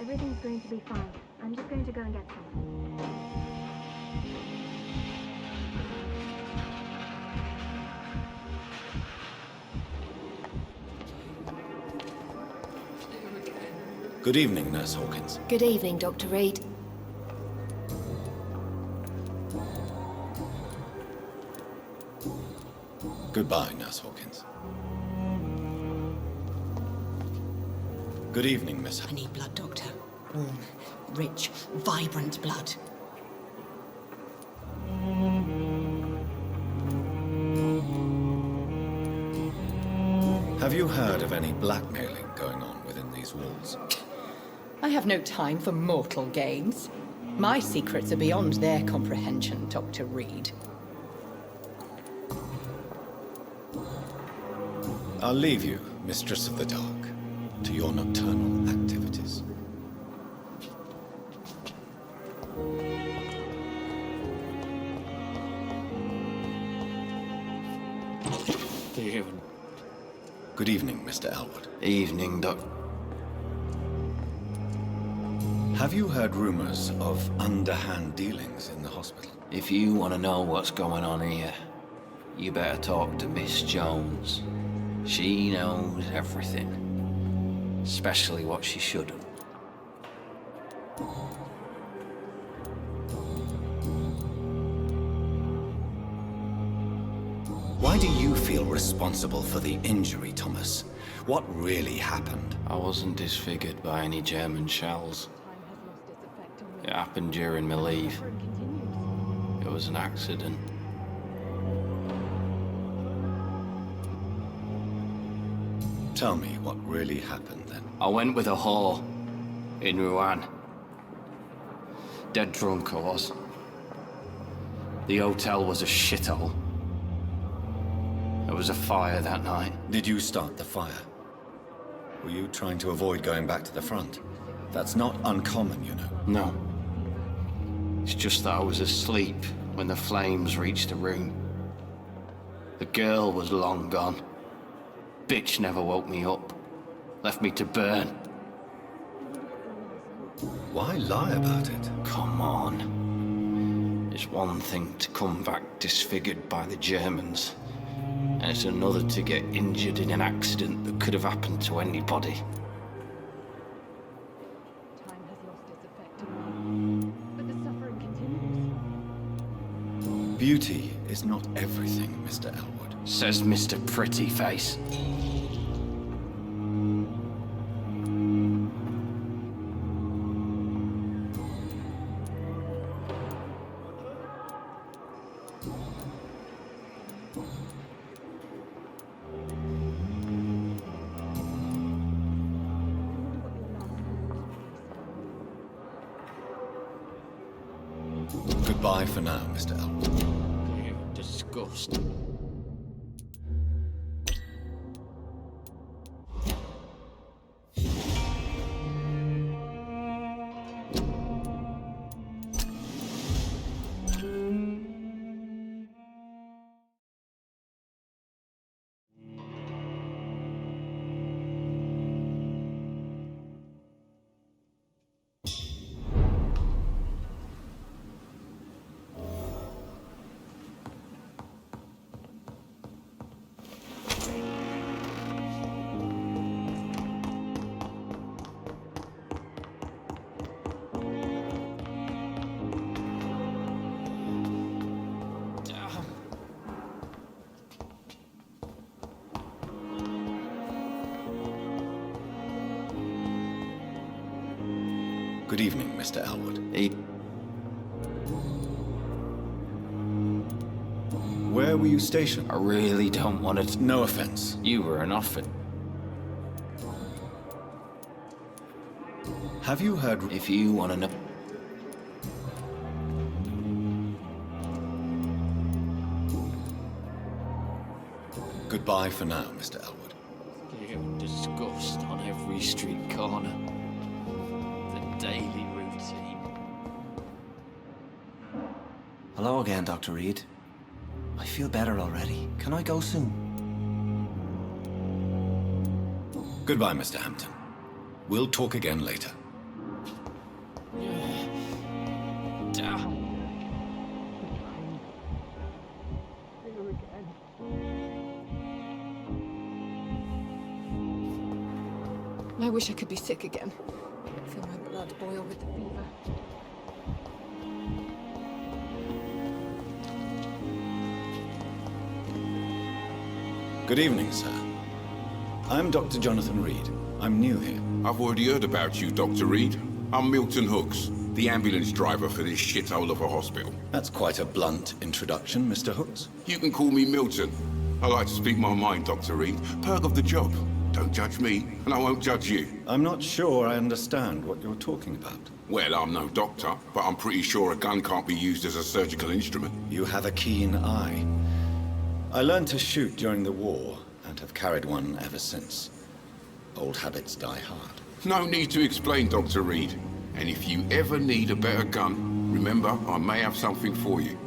Everything's going to be fine. I'm just going to go and get some. Good evening, Nurse Hawkins. Good evening, Dr. Reed. Goodbye, Nurse Hawkins. Good evening, Miss... I need blood, Doctor. Warm, rich, vibrant blood. Have you heard of any blackmailing going on within these walls? I have no time for mortal games. My secrets are beyond their comprehension, Dr. Reed. I'll leave you, Mistress of the Dark, to your nocturnal activities. Good evening, Mr. Elwood. Evening, Doc. Have you heard rumors of underhand dealings in the hospital? If you want to know what's going on here, you better talk to Miss Jones. She knows everything, especially what she shouldn't. Why do you feel responsible for the injury, Thomas? What really happened? I wasn't disfigured by any German shells. It happened during my leave. It was an accident. Tell me what really happened then. I went with a whore in Rouen. Dead drunk I was. The hotel was a shithole. There was a fire that night. Did you start the fire? Were you trying to avoid going back to the front? That's not uncommon, you know. No. It's just that I was asleep when the flames reached the room. The girl was long gone. Bitch never woke me up. Left me to burn. Why lie about it? Come on. It's one thing to come back disfigured by the Germans, and it's another to get injured in an accident that could have happened to anybody. Time has lost its effect on me, but the suffering continues. Beauty is not everything, Mr. Elwood. Says Mr. Pretty Face. Goodbye for now, Mr. Elwood. You disgust. Good evening, Mr. Elwood. Where were you stationed? I really don't want it. No offense. You were an orphan. Have you heard... If you want to know... Goodbye for now, Mr. Elwood. You disgust on every street corner. The daily routine. Hello again, Dr. Reed. I feel better already. Can I go soon? Goodbye, Mr. Hampton. We'll talk again later. I wish I could be sick again. Feel my blood boil with the fever. Good evening, sir. I'm Dr. Jonathan Reed. I'm new here. I've already heard about you, Dr. Reed. I'm Milton Hooks, the ambulance driver for this shithole of a hospital. That's quite a blunt introduction, Mr. Hooks. You can call me Milton. I like to speak my mind, Dr. Reed. Perk of the job. Don't judge me, and I won't judge you. I'm not sure I understand what you're talking about. Well, I'm no doctor, but I'm pretty sure a gun can't be used as a surgical instrument. You have a keen eye. I learned to shoot during the war, and have carried one ever since. Old habits die hard. No need to explain, Dr. Reed. And if you ever need a better gun, remember, I may have something for you.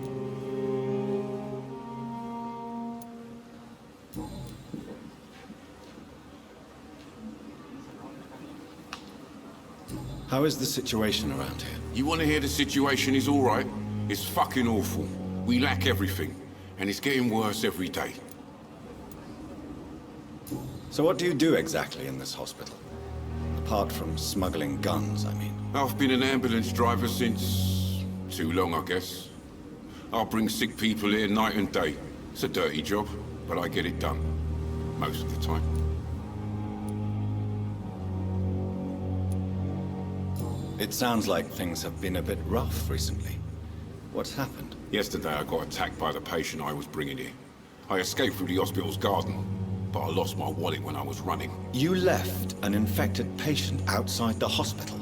How is the situation around here? You want to hear the situation is all right? It's fucking awful. We lack everything, and it's getting worse every day. So what do you do exactly in this hospital? Apart from smuggling guns, I mean. I've been an ambulance driver since... too long, I guess. I'll bring sick people here night and day. It's a dirty job, but I get it done. Most of the time. It sounds like things have been a bit rough recently. What's happened? Yesterday I got attacked by the patient I was bringing here. I escaped through the hospital's garden, but I lost my wallet when I was running. You left an infected patient outside the hospital?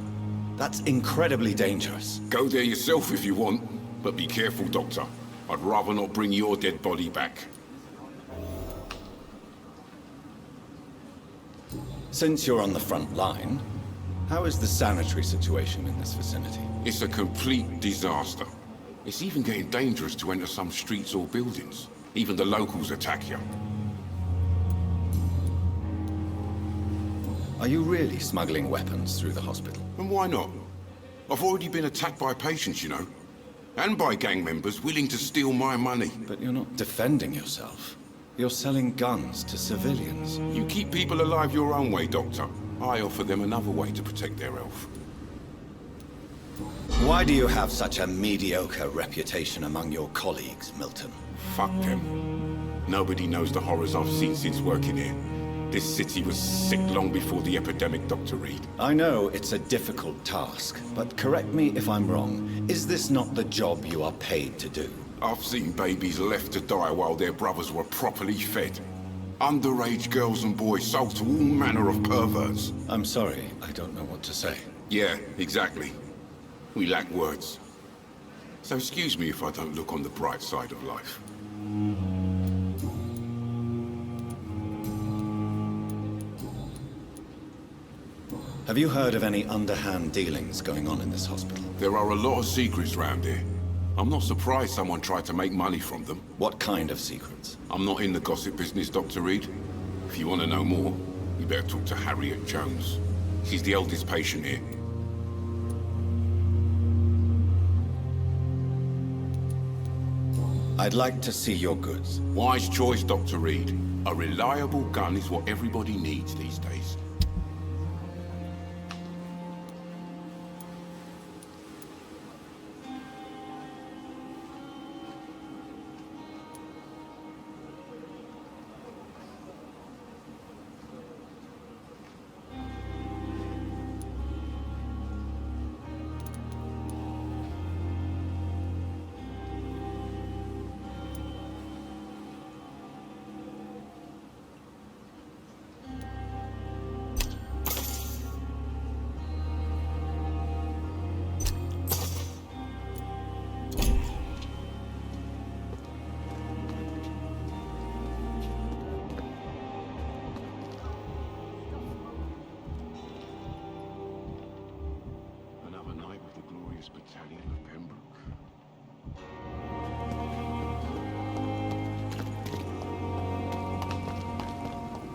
That's incredibly dangerous. Go there yourself if you want, but be careful, Doctor. I'd rather not bring your dead body back. Since you're on the front line, how is the sanitary situation in this vicinity? It's a complete disaster. It's even getting dangerous to enter some streets or buildings. Even the locals attack you. Are you really smuggling weapons through the hospital? And why not? I've already been attacked by patients, you know. And by gang members willing to steal my money. But you're not defending yourself. You're selling guns to civilians. You keep people alive your own way, Doctor. I offer them another way to protect their health. Why do you have such a mediocre reputation among your colleagues, Milton? Fuck them. Nobody knows the horrors I've seen since working here. This city was sick long before the epidemic, Dr. Reed. I know it's a difficult task, but correct me if I'm wrong. Is this not the job you are paid to do? I've seen babies left to die while their brothers were properly fed. Underage girls and boys sold to all manner of perverts. I'm sorry, I don't know what to say. Yeah, exactly. We lack words. So excuse me if I don't look on the bright side of life. Have you heard of any underhand dealings going on in this hospital? There are a lot of secrets round here. I'm not surprised someone tried to make money from them. What kind of secrets? I'm not in the gossip business, Dr. Reed. If you want to know more, you better talk to Harriet Jones. She's the eldest patient here. I'd like to see your goods. Wise choice, Dr. Reed. A reliable gun is what everybody needs these days. Battalion